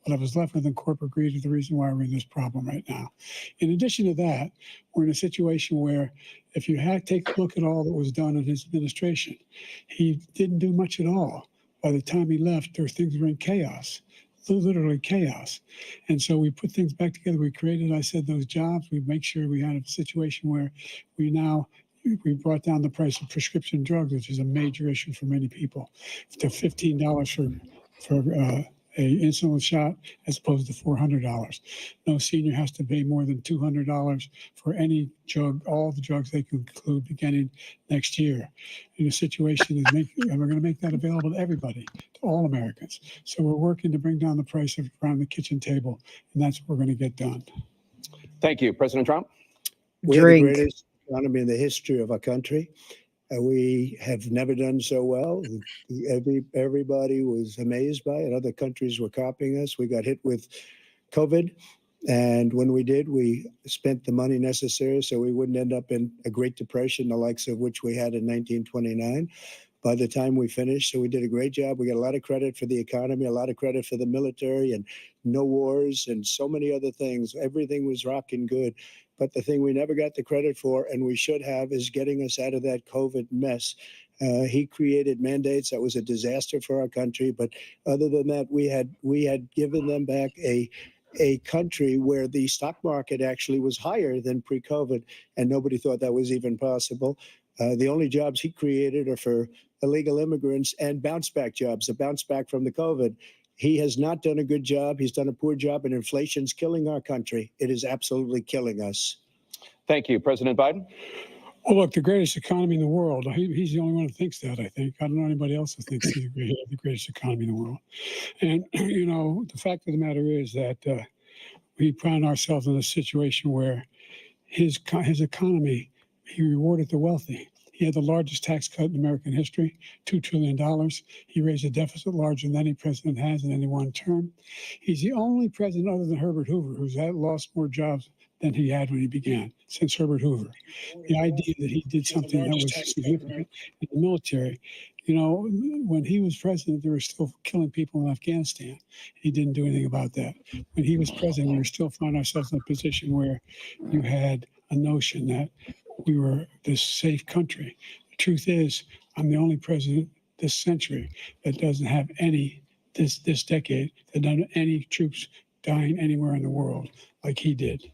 What I was left with in corporate greed is the reason why we're in this problem right now. In addition to that, we're in a situation where if you take a look at all that was done in his administration, he didn't do much at all. By the time he left, things were in chaos, literally chaos. And so we put things back together. We created, I said, those jobs. We make sure we had a situation where we brought down the price of prescription drugs, which is a major issue for many people, to $15 for a insulin shot as opposed to $400. No senior has to pay more than $200 for any drug, all the drugs they can include beginning next year. In a situation and we're going to make that available to everybody, to all Americans. So we're working to bring down the price of around the kitchen table, and that's what we're going to get done. Thank you, President Trump. We're the greatest economy in the history of our country. We have never done so well. Everybody was amazed by it. Other countries were copying us. We got hit with COVID. And when we did, we spent the money necessary so we wouldn't end up in a Great Depression, the likes of which we had in 1929. By the time we finished, so we did a great job. We got a lot of credit for the economy, a lot of credit for the military, and no wars and so many other things. Everything was rocking good. But the thing we never got the credit for, and we should have, is getting us out of that COVID mess. He created mandates that was a disaster for our country. But other than that, we had given them back a country where the stock market actually was higher than pre-COVID, and nobody thought that was even possible. The only jobs he created are for illegal immigrants and bounce back jobs, a bounce back from the COVID. He has not done a good job. He's done a poor job, and inflation's killing our country. It is absolutely killing us. Thank you. President Biden? Well, look, the greatest economy in the world. He's the only one who thinks that, I think. I don't know anybody else who thinks he's the greatest economy in the world. And, the fact of the matter is that we found ourselves in a situation where his economy, he rewarded the wealthy. He had the largest tax cut in American history, $2 trillion. He raised a deficit larger than any president has in any one term. He's the only president other than Herbert Hoover who's lost more jobs than he had when he began, since Herbert Hoover. The idea that he did something that was significant in the military. When he was president, they were still killing people in Afghanistan. He didn't do anything about that. When he was president, we were still finding ourselves in a position where you had a notion that we were this safe country. The truth is, I'm the only president this century that doesn't have this decade, that doesn't have any troops dying anywhere in the world like he did.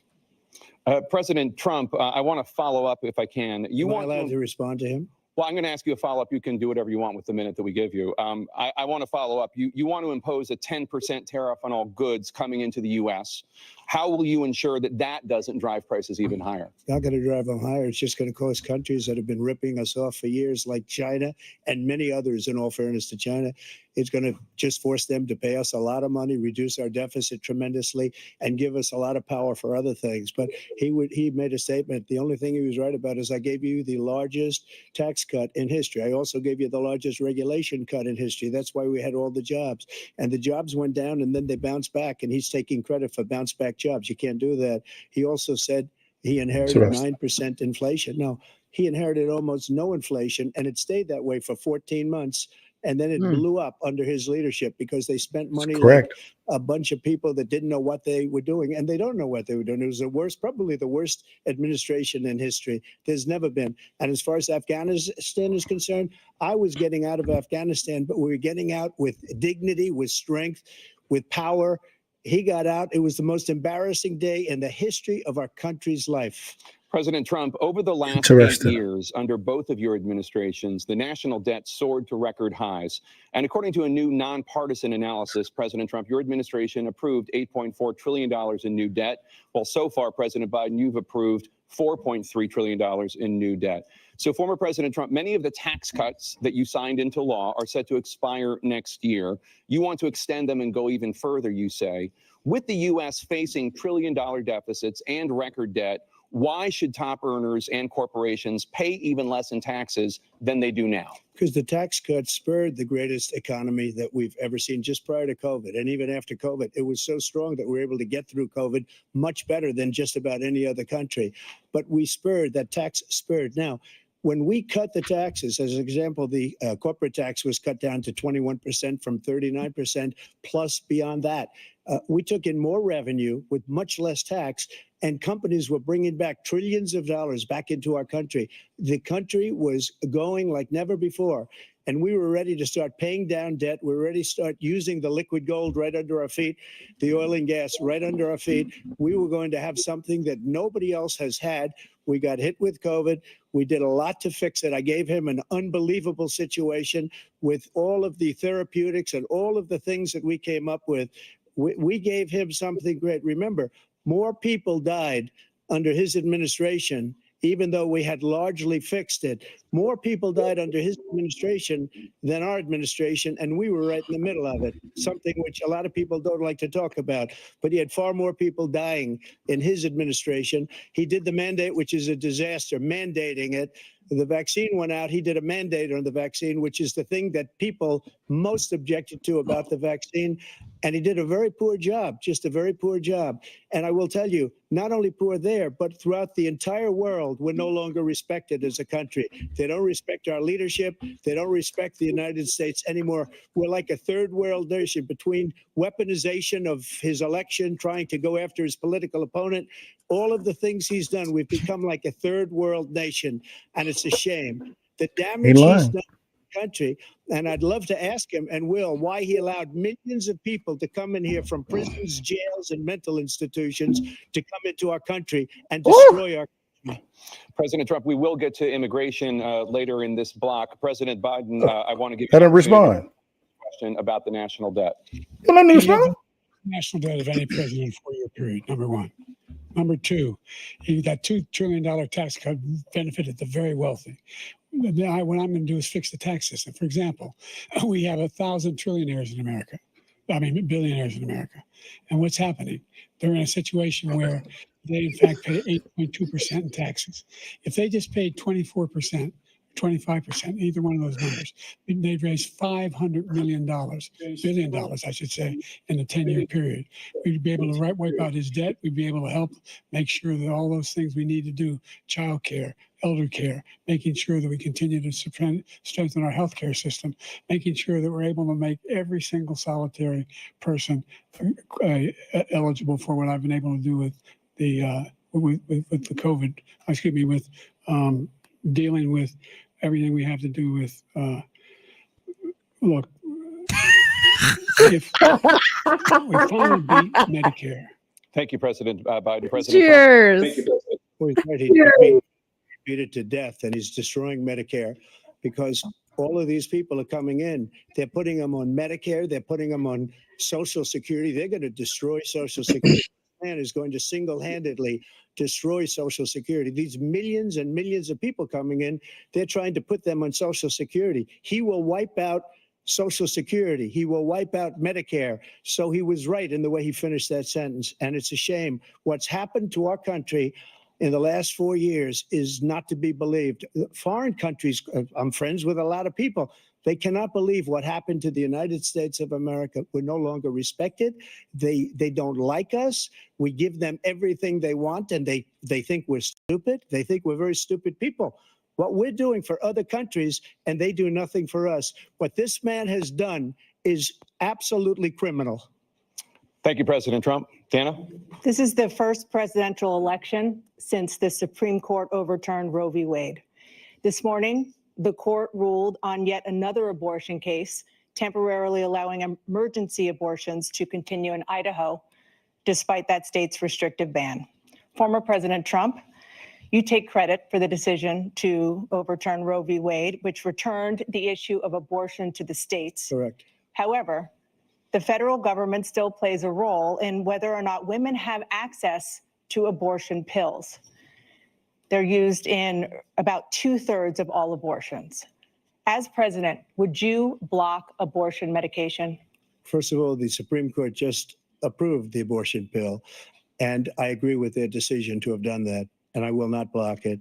President Trump, I want to follow up if I can. Am I allowed to respond to him? Well, I'm going to ask you a follow-up. You can do whatever you want with the minute that we give you. I want to follow up. You want to impose a 10% tariff on all goods coming into the U.S. How will you ensure that that doesn't drive prices even higher? It's not going to drive them higher. It's just going to cause countries that have been ripping us off for years, like China and many others, in all fairness to China. It's going to just force them to pay us a lot of money, reduce our deficit tremendously, and give us a lot of power for other things. But he made a statement. The only thing he was right about is I gave you the largest tax cut in history. I also gave you the largest regulation cut in history. That's why we had all the jobs. And the jobs went down, and then they bounced back, and he's taking credit for bounce back jobs. You can't do that. He also said he inherited 9% inflation. No, he inherited almost no inflation, and it stayed that way for 14 months. And then it blew up under his leadership because they spent money like a bunch of people that didn't know what they were doing. And they don't know what they were doing. It was probably the worst administration in history. There's never been. And as far as Afghanistan is concerned, I was getting out of Afghanistan, but we were getting out with dignity, with strength, with power. He got out. It was the most embarrassing day in the history of our country's life. President Trump, over the last 8 years under both of your administrations, the national debt soared to record highs. And according to a new nonpartisan analysis, President Trump, your administration approved $8.4 trillion in new debt. Well, so far, President Biden, you've approved $4.3 trillion in new debt. So, former President Trump, many of the tax cuts that you signed into law are set to expire next year. You want to extend them and go even further, you say. With the U.S. facing trillion-dollar deficits and record debt, why should top earners and corporations pay even less in taxes than they do now? Because the tax cuts spurred the greatest economy that we've ever seen just prior to COVID. And even after COVID, it was so strong that we were able to get through COVID much better than just about any other country. But that tax spurred. Now, when we cut the taxes, as an example, the corporate tax was cut down to 21% from 39%, plus beyond that. We took in more revenue with much less tax, and companies were bringing back trillions of dollars back into our country. The country was going like never before. And we were ready to start paying down debt. We were ready to start using the liquid gold right under our feet, the oil and gas right under our feet. We were going to have something that nobody else has had. We got hit with COVID. We did a lot to fix it. I gave him an unbelievable situation with all of the therapeutics and all of the things that we came up with. We gave him something great. Remember, more people died under his administration, even though we had largely fixed it. More people died under his administration than our administration, and we were right in the middle of it, something which a lot of people don't like to talk about. But he had far more people dying in his administration. He did the mandate, which is a disaster, mandating it. The vaccine went out. He did a mandate on the vaccine, which is the thing that people most objected to about the vaccine. And he did a very poor job, just a very poor job. And I will tell you, not only poor there, but throughout the entire world, we're no longer respected as a country. They don't respect our leadership. They don't respect the United States anymore. We're like a third world nation between weaponization of his election, trying to go after his political opponent, all of the things he's done. We've become like a third world nation, and it's a shame. The damage he's done country. And I'd love to ask him, and will, why he allowed millions of people to come in here from prisons, jails, and mental institutions to come into our country and destroy our country. President Trump, we will get to immigration later in this block. President Biden, I want to give you Let him respond. a question about the national debt. Let me respond. National debt of any president in a 4-year period, number one. Number two, that $2 trillion tax cut benefited the very wealthy. What I'm going to do is fix the tax system. For example, we have 1,000 trillionaires in America. I mean, billionaires in America. And what's happening? They're in a situation where they, in fact, pay 8.2% in taxes. If they just paid 24%, 25%, either one of those numbers, they'd raise $500 billion, I should say, in a 10-year period. We'd be able to wipe out his debt. We'd be able to help make sure that all those things we need to do, child care, elder care, making sure that we continue to strengthen our healthcare system, making sure that we're able to make every single solitary person eligible for what I've been able to do with the with the COVID, with dealing with everything we have to do with, look, if we finally beat Medicare. Thank you, President Biden. President Cheers. Trump. Thank you, President. Well, he beat it to death, and he's destroying Medicare because all of these people are coming in. They're putting them on Medicare. They're putting them on Social Security. They're going to destroy Social Security. This man is going to single-handedly destroy Social Security. These millions and millions of people coming in, they're trying to put them on Social Security. He will wipe out Social Security. He will wipe out Medicare. So he was right in the way he finished that sentence. And it's a shame. What's happened to our country in the last 4 years is not to be believed. Foreign countries, I'm friends with a lot of people. They cannot believe what happened to the United States of America. We're no longer respected. They don't like us. We give them everything they want, and they think we're stupid. They think we're very stupid people. What we're doing for other countries, and they do nothing for us. What this man has done is absolutely criminal. Thank you, President Trump. Dana? This is the first presidential election since the Supreme Court overturned Roe v. Wade. This morning, the court ruled on yet another abortion case, temporarily allowing emergency abortions to continue in Idaho, despite that state's restrictive ban. Former President Trump, you take credit for the decision to overturn Roe v. Wade, which returned the issue of abortion to the states. Correct. However, the federal government still plays a role in whether or not women have access to abortion pills. They're used in about 2/3 of all abortions. As president, would you block abortion medication? First of all, the Supreme Court just approved the abortion pill, and I agree with their decision to have done that, and I will not block it.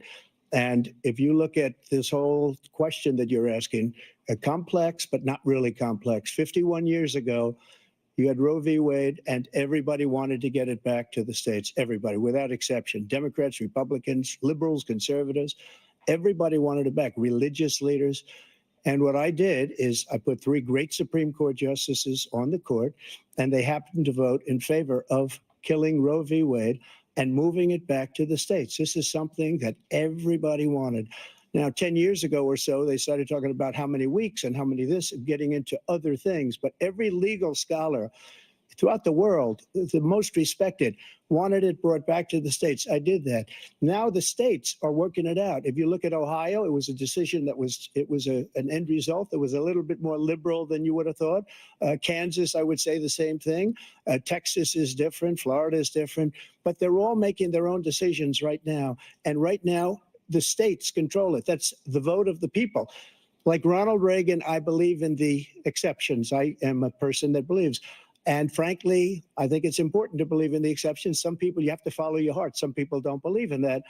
And if you look at this whole question that you're asking, complex, but not really complex. 51 years ago, you had Roe v. Wade, and everybody wanted to get it back to the states. Everybody, without exception. Democrats, Republicans, liberals, conservatives, everybody wanted it back. Religious leaders. And what I did is I put 3 great Supreme Court justices on the court, and they happened to vote in favor of killing Roe v. Wade and moving it back to the states. This is something that everybody wanted. Now, 10 years ago or so, they started talking about how many weeks and how many this, and getting into other things. But every legal scholar throughout the world, the most respected, wanted it brought back to the states. I did that. Now the states are working it out. If you look at Ohio, it was a decision that was an end result that was a little bit more liberal than you would have thought. Kansas, I would say the same thing. Texas is different. Florida is different. But they're all making their own decisions right now. And right now, the states control it. That's the vote of the people. Like Ronald Reagan, I believe in the exceptions. I am a person that believes. And frankly, I think it's important to believe in the exceptions. Some people, you have to follow your heart. Some people don't believe in that.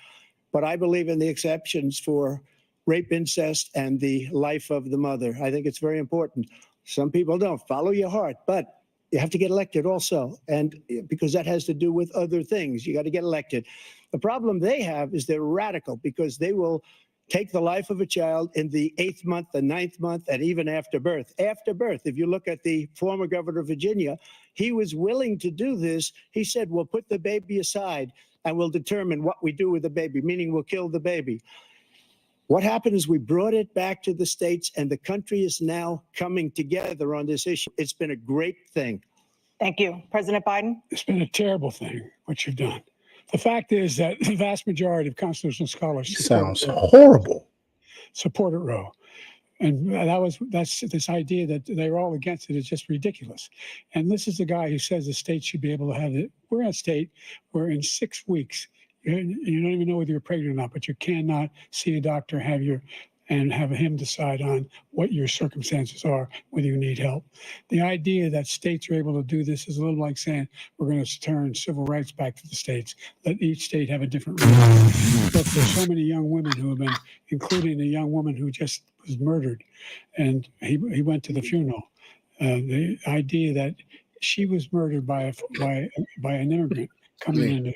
But I believe in the exceptions for rape, incest, and the life of the mother. I think it's very important. Some people don't. Follow your heart. But you have to get elected also. And because that has to do with other things. You got to get elected. The problem they have is they're radical because they will take the life of a child in the 8th month, the 9th month, and even after birth. After birth, if you look at the former governor of Virginia, he was willing to do this. He said, we'll put the baby aside and we'll determine what we do with the baby, meaning we'll kill the baby. What happened is we brought it back to the states, and the country is now coming together on this issue. It's been a great thing. Thank you. President Biden? It's been a terrible thing, what you've done. The fact is that the vast majority of constitutional scholars Sounds horrible. supported Roe. And that's this idea that they're all against it is just ridiculous. And this is the guy who says the state should be able to have it. We're at a state where in 6 weeks, you don't even know whether you're pregnant or not, but you cannot see a doctor, and have him decide on what your circumstances are, whether you need help. The idea that states are able to do this is a little like saying we're going to turn civil rights back to the states. Let each state have a different rule. Look, there's so many young women who have been, including a young woman who just was murdered, and he went to the funeral. The idea that she was murdered by an immigrant coming in.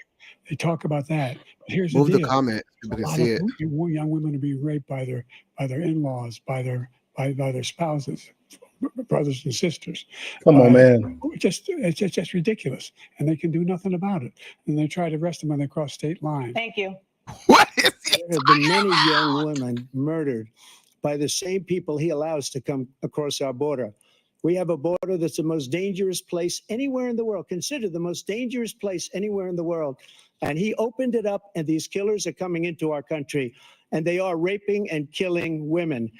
They talk about that. But here's Move the the deal. comment. People can see it. Young women are being raped by their in-laws, by their spouses, brothers and sisters. Come on, man. It's just ridiculous, and they can do nothing about it. And they try to arrest them when they cross state lines. Thank you. What is he There have been many young women murdered by the same people he allows to come across our border. We have a border that's the most dangerous place anywhere in the world, considered the most dangerous place anywhere in the world. And he opened it up, and these killers are coming into our country, and they are raping and killing women.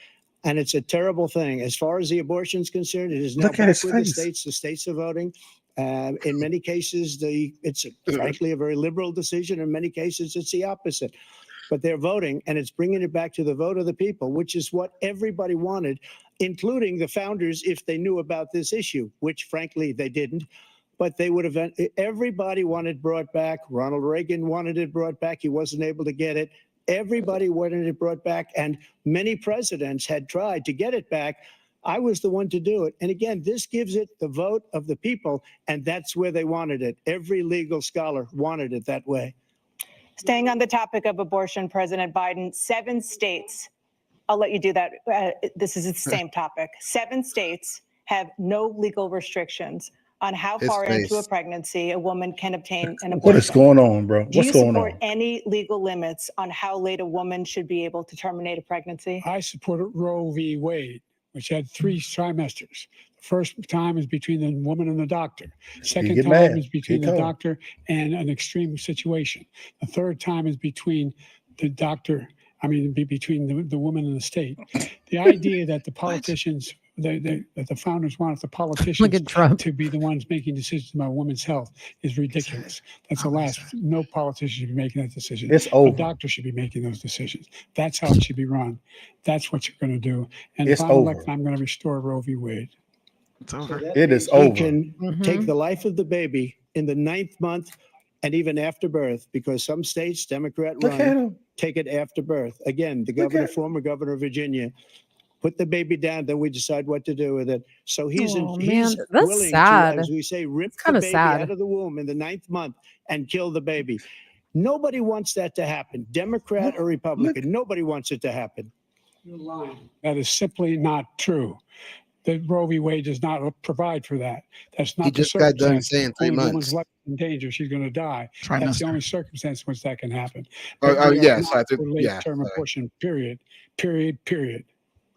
And it's a terrible thing. As far as the abortion is concerned, it is now Look at back his with the face. states. The states are voting. In many cases, it's frankly a very liberal decision. In many cases, it's the opposite. But they're voting, and it's bringing it back to the vote of the people, which is what everybody wanted, including the founders, if they knew about this issue, which frankly they didn't. But they would have, everybody wanted brought back. Ronald Reagan wanted it brought back. He wasn't able to get it. Everybody wanted it brought back, and many presidents had tried to get it back. I was the one to do it. And again, this gives it the vote of the people, and that's where they wanted it. Every legal scholar wanted it that way. Staying on the topic of abortion, President Biden, 7 states, I'll let you do that. This is the same topic. 7 states have no legal restrictions on how His far into a face. pregnancy a woman can obtain an abortion. What is going on, bro? Do What's you going support on? any legal limits on how late a woman should be able to terminate a pregnancy? I supported Roe v. Wade, which had 3 trimesters. The first time is between the woman and the doctor. Second get time mad. is between Get the cold. doctor and an extreme situation. The third time is between the doctor, between the woman and the state. The idea that the politicians, that the founders wanted the politicians Look at Trump. to be the ones making decisions about women's health is ridiculous. That's the last. No politician should be making that decision. It's A over. doctor should be making those decisions. That's how it should be run. That's what you're going to do. And It's if I'm over. elected, I'm going to restore Roe v. Wade. It's over. It is He over. can Mhm. take the life of the baby in the 9th month and even after birth, because some states, Democrat Look at run, him. take it after birth. Again, the Look governor, at- former governor of Virginia, put the baby down, then we decide what to do with it. So he's Oh, he's man, that's willing sad. to, as we say, rip It's the kinda baby sad. out of the womb in the 9th month and kill the baby. Nobody wants that to happen, Democrat or Republican. Nobody wants it to happen. That is simply not true. The Roe v. Wade does not provide for that. That's not He the just got done circumstance. saying 3 Only months. woman's life is in danger. She's going to die. That's the only circumstance in which that can happen. Oh, But we are yes. not I think, for yeah. late-term sorry. abortion, period.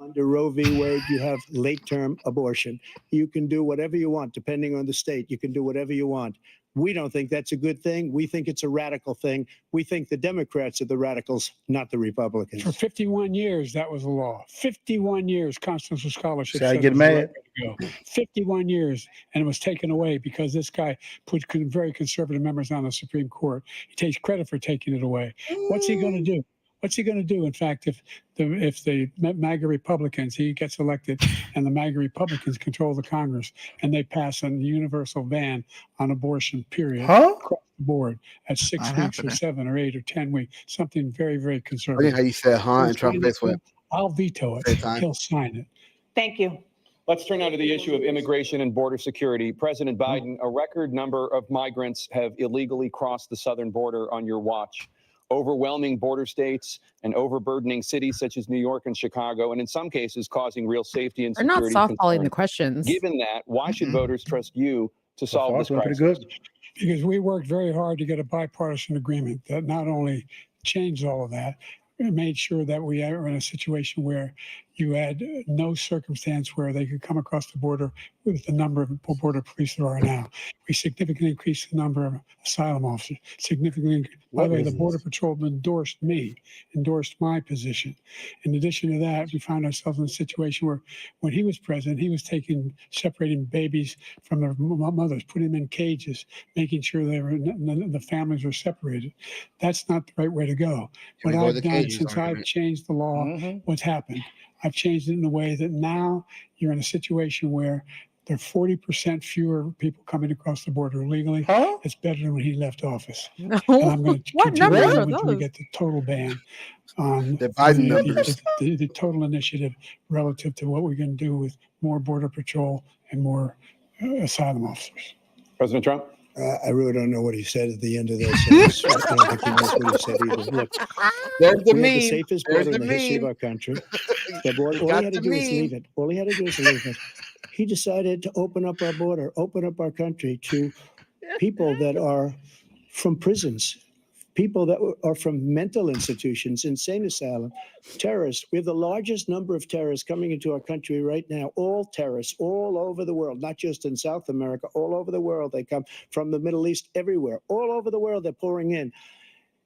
Under Roe v. Wade, you have late-term abortion. You can do whatever you want, depending on the state. You can do whatever you want. We don't think that's a good thing. We think it's a radical thing. We think the Democrats are the radicals, not the Republicans. For 51 years, that was the law. 51 years, constitutional scholarship See how you said get it was the mad? right way to go. 51 years, and it was taken away because this guy put very conservative members on the Supreme Court. He takes credit for taking it away. What's he going to do? What's he going to do? In fact, if the MAGA Republicans, he gets elected, and the MAGA Republicans control the Congress, and they pass a universal ban on abortion, period, Huh? across the board at 6 Not weeks or happening. 7 or 8 or 10 weeks, something very, very I conservative. think how you said, huh? And Trump face went. I'll veto Same it. time. He'll sign it. Thank you. Let's turn now to the issue of immigration and border security. President Biden, a record number of migrants have illegally crossed the southern border on your watch. Overwhelming border states and overburdening cities such as New York and Chicago, and in some cases causing real safety and They're not security softballing the concerns. questions. Given that, why should Mhm. voters trust you to So solve far, this it's been pretty crisis? good. Because we worked very hard to get a bipartisan agreement that not only changed all of that, it made sure that we are in a situation where you had no circumstance where they could come across the border with the number of border police there are now. We significantly increased the number of asylum officers, significantly. By the way, the Border Patrol endorsed my position. In addition to that, we found ourselves in a situation where when he was president, he was separating babies from their mothers, putting them in cages, making sure the families were separated. That's not the right way to go. Here we What go with I've the done cages since I've argument. changed the law, what's happened? I've changed it in a way that now you're in a situation where there are 40% fewer people coming across the border illegally. Huh? It's better than when he left office. No. And I'm going to What continue numbers on are until we those? get the total ban on The Biden numbers. the total initiative relative to what we're going to do with more Border Patrol and more asylum officers. President Trump? I really don't know what he said at the end of that sentence. I don't think he knows what he said either. Look, There's the we have the meme. safest There's border in the the history of meme. our country. The border, all Got he had to the do was meme. leave it. All he had to do was leave it. He decided to open up our border, open up our country to people that are from prisons, people that are from mental institutions, insane asylum, terrorists. We have the largest number of terrorists coming into our country right now, all terrorists all over the world, not just in South America, all over the world. They come from the Middle East, everywhere, all over the world, they're pouring in.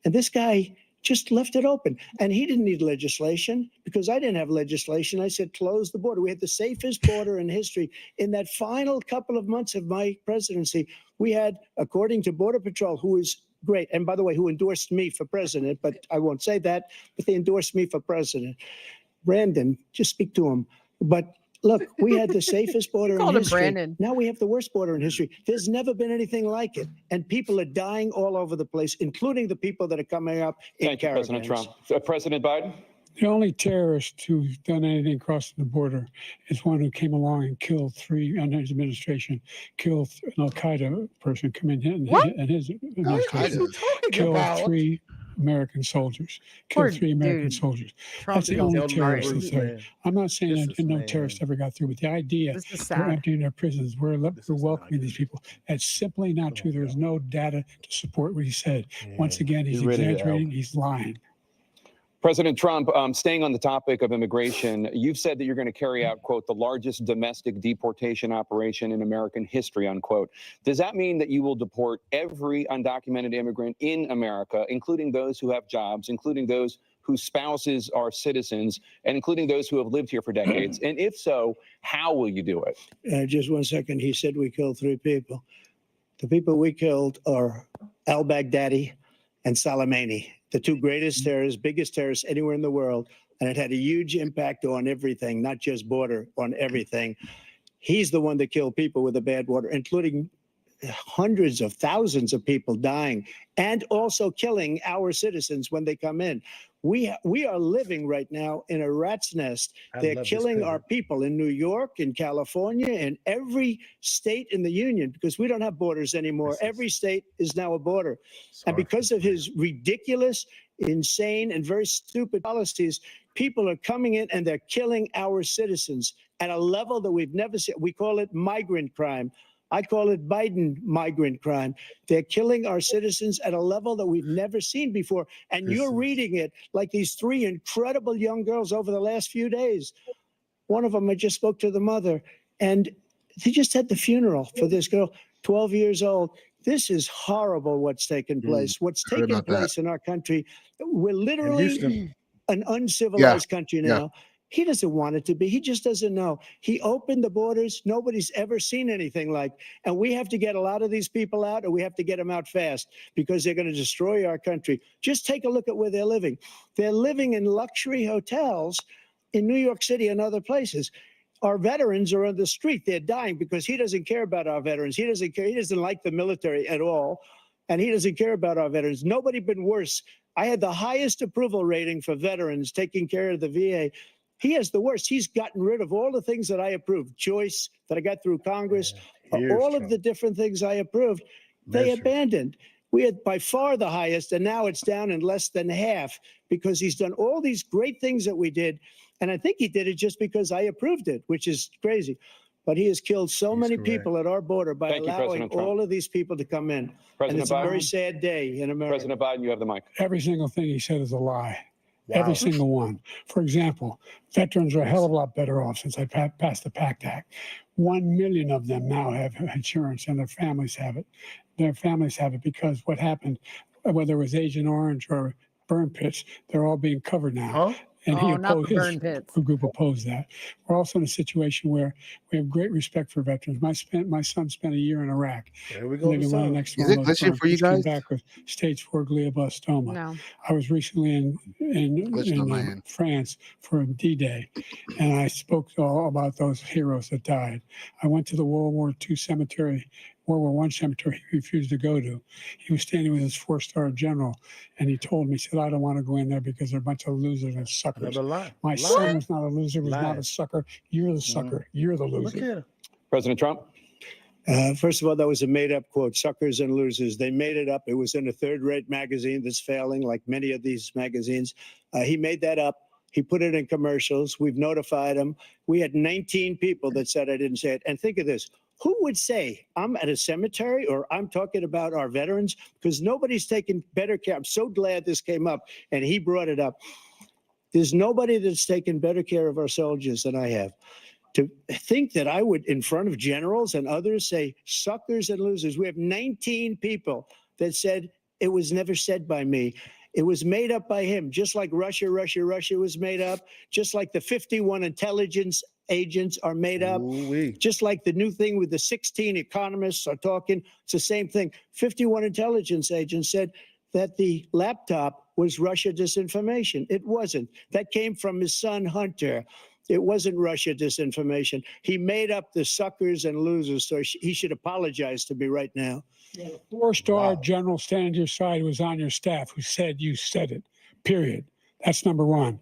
And this guy just left it open. And he didn't need legislation because I didn't have legislation. I said, close the border. We had the safest border in history. In that final couple of months of my presidency, we had, according to Border Patrol, who is great, and by the way, who endorsed me for president, but I won't say that, but they endorsed me for president. Brandon, just speak to him. But look, we had the safest border in called him history. Brandon. Now we have the worst border in history. There's never been anything like it. And people are dying all over the place, including the people that are coming up in Thank you, President caravans. Trump. President Biden? The only terrorist who's done anything crossing the border is one who came along and killed under his administration, killed an Al-Qaeda person come in What? and his administration, Al-Qaeda. killed 3 American soldiers, Poor killed 3 American dude. soldiers. Trump That's the is only so terrorist smart. that's there. I'm not saying This that is no man. terrorist ever got through, but the idea This is we're sad. emptying their prisons, we're This is not welcoming these good. people. That's simply not true. There's no data to support what he said. Once Yeah. again, he's He's ready to exaggerating, he's lying. President Trump, staying on the topic of immigration, you've said that you're going to carry out, quote, the largest domestic deportation operation in American history, unquote. Does that mean that you will deport every undocumented immigrant in America, including those who have jobs, including those whose spouses are citizens, and including those who have lived here for decades? And if so, how will you do it? Just 1 second. He said we killed 3 people. The people we killed are al-Baghdadi and Soleimani, the 2 greatest terrorists, biggest terrorists anywhere in the world. And it had a huge impact on everything, not just border, on everything. He's the one that killed people with the bad water, including hundreds of thousands of people dying and also killing our citizens when they come in. We are living right now in a rat's nest. They're killing our people in New York, in California, in every state in the union because we don't have borders anymore. Every state is now a border. And because of his ridiculous, insane, and very stupid policies, people are coming in and they're killing our citizens at a level that we've never seen. We call it migrant crime. I call it Biden migrant crime. They're killing our citizens at a level that we've never seen before. And you're reading it like these three incredible young girls over the last few days. One of them, I just spoke to the mother, and they just had the funeral for this girl, 12 years old. This is horrible what's taken place. What's heard taken about that. place in our country. We're In literally Houston. an uncivilized country yeah. now. He doesn't want it to be. He just doesn't know. He opened the borders. Nobody's ever seen anything like. And we have to get a lot of these people out, or we have to get them out fast because they're going to destroy our country. Just take a look at where they're living. They're living in luxury hotels in New York City and other places. Our veterans are on the street. They're dying because he doesn't care about our veterans. He doesn't care. He doesn't like the military at all. And he doesn't care about our veterans. Nobody been worse. I had the highest approval rating for veterans taking care of the VA. He has the worst. He's gotten rid of all the things that I approved. Choice that I got through Congress, Here's all of Trump. the different things I approved, they Measure. abandoned. We had by far the highest, and now it's down in less than half because he's done all these great things that we did. And I think he did it just because I approved it, which is crazy. But he has killed so He's many correct. people at our border by Thank you, allowing President Trump. all of these people to come in. And President it's a very Biden, sad day in America. President Biden, you have the mic. Every single thing he said is a lie. Wow. Every single one. For example, veterans are a hell of a lot better off since I passed the PACT Act. 1 million of them now have insurance, and their families have it. Their families have it because what happened, whether it was Agent Orange or burn pits, they're all being covered now. Huh? And Oh, not the burn his pits. group opposed that. We're also in a situation where we have great respect for veterans. My son spent a year in Iraq. There we go. Living the right sun. next to Is one it of those glitching burn for you pits, came guys? back with stage 4 glioblastoma. No. I was recently in Glitched on my end. France for D-Day, and I spoke all about those heroes that died. I went to the World War II cemetery, World War I cemetery he refused to go to. He was standing with his 4-star general, and he told me, he said, I don't want to go in there because they're a bunch of losers and suckers. Another lie. My Lie. son was not a loser, was not a Lies. sucker. You're the sucker. You're the Look loser. at him. President Trump. First of all, that was a made-up quote, suckers and losers. They made it up. It was in a third-rate magazine that's failing, like many of these magazines. He made that up. He put it in commercials. We've notified him. We had 19 people that said I didn't say it. And think of this. Who would say I'm at a cemetery or I'm talking about our veterans? Because nobody's taken better care. I'm so glad this came up and he brought it up. There's nobody that's taken better care of our soldiers than I have. To think that I would, in front of generals and others, say suckers and losers. We have 19 people that said it was never said by me. It was made up by him, just like Russia was made up, just like the 51 intelligence agents are made up, Ooh-wee. just like the new thing with the 16 economists are talking. It's the same thing. 51 intelligence agents said that the laptop was Russia disinformation. It wasn't. That came from his son, Hunter. It wasn't Russia disinformation. He made up the suckers and losers, so he should apologize to me right now. 4-star Wow. general standing to your side who was on your staff who said you said it, period. That's number one.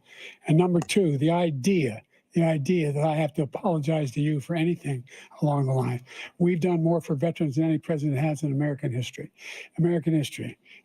And number two, the idea that I have to apologize to you for anything along the line. We've done more for veterans than any president has in American history.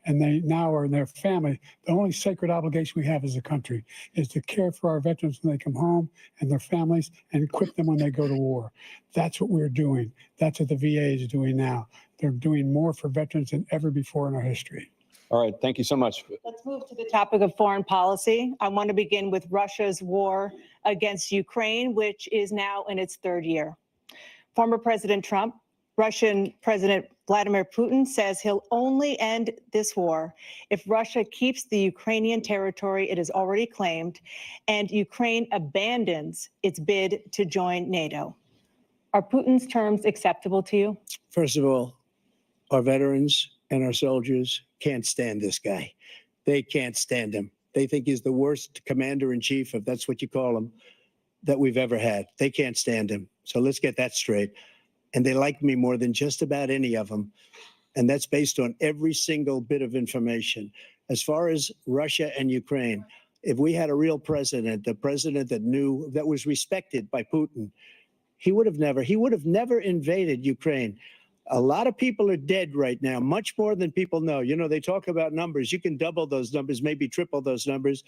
And they now are in their family. The only sacred obligation we have as a country is to care for our veterans when they come home and their families and equip them when they go to war. That's what we're doing. That's what the VA is doing now. They're doing more for veterans than ever before in our history. All right. Thank you so much. Let's move to the topic of foreign policy. I want to begin with Russia's war against Ukraine, which is now in its third year. Former President Trump, Russian President Vladimir Putin says he'll only end this war if Russia keeps the Ukrainian territory it has already claimed and Ukraine abandons its bid to join NATO. Are Putin's terms acceptable to you? First of all, our veterans and our soldiers can't stand this guy. They can't stand him. They think he's the worst commander-in-chief, if that's what you call him, that we've ever had. They can't stand him. So let's get that straight. And they like me more than just about any of them. And that's based on every single bit of information. As far as Russia and Ukraine, if we had a real president, a president that knew, that was respected by Putin, he would have never invaded Ukraine. A lot of people are dead right now, much more than people know. You know, they talk about numbers. You can double those numbers, maybe triple those numbers.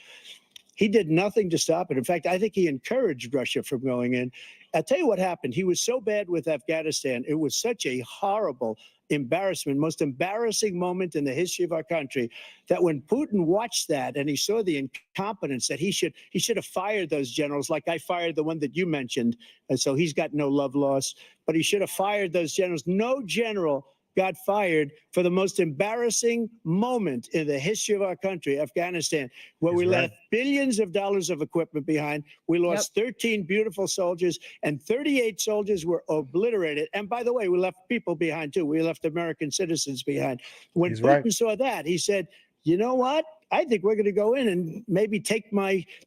He did nothing to stop it. In fact, I think he encouraged Russia from going in. I'll tell you what happened. He was so bad with Afghanistan. It was such a horrible embarrassment, most embarrassing moment in the history of our country, that when Putin watched that and he saw the incompetence, that he should have fired those generals, like I fired the one that you mentioned. And so he's got no love lost, but he should have fired those generals. No general got fired for the most embarrassing moment in the history of our country, Afghanistan, where we left billions of dollars of equipment behind. We lost 13 beautiful soldiers, and 38 soldiers were obliterated. And by the way, we left people behind too. We left American citizens behind. When Putin saw that, he said, you know what? I think we're going to go in and maybe take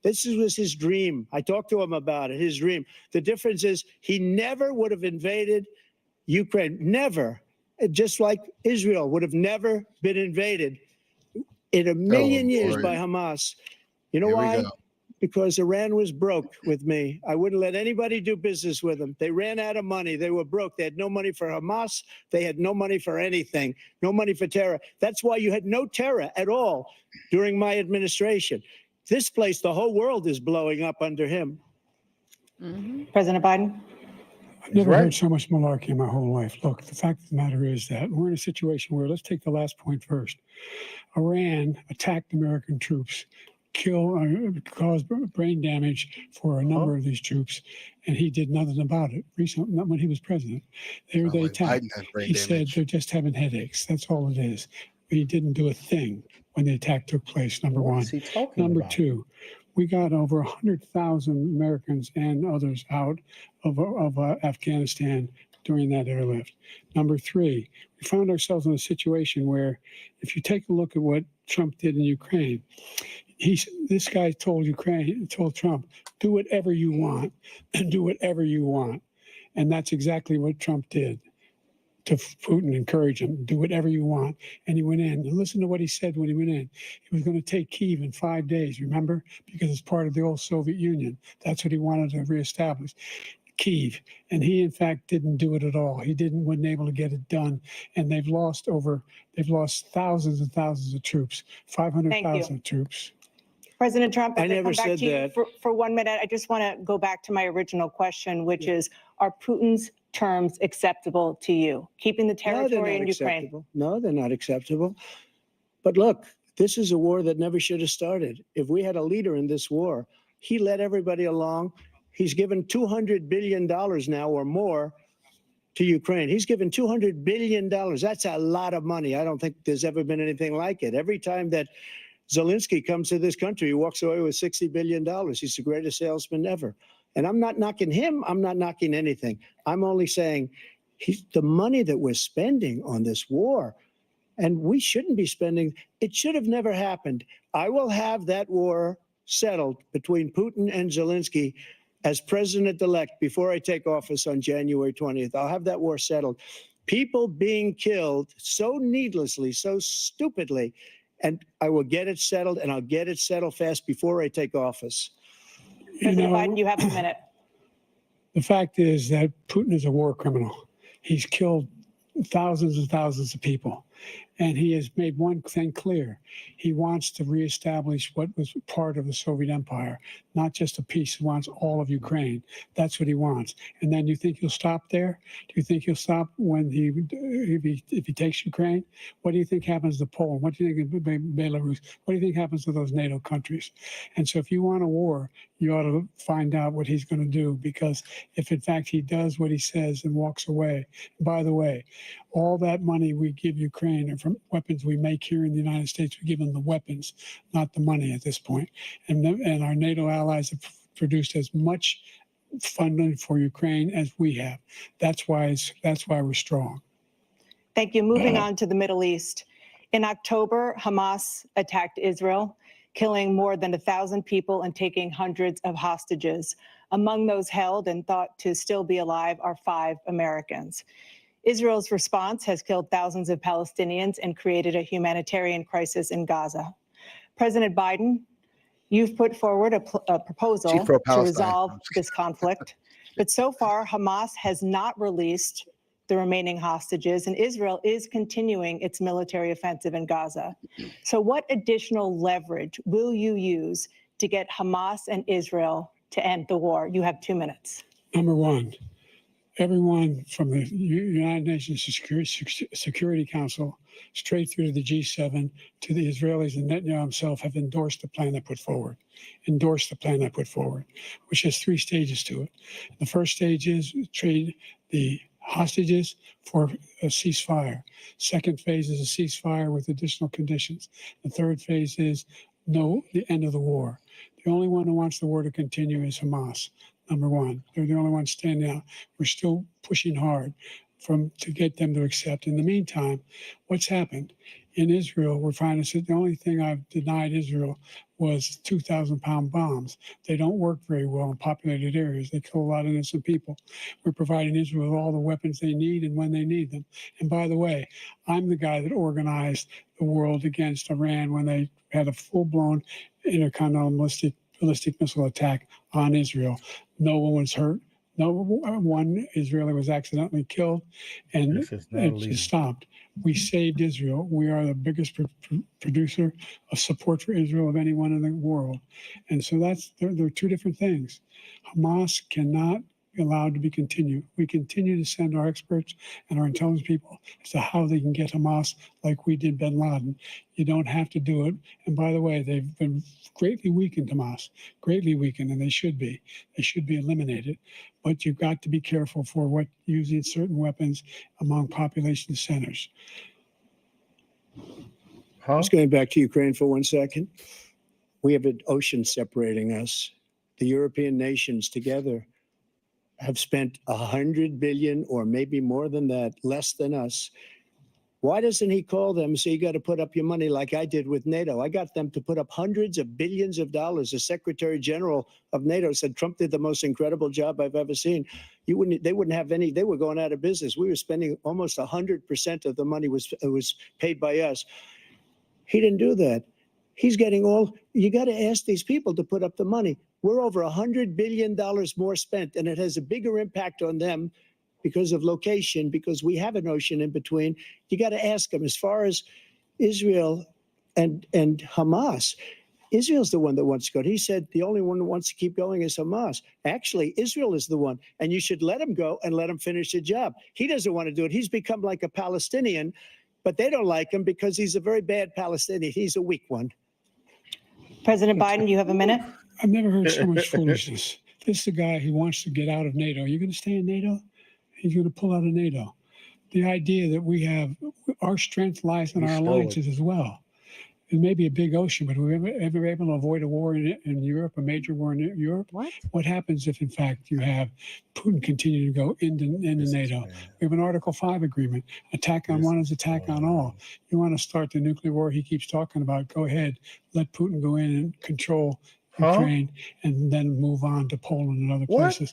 this was his dream. I talked to him about it, his dream. The difference is he never would have invaded Ukraine, never. Just like Israel would have never been invaded in a million years by Hamas. You know why? Because Iran was broke with me. I wouldn't let anybody do business with them. They ran out of money. They were broke. They had no money for Hamas. They had no money for anything, no money for terror. That's why you had no terror at all during my administration. This place, the whole world is blowing up under him. President Biden? I've never heard so much malarkey in my whole life. Look, the fact of the matter is that we're in a situation where, let's take the last point first. Iran attacked American troops, caused brain damage for a number of these troops, and he did nothing about it. Recently, not when he was president. They attacked. He said they're just having headaches. That's all it is. He didn't do a thing when the attack took place, number one. Number two, we got over 100,000 Americans and others out of Afghanistan during that airlift. Number three, we found ourselves in a situation where, if you take a look at what Trump did in Ukraine, this guy told Trump, do whatever you want and do whatever you want. And that's exactly what Trump did to Putin, encourage him, do whatever you want. And he went in. And listen to what he said when he went in. He was going to take Kyiv in 5 days, remember? Because it's part of the old Soviet Union. That's what he wanted to reestablish. Kyiv. And he, in fact, didn't do it at all. He wasn't able to get it done. And they've lost thousands and thousands of troops, 500,000 troops. President Trump, I never said that. For 1 minute, I just want to go back to my original question, which is, are Putin's terms acceptable to you? Keeping the territory in Ukraine? No, they're not acceptable. But look, this is a war that never should have started. If we had a leader in this war, he led everybody along. He's given $200 billion now or more to Ukraine. He's given $200 billion. That's a lot of money. I don't think there's ever been anything like it. Every time that Zelensky comes to this country, he walks away with $60 billion. He's the greatest salesman ever. And I'm not knocking him. I'm not knocking anything. I'm only saying the money that we're spending on this war, and we shouldn't be spending, it should have never happened. I will have that war settled between Putin and Zelensky as president-elect before I take office on January 20th. I'll have that war settled. People being killed so needlessly, so stupidly, and I will get it settled, and I'll get it settled fast before I take office. President Biden, you have a minute. The fact is that Putin is a war criminal. He's killed thousands and thousands of people. And he has made one thing clear. He wants to reestablish what was part of the Soviet Empire, not just a piece. He wants all of Ukraine. That's what he wants. And then you think he'll stop there? Do you think he'll stop when if he takes Ukraine? What do you think happens to Poland? What do you think of Belarus? What do you think happens to those NATO countries? And so if you want a war, you ought to find out what he's going to do, because if in fact he does what he says and walks away, by the way, all that money we give Ukraine are from weapons we make here in the United States. We give them the weapons, not the money at this point. And our NATO allies have produced as much funding for Ukraine as we have. That's why we're strong. Thank you. Moving on to the Middle East. In October, Hamas attacked Israel, killing more than 1,000 people and taking hundreds of hostages. Among those held and thought to still be alive are 5 Americans. Israel's response has killed thousands of Palestinians and created a humanitarian crisis in Gaza. President Biden, you've put forward a proposal to resolve this conflict, but so far Hamas has not released the remaining hostages, and Israel is continuing its military offensive in Gaza. So what additional leverage will you use to get Hamas and Israel to end the war? You have 2 minutes. Number one, everyone from the United Nations Security Council straight through to the G7 to the Israelis and Netanyahu himself have endorsed the plan I put forward, which has 3 stages to it. The first stage is trade the hostages for a ceasefire. Second phase is a ceasefire with additional conditions. The third phase is the end of the war. The only one who wants the war to continue is Hamas. Number one, they're the only ones standing out. We're still pushing hard to get them to accept. In the meantime, what's happened in Israel? We're finding that the only thing I've denied Israel was 2,000-pound bombs. They don't work very well in populated areas. They kill a lot of innocent people. We're providing Israel with all the weapons they need and when they need them. And by the way, I'm the guy that organized the world against Iran when they had a full-blown intercontinental ballistic missile attack on Israel. No one was hurt. No one Israeli was accidentally killed, and it just stopped. We saved Israel. We are the biggest producer of support for Israel of anyone in the world. And so there are 2 different things. Hamas cannot be allowed to be continued. We continue to send our experts and our intelligence people as to how they can get Hamas like we did bin Laden. You don't have to do it. And by the way, they've been greatly weakened, Hamas, greatly weakened, and they should be. They should be eliminated. But you've got to be careful for using certain weapons among population centers. Just going back to Ukraine for 1 second. We have an ocean separating us. The European nations together have spent 100 billion or maybe more than that, less than us. Why doesn't he call them and say, you got to put up your money like I did with NATO? I got them to put up hundreds of billions of dollars. The Secretary General of NATO said Trump did the most incredible job I've ever seen. They wouldn't have any, they were going out of business. We were spending almost 100% of the money was paid by us. He didn't do that. He's getting you got to ask these people to put up the money. We're over $100 billion more spent, and it has a bigger impact on them because of location, because we have an ocean in between. You got to ask them. As far as Israel and Hamas, Israel's the one that wants to go. He said the only one who wants to keep going is Hamas. Actually, Israel is the one, and you should let him go and let him finish the job. He doesn't want to do it. He's become like a Palestinian, but they don't like him because he's a very bad Palestinian. He's a weak one. President Biden, you have a minute. I've never heard so much foolishness. This is a guy who wants to get out of NATO. You're going to stay in NATO? He's going to pull out of NATO. The idea that we have our strength lies in our alliances as well. It may be a big ocean, but we're ever able to avoid a war in Europe, a major war in Europe? What happens if, in fact, you have Putin continue to go into NATO? We have an Article 5 agreement. Attack on one is attack on all. You want to start the nuclear war he keeps talking about, go ahead. Let Putin go in and control Ukraine and then move on to Poland and other places.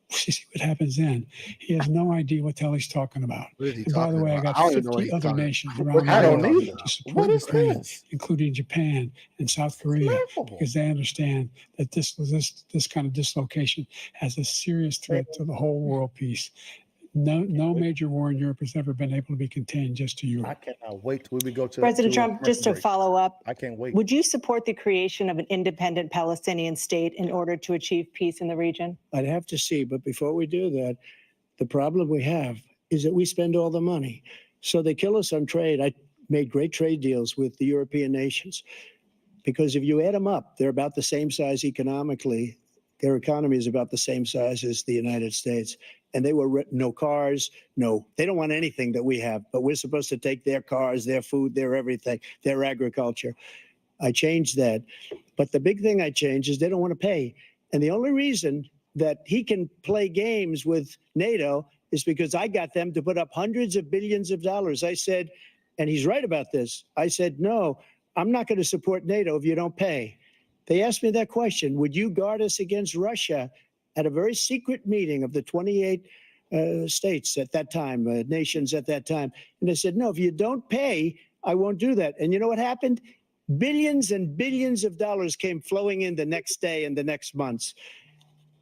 See what happens then. He has no idea what the hell he's talking about. And by the way, I got 50 other nations around the world to support Ukraine, including Japan and South Korea, because they understand that this kind of dislocation has a serious threat to the whole world peace. No major war in Europe has ever been able to be contained just to Europe. I cannot wait till we go to President Trump, just to follow up, I can't wait. would you support the creation of an independent Palestinian state in order to achieve peace in the region? I'd have to see, but before we do that, the problem we have is that we spend all the money. So they kill us on trade. I made great trade deals with the European nations because if you add them up, they're about the same size economically. Their economy is about the same size as the United States. And they were no cars, they don't want anything that we have, but we're supposed to take their cars, their food, their everything, their agriculture. I changed that. But the big thing I changed is they don't want to pay. And the only reason that he can play games with NATO is because I got them to put up hundreds of billions of dollars. I said, and he's right about this, I said, no, I'm not going to support NATO if you don't pay. They asked me that question, would you guard us against Russia? At a very secret meeting of the 28 states at that time, nations at that time. And they said, no, if you don't pay, I won't do that. And you know what happened? Billions and billions of dollars came flowing in the next day and the next months.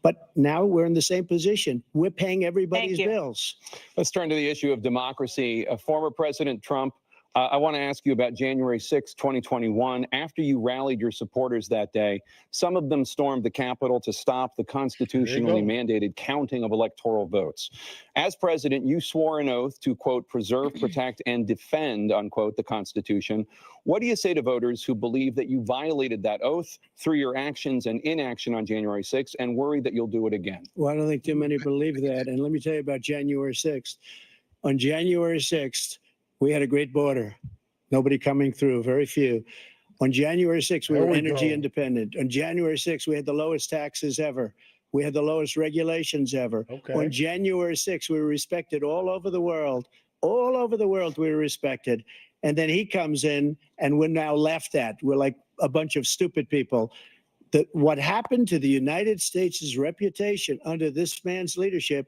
But now we're in the same position. We're paying everybody's bills. Let's turn to the issue of democracy. Former President Trump I want to ask you about January 6, 2021. After you rallied your supporters that day, some of them stormed the Capitol to stop the constitutionally mandated counting of electoral votes. As president, you swore an oath to, quote, preserve, protect, and defend, unquote, the Constitution. What do you say to voters who believe that you violated that oath through your actions and inaction on January 6th and worry that you'll do it again? Well, I don't think too many believe that. And let me tell you about January 6th. On January 6th, we had a great border. Nobody coming through, very few. On January 6th, we There were we energy go. independent. On January 6th, we had the lowest taxes ever. We had the lowest regulations ever. Okay. On January 6th, we were respected all over the world. All over the world, we were respected. And then he comes in, and we're now laughed at. We're like a bunch of stupid people. What happened to the United States' reputation under this man's leadership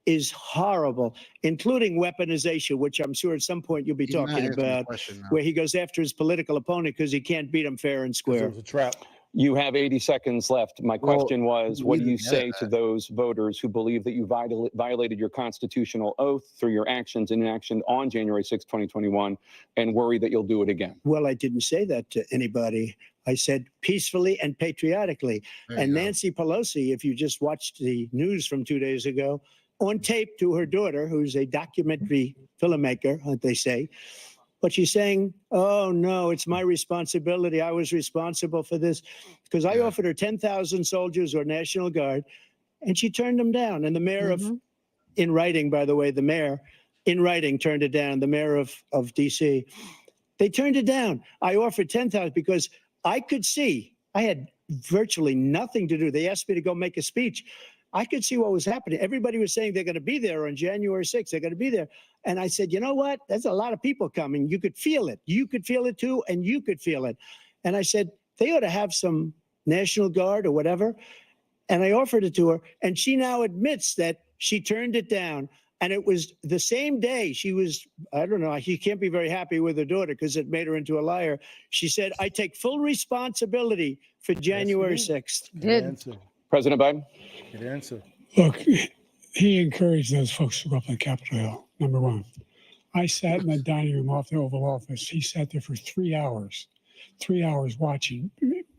is horrible, including weaponization, which I'm sure at some point you'll be He's not talking answering the about, question now. where he goes after his political opponent because he can't beat him fair and It square. was a trap. You have 80 seconds left. My Well, question was, what do we you didn't get say it, to those voters who believe that you violated your constitutional oath through your actions and inaction on January 6, 2021, and worry that you'll do it again? Well, I didn't say that to anybody. I said peacefully and patriotically. There And you go. Nancy Pelosi, if you just watched the news from 2 days ago, on tape to her daughter, who's a documentary filmmaker, they say, but she's saying, oh, no, it's my responsibility. I was responsible for this because I Yeah. offered her 10,000 soldiers or National Guard, and she turned them down. And the mayor of, in writing, by the way, the mayor in writing turned it down, the mayor of D.C. They turned it down. I offered 10,000 because I could see, I had virtually nothing to do. They asked me to go make a speech. I could see what was happening. Everybody was saying they're going to be there on January 6th. They're going to be there. And I said, you know what? There's a lot of people coming. You could feel it. You could feel it too, and you could feel it. And I said, they ought to have some National Guard or whatever. And I offered it to her. And she now admits that she turned it down. And it was the same day she was, I don't know, she can't be very happy with her daughter because it made her into a liar. She said, I take full responsibility for January 6th. Good answer. President Biden? Good answer. Look, he encouraged those folks to go up to Capitol Hill, number one. I sat in the dining room off the Oval Office. He sat there for 3 hours watching,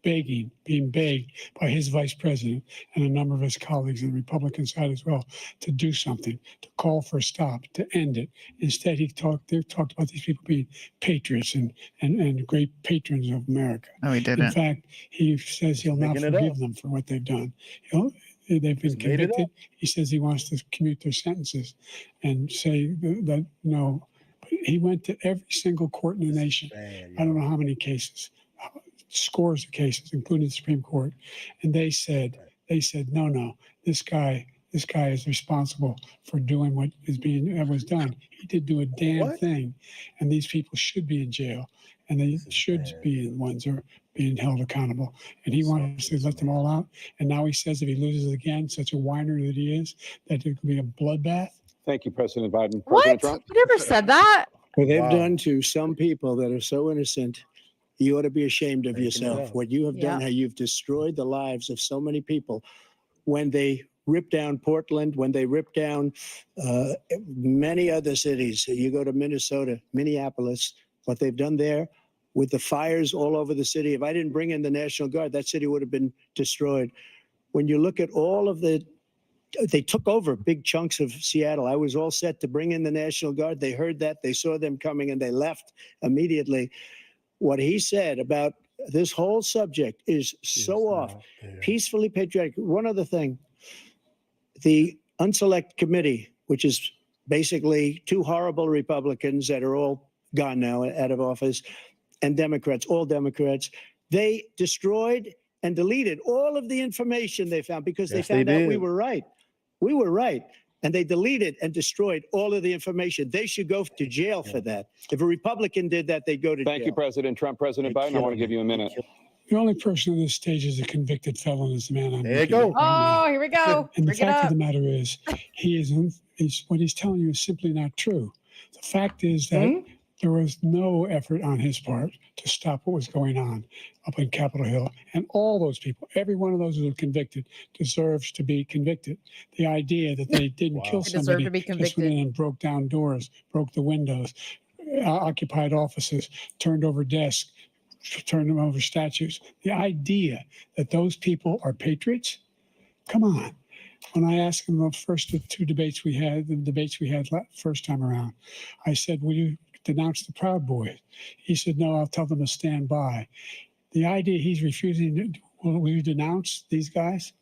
begging, being begged by his vice president and a number of his colleagues on the Republican side as well to do something, to call for a stop, to end it. Instead, they talked about these people being patriots and great patrons of America. No, he In didn't. fact, he says he'll not making it forgive up. them for what they've done. They've been Just made it convicted. He says he wants to commute their sentences and say that no. But he went to every single court in the nation. Man, I don't know how many cases, scores of cases, including the Supreme Court, and they said no, this guy is responsible for doing what was done. He did do a damn What? thing, and these people should be in jail, and they This is should bad. be the ones who are being held accountable. And he wants to let them all out. And now he says if he loses again, such a whiner that he is, that it could be a bloodbath. Thank you, President Biden. What? President Trump? You never said that. What they've Wow. done to some people that are so innocent, you ought to be ashamed of Making it yourself. up. What you have done, Yeah. how you've destroyed the lives of so many people. When they ripped down Portland, when they ripped down many other cities, you go to Minnesota, Minneapolis, what they've done there with the fires all over the city. If I didn't bring in the National Guard, that city would have been destroyed. When you look at all of they took over big chunks of Seattle. I was all set to bring in the National Guard. They heard that, they saw them coming, and they left immediately. What he said about this whole subject is so off. Peacefully patriotic. One other thing, the Unselect Committee, which is basically two horrible Republicans that are all gone now out of office, and Democrats, all Democrats, they destroyed and deleted all of the information they found because Yes, they found they out we did. were right. We were right. And they deleted and destroyed all of the information. They should go to jail for that. If a Republican did that, they'd go to jail. Thank you, President Trump. President They Biden, I killed want to give me. you a minute. The only person on this stage is a convicted felon is the man I'm There you looking go. at right now. Oh, here we go. And the Bring it fact of up. the matter is, what he's telling you is simply not true. The fact is that there was no effort on his part to stop what was going on up in Capitol Hill. And all those people, every one of those who were convicted, deserves to be convicted. The idea that they didn't Wow. kill They deserve somebody to be just went convicted. in and broke down doors, broke the windows, occupied offices, turned over desks, turned them over statues. The idea that those people are patriots, come on. When I asked him the first two debates we had, first time around, I said, will you denounce the Proud Boys? He said, no, I'll tell them to stand by. The idea he's refusing, will you denounce these guys?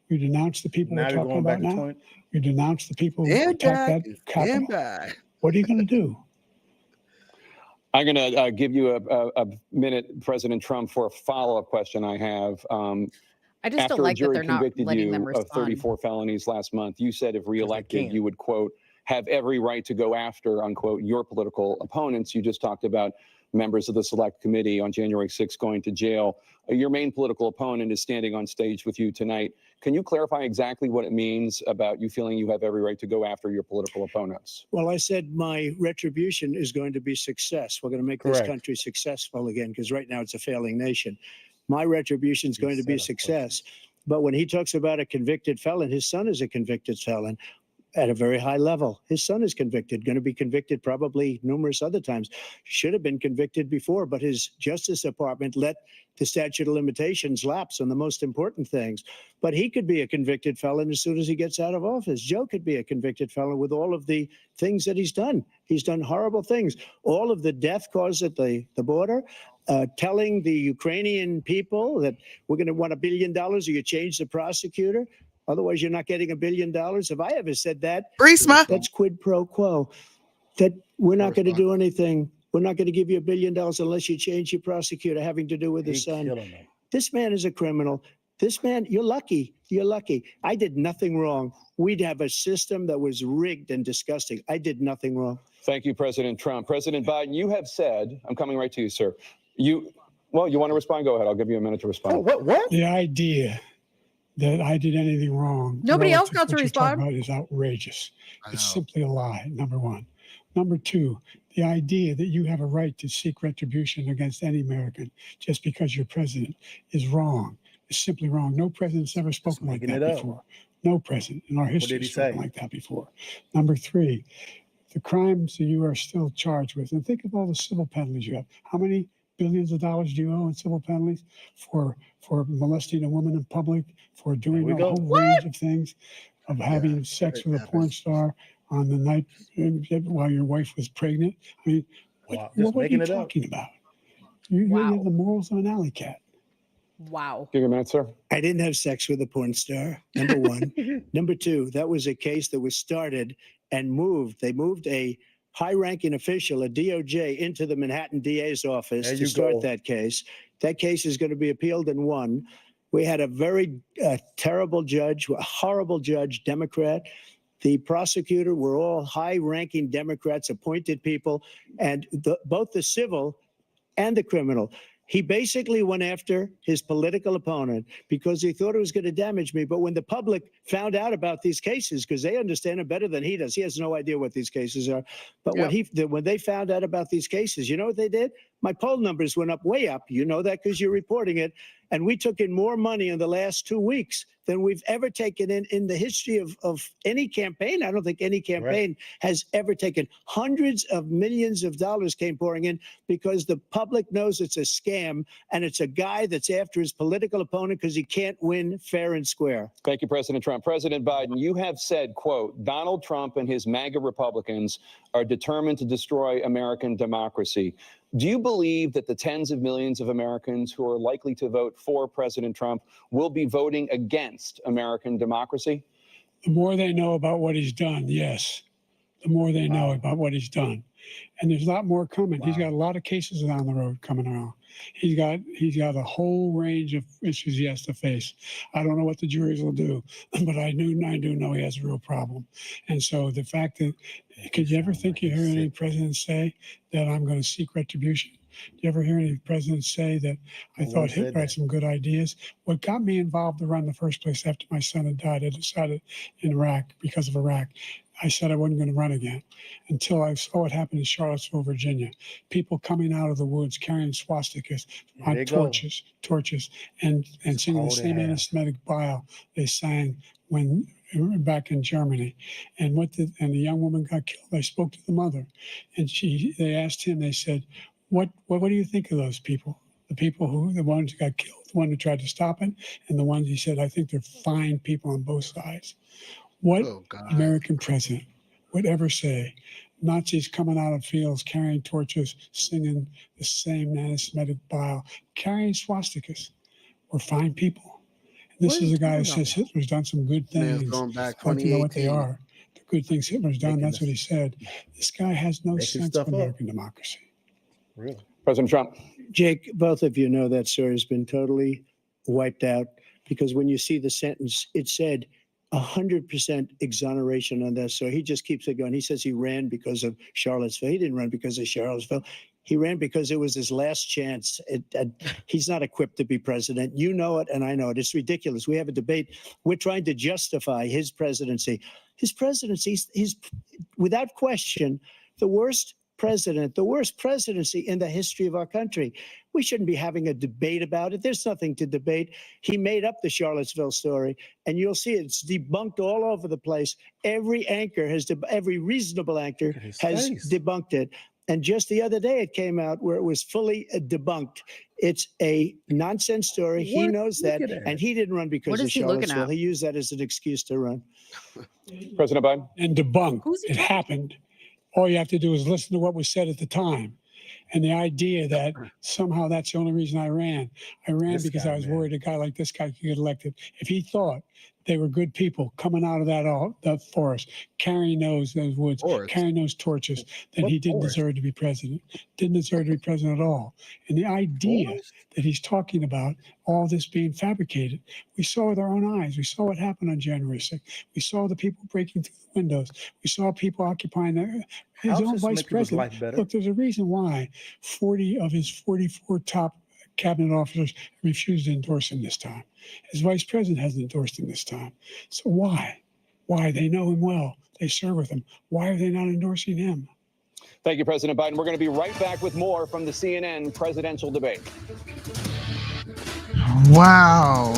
Will you denounce the people Now we're they're talking going about back to now? 20. You denounce the people who Stand attacked back. that Stand Capitol? back. What are you going to do? I'm going to give you a minute, President Trump, for a follow-up question I have. I just After don't a like that jury they're not convicted letting them you of respond. 34 felonies last month, you said if reelected, can. you would, quote, have every right to go after, unquote, your political opponents. You just talked about members of the select committee on January 6th going to jail. Your main political opponent is standing on stage with you tonight. Can you clarify exactly what it means about you feeling you have every right to go after your political opponents? Well, I said my retribution is going to be success. We're going to make this Correct. country successful again, because right now it's a failing nation. My retribution is going to be success. But when he talks about a convicted felon, his son is a convicted felon at a very high level. His son is convicted, going to be convicted probably numerous other times. Should have been convicted before, but his Justice Department let the statute of limitations lapse on the most important things. But he could be a convicted felon as soon as he gets out of office. Joe could be a convicted felon with all of the things that he's done. He's done horrible things. All of the death caused at the border, telling the Ukrainian people that we're going to want $1 billion or you change the prosecutor. Otherwise, you're not getting $1 billion. If I ever said that, Reesma. that's quid pro quo. That we're not going to do anything. We're not going to give you $1 billion unless you change your prosecutor, having to do with his son. This man is a criminal. This man, you're lucky. You're lucky. I did nothing wrong. We'd have a system that was rigged and disgusting. I did nothing wrong. Thank you, President Trump. President Biden, you have said, I'm coming right to you, sir. You want to respond? Go ahead. I'll give you a minute to respond. What? The idea that I did anything wrong. Nobody else relative got to what you're talking respond. about is outrageous. I It's know. simply a lie, number one. Number two, the idea that you have a right to seek retribution against any American just because you're president is wrong. It's simply wrong. No president's ever spoken like making that it up. before. No president in our history did he has spoken say? like that before. Number three, the crimes that you are still charged with, and think of all the civil penalties you have. How many billions of dollars do you owe in civil penalties for molesting a woman in public, for doing we a go. whole range of things, of having sex with a porn star on the night while your wife was pregnant? I mean, Wow, what just are making you it up. talking about? You Wow. have the morals of an alley cat. Wow. Give you a minute, sir. I didn't have sex with a porn star, number one. Number two, that was a case that was started and moved. They moved a high-ranking official, a DOJ, into the Manhattan DA's office There to you start go. that case. That case is going to be appealed and won. We had a very terrible judge, a horrible judge, Democrat. The prosecutor were all high-ranking Democrats, appointed people, and both the civil and the criminal. He basically went after his political opponent because he thought it was going to damage me. But when the public found out about these cases, because they understand it better than he does, he has no idea what these cases are. But when they found out about these cases, you know what they did? My poll numbers went up, way up. You know that because you're reporting it. And we took in more money in the last 2 weeks than we've ever taken in the history of any campaign. I don't think any campaign has ever taken. Hundreds of millions of dollars came pouring in because the public knows it's a scam and it's a guy that's after his political opponent because he can't win fair and square. Thank you, President Trump. President Biden, you have said, quote, Donald Trump and his MAGA Republicans are determined to destroy American democracy. Do you believe that the tens of millions of Americans who are likely to vote for President Trump will be voting against American democracy? The more they know about what he's done, yes. The more they know about what he's done. And there's a lot more coming. He's got a lot of cases down the road coming around. He's got a whole range of issues he has to face. I don't know what the juries will do, but I do know he has a real problem. And so the fact that, could you ever think you hear any president say that I'm going to seek retribution? Do you ever hear any presidents say that I thought Hitler had some good ideas? What got me involved to run in the first place after my son had died, I decided in Iraq, because of Iraq, I said I wasn't going to run again until I saw what happened in Charlottesville, Virginia. People coming out of the woods carrying swastikas on torches, and singing the same anti-Semitic bile they sang when back in Germany. And and the young woman got killed. I spoke to the mother, and they asked him. They said, "What do you think of those people? The people the ones who got killed, the one who tried to stop it, and the ones," he said, "I think they're fine people on both sides." What American president would ever say Nazis coming out of fields carrying torches, singing the same anti-Semitic bile, carrying swastikas were fine people? And this is a guy who says Hitler's done some good things. Going back I'd like to know what they 2018. are. The good things Hitler's done, that's what he said. This guy has no sense of American democracy. Really? President Trump. Jake, both of you know that story has been totally wiped out, because when you see the sentence, it said 100% exoneration on this. So he just keeps it going. He says he ran because of Charlottesville. He didn't run because of Charlottesville. He ran because it was his last chance. He's not equipped to be president. You know it, and I know it. It's ridiculous. We have a debate. We're trying to justify his presidency. His presidency, he's without question the worst president, the worst presidency in the history of our country. We shouldn't be having a debate about it. There's nothing to debate. He made up the Charlottesville story, and you'll see it's debunked all over the place. Every anchor every reasonable anchor has debunked it. And just the other day, it came out where it was fully debunked. It's a nonsense story. He knows that, and he didn't run because of Charlottesville. He used that as an excuse to run. President Biden. And debunk. It happened. All you have to do is listen to what was said at the time. And the idea that somehow that's the only reason I ran. I ran because I was worried a guy like this guy could get elected. If he thought they were good people coming out of that forest, carrying those woods, carrying those torches, then he didn't deserve to be president. Didn't deserve to be president at all. And the idea that he's talking about all this being fabricated, we saw with our own eyes. We saw what happened on January 6th. We saw the people breaking through the windows. We saw people occupying his own vice president. Look, there's a reason why 40 of his 44 top cabinet officers refused to endorse him this time. His vice president hasn't endorsed him this time. So why? Why? They know him well. They serve with him. Why are they not endorsing him? Thank you, President Biden. We're going to be right back with more from the CNN presidential debate. Wow.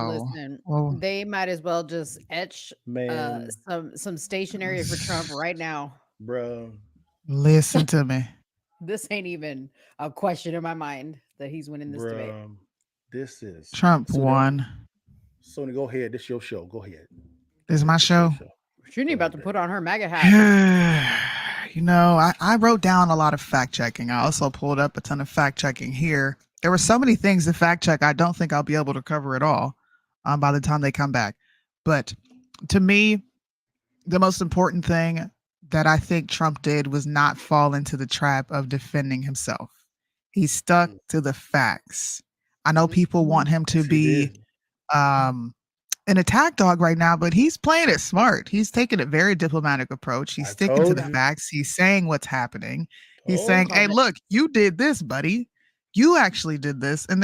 Listen, they might as well just etch some stationery for Trump right now. Bro. Listen to me. This ain't even a question in my mind that he's winning this debate. This is Trump won. Sony, go ahead. This is your show. Go ahead. This is my show. She ain't about to put on her MAGA hat. You know, I wrote down a lot of fact checking. I also pulled up a ton of fact checking here. There were so many things to fact check. I don't think I'll be able to cover it all by the time they come back. But to me, the most important thing that I think Trump did was not fall into the trap of defending himself. He stuck to the facts. I know people want him to be an attack dog right now, but he's playing it smart. He's taking a very diplomatic approach. He's sticking to the facts. He's saying what's happening. He's saying, hey, look, you did this, buddy. You actually did this. And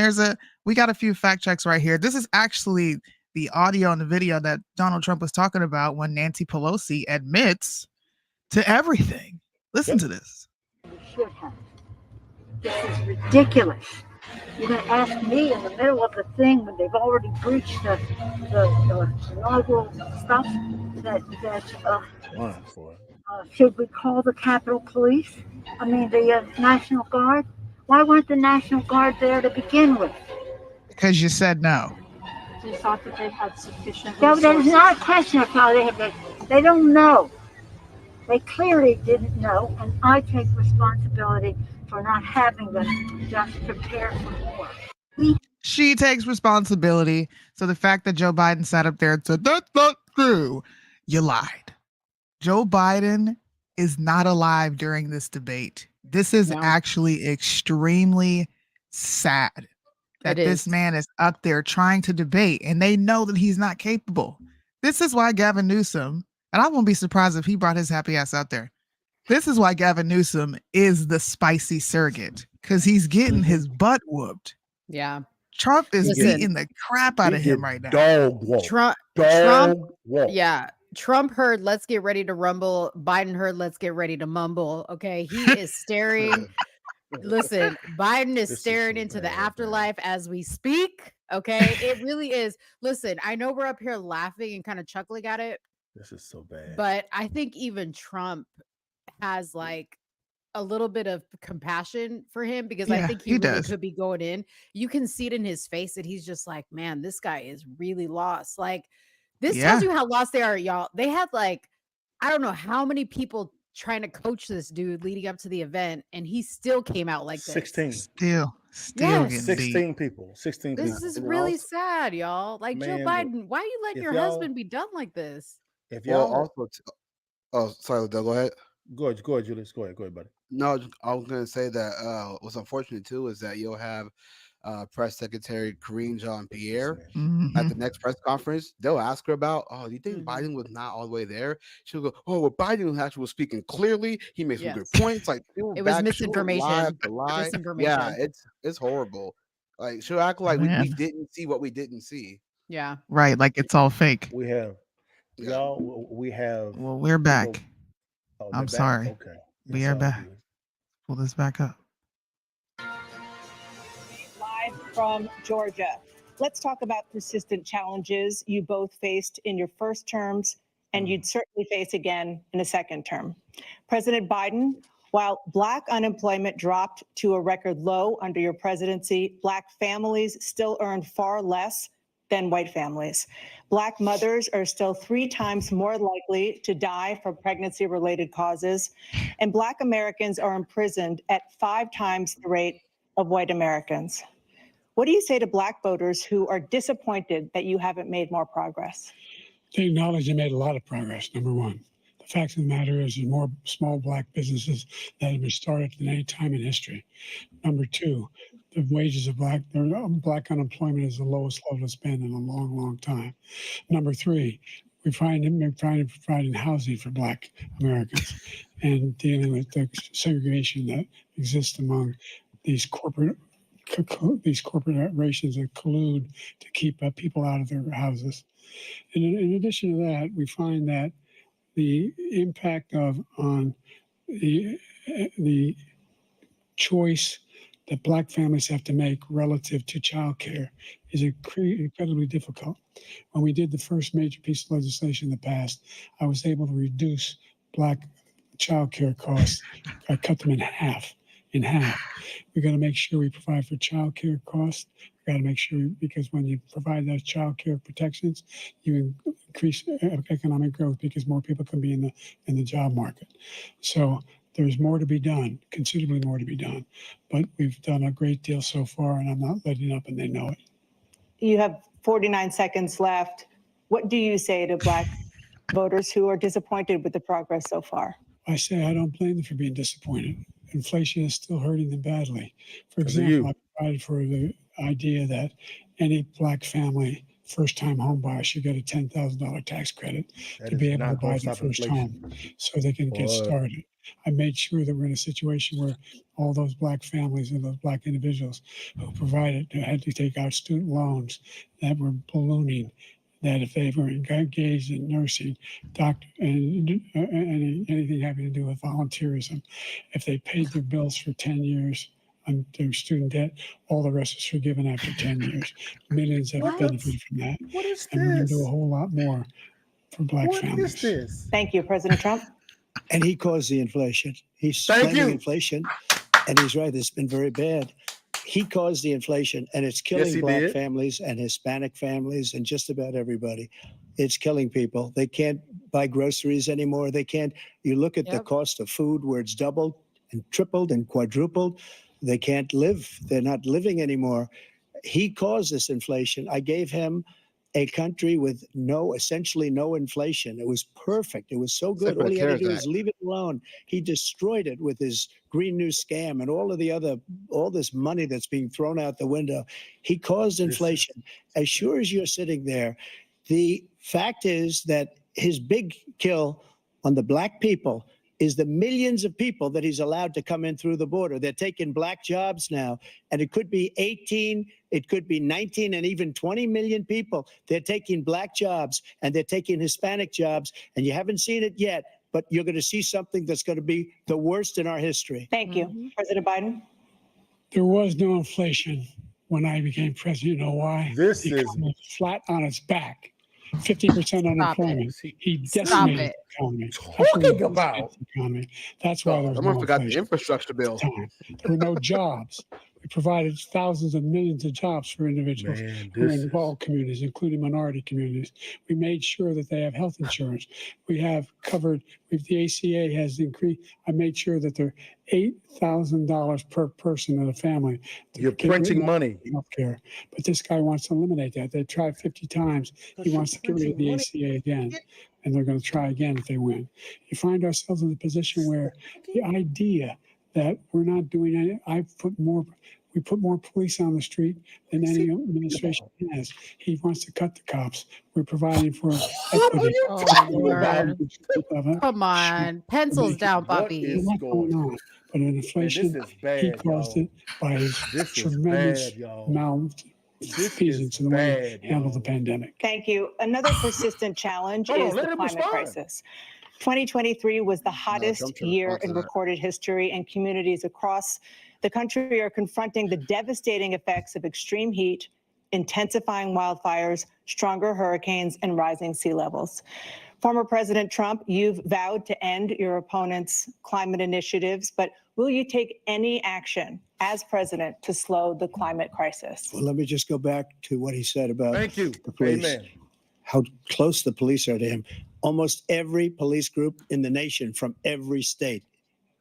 we got a few fact checks right here. This is actually the audio and the video that Donald Trump was talking about when Nancy Pelosi admits to everything. Listen to this. We should have. This is ridiculous. You're going to ask me in the middle of the thing when they've already breached the inaugural stuff should we call the Capitol Police? I mean, the National Guard? Why weren't the National Guard there to begin with? Because you said no. They thought that they had sufficient resources. There's not a question of how they have. They don't know. They clearly didn't know, and I take responsibility for not having them just prepare for war. She takes responsibility. So the fact that Joe Biden sat up there and said, that's not true, you lied. Joe Biden is not alive during this debate. This is actually extremely sad that this man is up there trying to debate, and they know that he's not capable. This is why Gavin Newsom, and I won't be surprised if he brought his happy ass out there. This is why Gavin Newsom is the spicy surrogate, because he's getting his butt whooped. Yeah. Trump is beating the crap out of him right now. Dog walk. Trump, walk. Yeah. Trump heard, let's get ready to rumble. Biden heard, let's get ready to mumble. Okay. He is staring Listen, Biden is This is staring so into the bad, man. afterlife as we speak. Okay. It really is. Listen, I know we're up here laughing and kind of chuckling at it, This is so bad. but I think even Trump has like a little bit of compassion for him because I Yeah, think he he really does. could be going in. You can see it in his face that he's just like, man, this guy is really lost. Like, this Yeah. tells you how lost they are, y'all. They had like, I don't know how many people trying to coach this dude leading up to the event, and he still came out like this. 16. Still Yes. getting beat. 16 people. 16 This people. is And really also, sad, y'all. Like, Joe Man, Biden, why are you letting if your y'all- husband be done like this? If well, y'all also, oh, sorry, Liddell, go ahead. go ahead, Julius. Go ahead, buddy. No, I was going to say that what's unfortunate too is that you'll have Press Secretary Karine Jean-Pierre at the next press conference. They'll ask her about, oh, do you think Biden was not all the way there? She'll go, oh, well, Biden actually was speaking clearly. He made some good points. Like, It was misinformation. Yeah, it's horrible. Like, she'll act like we Man. didn't see what we didn't see. Yeah. Right, like it's all fake. We have Yeah. y'all. We have. Well, we're back. Oh, I'm they're back? sorry. Okay. We It's are all back. good. Pull this back up. Live from Georgia. Let's talk about persistent challenges you both faced in your first terms and you'd certainly face again in a second term. President Biden, while Black unemployment dropped to a record low under your presidency, Black families still earned far less than white families. Black mothers are still 3 times more likely to die from pregnancy-related causes, and Black Americans are imprisoned at 5 times the rate of white Americans. What do you say to Black voters who are disappointed that you haven't made more progress? They acknowledge they made a lot of progress, number one. The fact of the matter is there's more small Black businesses that have been started than any time in history. Number two, the wages of Black unemployment is the lowest level it's been in a long, long time. Number three, we're trying to provide housing for Black Americans and dealing with the segregation that exists among these corporations that collude to keep people out of their houses. And in addition to that, we find that the impact on the choice that Black families have to make relative to childcare is incredibly difficult. When we did the first major piece of legislation in the past, I was able to reduce Black childcare costs. I cut them in half. We're going to make sure we provide for childcare costs. We got to make sure, because when you provide those childcare protections, you increase economic growth because more people can be in the job market. So there's more to be done, considerably more to be done. But we've done a great deal so far, and I'm not letting up, and they know it. You have 49 seconds left. What do you say to Black voters who are disappointed with the progress so far? I say I don't blame them for being disappointed. Inflation is still hurting them badly. For Because of example, you. I provided for the idea that any Black family, first-time home buyer, should get a $10,000 tax credit That to is be able to not buy gonna their stop first inflation. home so they can get Boy. started. I made sure that we're in a situation where all those Black families and those Black individuals who had to take out student loans that were ballooning, that if they were engaged in nursing, doctor, and anything having to do with volunteerism, if they paid their bills for 10 years on their student debt, all the rest is forgiven after 10 years. Millions have What? benefited from that. What is And we're going to this? do a whole lot more for Black What families. is this? Thank you, President Trump. And he caused the inflation. He's Thank planning you. inflation, and he's right. It's been very bad. He caused the inflation, and it's killing he Black did. families and Hispanic families and just about everybody. It's killing people. They can't buy groceries anymore. They can't. You look at the Yep. cost of food where it's doubled and tripled and quadrupled. They can't live. They're not living anymore. He caused this inflation. I gave him a country with essentially no inflation. It was perfect. It was so good. Except for All the he had to CARES do Act. was leave it alone. He destroyed it with his Green New Scam and all this money that's being thrown out the window. He caused inflation. As sure as you're sitting there, the fact is that his big kill on the Black people is the millions of people that he's allowed to come in through the border. They're taking Black jobs now, and it could be 18, it could be 19, and even 20 million people. They're taking Black jobs, and they're taking Hispanic jobs, and you haven't seen it yet, but you're going to see something that's going to be the worst in our history. Thank you, President Biden. There was no inflation when I became president. You know why? This The is economy was flat on its back. 50% unemployment. He Stop decimated it. the economy. Talking about. The economy. That's why there was Someone no forgot the inflation. infrastructure bill. Time. There were no jobs. We provided thousands of millions of jobs for individuals Man, who are this in is all communities, including minority communities. We made sure that they have health insurance. We have covered, if the ACA has increased, I made sure that they're $8,000 per person in a family. to you're get printing rid of money. Healthcare. But this guy wants to eliminate that. They tried 50 times. He wants to get rid of the ACA again. And they're going to try again if they win. You find ourselves in a position where the idea that we're not doing any, we put more police on the street than any administration has. He wants to cut the cops. We're providing for equity. Oh, Lord. Come on. Pencils down, What Bobby. is There's a lot going on. But in Man, this inflation, is bad, he caused y'all. it by his This is tremendous bad, y'all. malfeasance in the way he handled the pandemic. Thank you. Another persistent challenge Hold on, is let the him climate respond. crisis. 2023 was the hottest jump to year response to in that. recorded history, and communities across the country are confronting the devastating effects of extreme heat, intensifying wildfires, stronger hurricanes, and rising sea levels. Former President Trump, you've vowed to end your opponent's climate initiatives, but will you take any action as president to slow the climate crisis? Well, let me just go back to what he said about Thank you. the police. Amen. How close the police are to him. Almost every police group in the nation from every state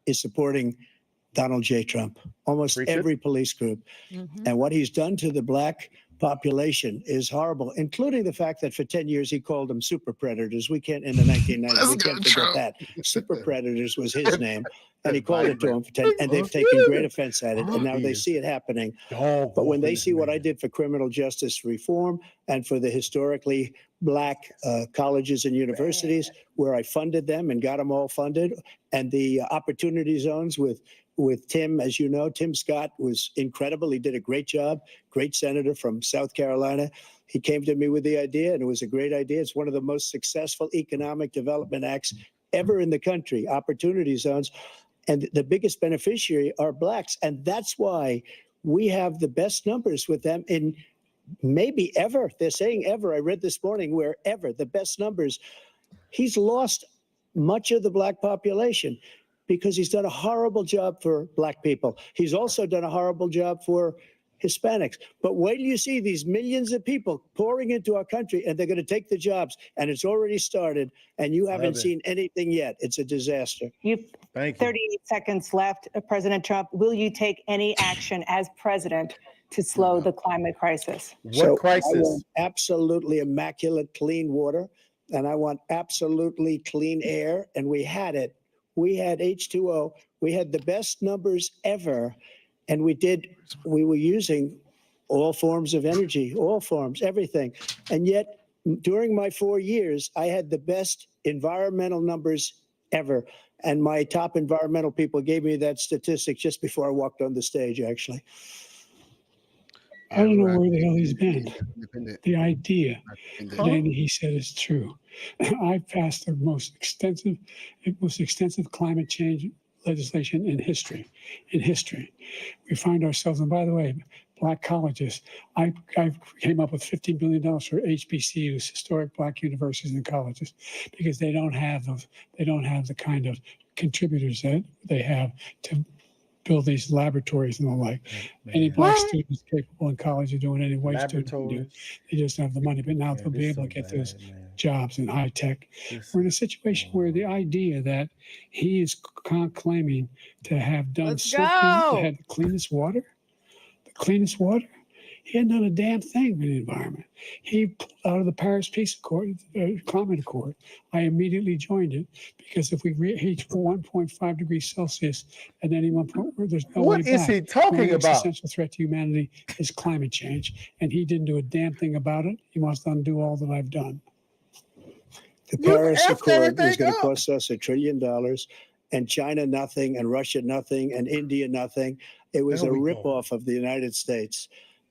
is supporting Donald J. Trump. Almost Preach it. every police group. And what he's done to the black population is horrible, including the fact that for 10 years he called them super predators. We can't, in the 1990s, we can't forget that. Super predators was his name. And he called it to them for 10, and they've taken great offense at it. And now they see it happening. But when they see what I did for criminal justice reform and for the historically black colleges and universities, where I funded them and got them all funded, and the opportunity zones with Tim, as you know, Tim Scott was incredible. He did a great job, great senator from South Carolina. He came to me with the idea, and it was a great idea. It's one of the most successful economic development acts ever in the country, opportunity zones. And the biggest beneficiary are blacks. And that's why we have the best numbers with them in maybe ever. They're saying ever. I read this morning where ever, the best numbers. He's lost much of the black population because he's done a horrible job for black people. He's also done a horrible job for Hispanics. But wait till you see these millions of people pouring into our country, and they're going to take the jobs, and it's already started, and you haven't seen anything yet. It's a disaster. You've Thank you. 38 seconds left. President Trump, will you take any action as president to slow the climate crisis? What I crisis? want absolutely immaculate clean water, and I want absolutely clean air, and we had it. We had H2O. We had the best numbers ever. And we were using all forms of energy, all forms, everything. And yet, during my 4 years, I had the best environmental numbers ever. And my top environmental people gave me that statistic just before I walked on the stage, actually. I don't know where the hell he's been. Independent. The idea Independent. that anything he said is true. I passed the most extensive climate change legislation in history. We find ourselves, and by the way, black colleges, I came up with $15 billion for HBCUs, historic black universities and colleges, because they don't have the kind of contributors that they have to build these laboratories and the like. Any black students capable in college of doing any white student can do. They just don't have the money, but now they'll be able to get those jobs in high tech. We're in a situation where the idea that he is claiming to have done Let's something go. to have the cleanest water, he hadn't done a damn thing with the environment. He pulled out of the Paris Peace Accord, Climate Accord. I immediately joined it because if we reach 1.5 degrees Celsius at any one point, there's no way What back. is he The talking only about? existential threat to humanity is climate change, and he didn't do a damn thing about it. He wants to undo all that I've done. The You Paris effed Accord is everything going to up. cost us $1 trillion, and China nothing, and Russia nothing, and India nothing. It was There a we go. ripoff of the United States.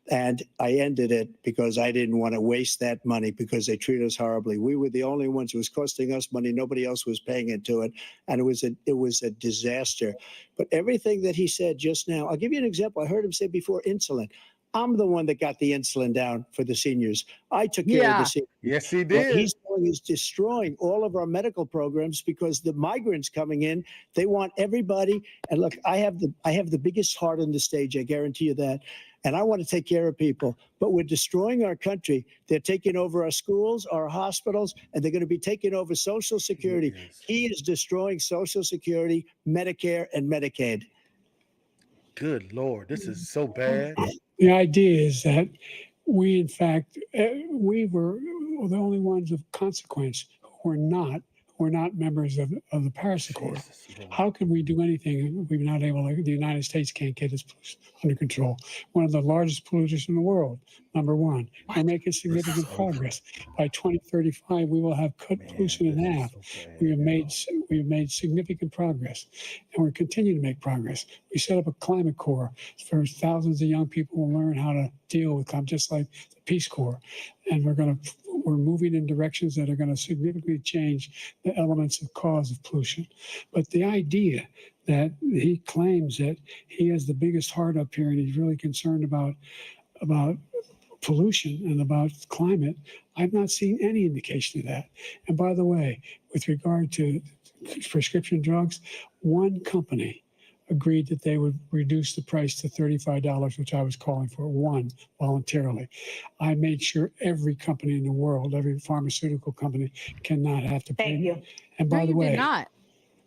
And I ended it because I didn't want to waste that money because they treat us horribly. We were the only ones. It was costing us money. Nobody else was paying into it. And it was a disaster. But everything that he said just now, I'll give you an example. I heard him say before insulin. I'm the one that got the insulin down for the seniors. I took care of the seniors. Yes, he What did. he's doing is destroying all of our medical programs because the migrants coming in, they want everybody. And look, I have the biggest heart on the stage. I guarantee you that. And I want to take care of people, but we're destroying our country. They're taking over our schools, our hospitals, and they're going to be taking over Social Security. He is destroying Social Security, Medicare, and Medicaid. Good Lord, this is so bad. The idea is that we, in fact, we were the only ones of consequence who were not members of the Paris Accord. Jesus, Lord. How can we do anything if we're not able to? The United States can't get its pollution under control. One of the largest polluters in the world, number one. We're making significant progress. By 2035, we will have cut pollution in half. We have made significant progress, and we're continuing to make progress. We set up a climate corps for thousands of young people who learn how to deal with climate, just like the Peace Corps. And we're moving in directions that are going to significantly change the elements of cause of pollution. But the idea that he claims that he has the biggest heart up here and he's really concerned about pollution and about climate, I've not seen any indication of that. And by the way, with regard to prescription drugs, one company agreed that they would reduce the price to $35, which I was calling for, one, voluntarily. I made sure every company in the world, every pharmaceutical company, cannot have to pay. Thank you. And by the You did way, not.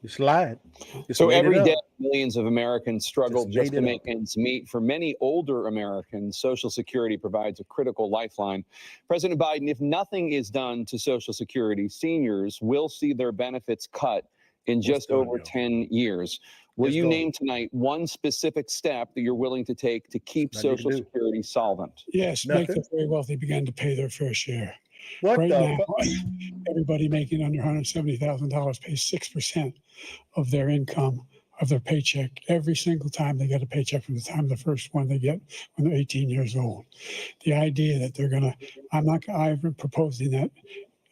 It's lied. Just So made it every up. day, millions of Americans struggle Just just made to it make up. ends meet. For many older Americans, Social Security provides a critical lifeline. President Biden, if nothing is done to Social Security, seniors will see their benefits cut in just going, over yo? 10 years. Will Let's you go. name tonight one specific step that you're willing to take to keep Nothing you Social can do. Security solvent? yes, make Nothing. the very wealthy begin to pay their fair share. What Right the now, fuck? everybody making under $170,000 pays 6% of their income, of their paycheck, every single time they get a paycheck from the time of the first one they get when they're 18 years old. The idea that they're going to, I'm proposing that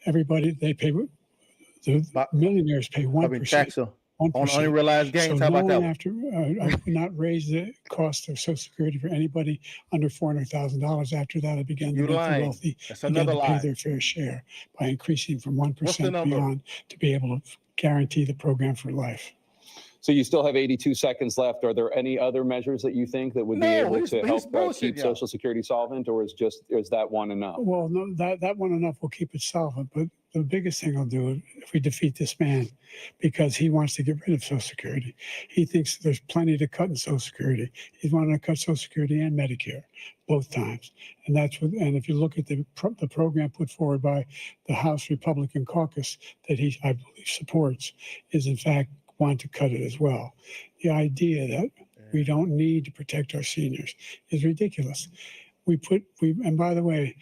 everybody, they pay, the But- millionaires pay 1%. Tax on 1%. unrealized gains. So How no about that one one? after, I would not raise the cost of Social Security for anybody under $400,000. After that, I began to You make the lying. wealthy That's begin another to pay lie. their fair share by increasing from What's the 1% number? beyond to be able to guarantee the program for life. So you still have 82 seconds left. Are there any other measures that you think that would be No, able he's- to he's help bullshitting keep y'all. Social Security solvent, or is that one enough? Well, no, that one enough will keep it solvent. But the biggest thing I'll do if we defeat this man, because he wants to get rid of Social Security. He thinks there's plenty to cut in Social Security. He's wanting to cut Social Security and Medicare both times. And that's what. And if you look at the program put forward by the House Republican caucus that I believe supports, is in fact want to cut it as well. The idea that we don't need to protect our seniors is ridiculous. And by the way,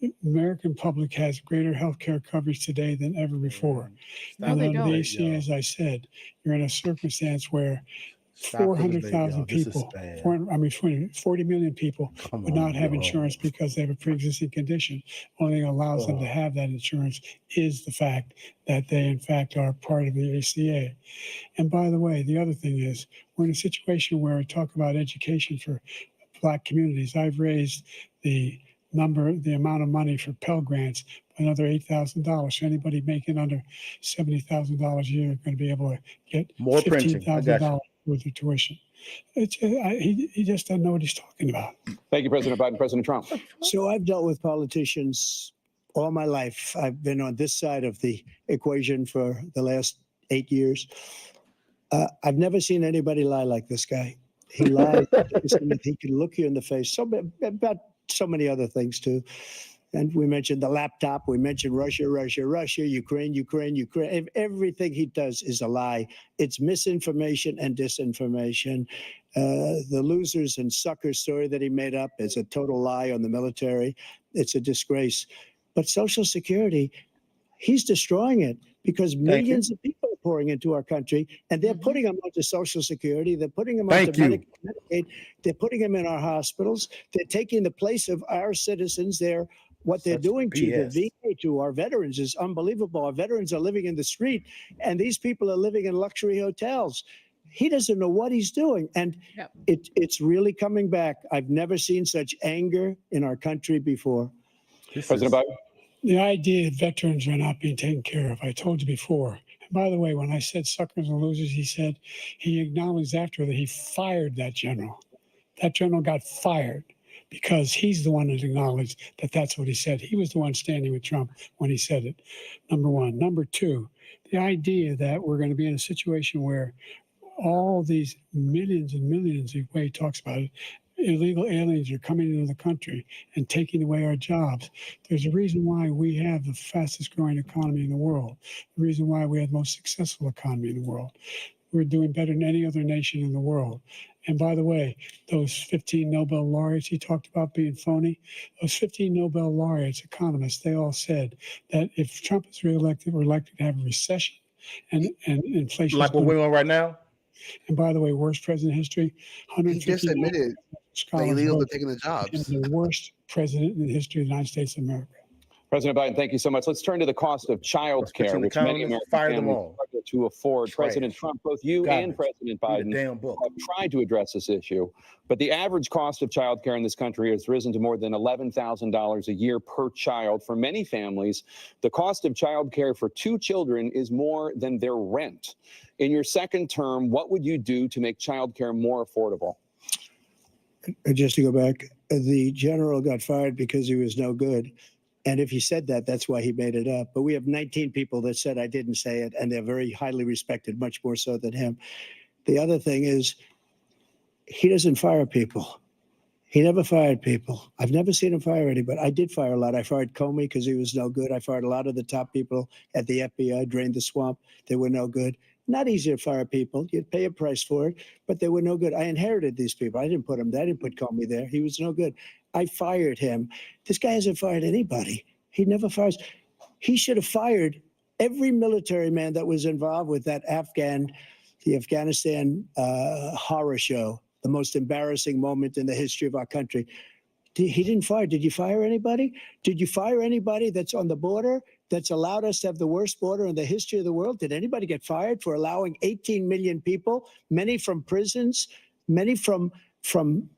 the American public has greater health care coverage today than ever before. No, they under don't. the ACA, as I said, you're in a circumstance where Stop this, 400,000 y'all. This is people, bad. 40 million people Come would not on, have yo. insurance because they have a pre-existing condition. Only thing that allows them to have that insurance is the fact that they, in fact, are part of the ACA. And by the way, the other thing is we're in a situation where I talk about education for Black communities. I've raised the amount of money for Pell Grants by another $8,000. So anybody making under $70,000 a year is going to be able to get More printing. I got $15,000 you. worth of tuition. He just doesn't know what he's talking about. Thank you, President Biden. President Trump. So I've dealt with politicians all my life. I've been on this side of the equation for the last 8 years. I've never seen anybody lie like this guy. He lies. He can look you in the face. About so many other things too. And we mentioned the laptop. We mentioned Russia, Ukraine. Everything he does is a lie. It's misinformation and disinformation. The losers and suckers story that he made up is a total lie on the military. It's a disgrace. But Social Security, he's destroying it because millions of people are pouring into our country, and they're putting them onto Social Security. They're putting them onto Thank you. Medicare. Medicaid. They're putting them in our hospitals. They're taking the place of our citizens. What they're Such doing to the BS. VA, to our veterans, is unbelievable. Our veterans are living in the street, and these people are living in luxury hotels. He doesn't know what he's doing, and Yep. it's really coming back. I've never seen such anger in our country before. President Biden. The idea that veterans are not being taken care of, I told you before. And by the way, when I said suckers and losers, he acknowledged after that he fired that general. That general got fired because he's the one that acknowledged that that's what he said. He was the one standing with Trump when he said it, number one. Number two, the idea that we're going to be in a situation where all these millions and millions, the way he talks about it, illegal aliens are coming into the country and taking away our jobs. There's a reason why we have the fastest growing economy in the world, the reason why we have the most successful economy in the world. We're doing better than any other nation in the world. And by the way, those 15 Nobel laureates he talked about being phony, those 15 Nobel laureates, economists, they all said that if Trump is reelected, we're likely to have a recession and inflation. Like what we're on right now? And by the way, worst president in history, He just admitted the illegals are taking the jobs. And the worst president in the history of the United States of America. President Biden, thank you so much. Let's turn to the cost of child care, Between the which many colonists, American fire them families all. struggle to afford. Trash. President Trump, both you Garbage. and President Read Biden the damn book. have tried to address this issue, but the average cost of child care in this country has risen to more than $11,000 a year per child. For many families, the cost of child care for 2 children is more than their rent. In your second term, what would you do to make child care more affordable? Just to go back, the general got fired because he was no good. And if he said that, that's why he made it up. But we have 19 people that said I didn't say it, and they're very highly respected, much more so than him. The other thing is, he doesn't fire people. He never fired people. I've never seen him fire anybody. I did fire a lot. I fired Comey because he was no good. I fired a lot of the top people at the FBI, drained the swamp. They were no good. Not easy to fire people. You'd pay a price for it, but they were no good. I inherited these people. I didn't put them there. I didn't put Comey there. He was no good. I fired him. This guy hasn't fired anybody. He never fires. He should have fired every military man that was involved with that the Afghanistan horror show, the most embarrassing moment in the history of our country. He didn't fire. Did you fire anybody? Did you fire anybody that's on the border that's allowed us to have the worst border in the history of the world? Did anybody get fired for allowing 18 million people, many from prisons, many from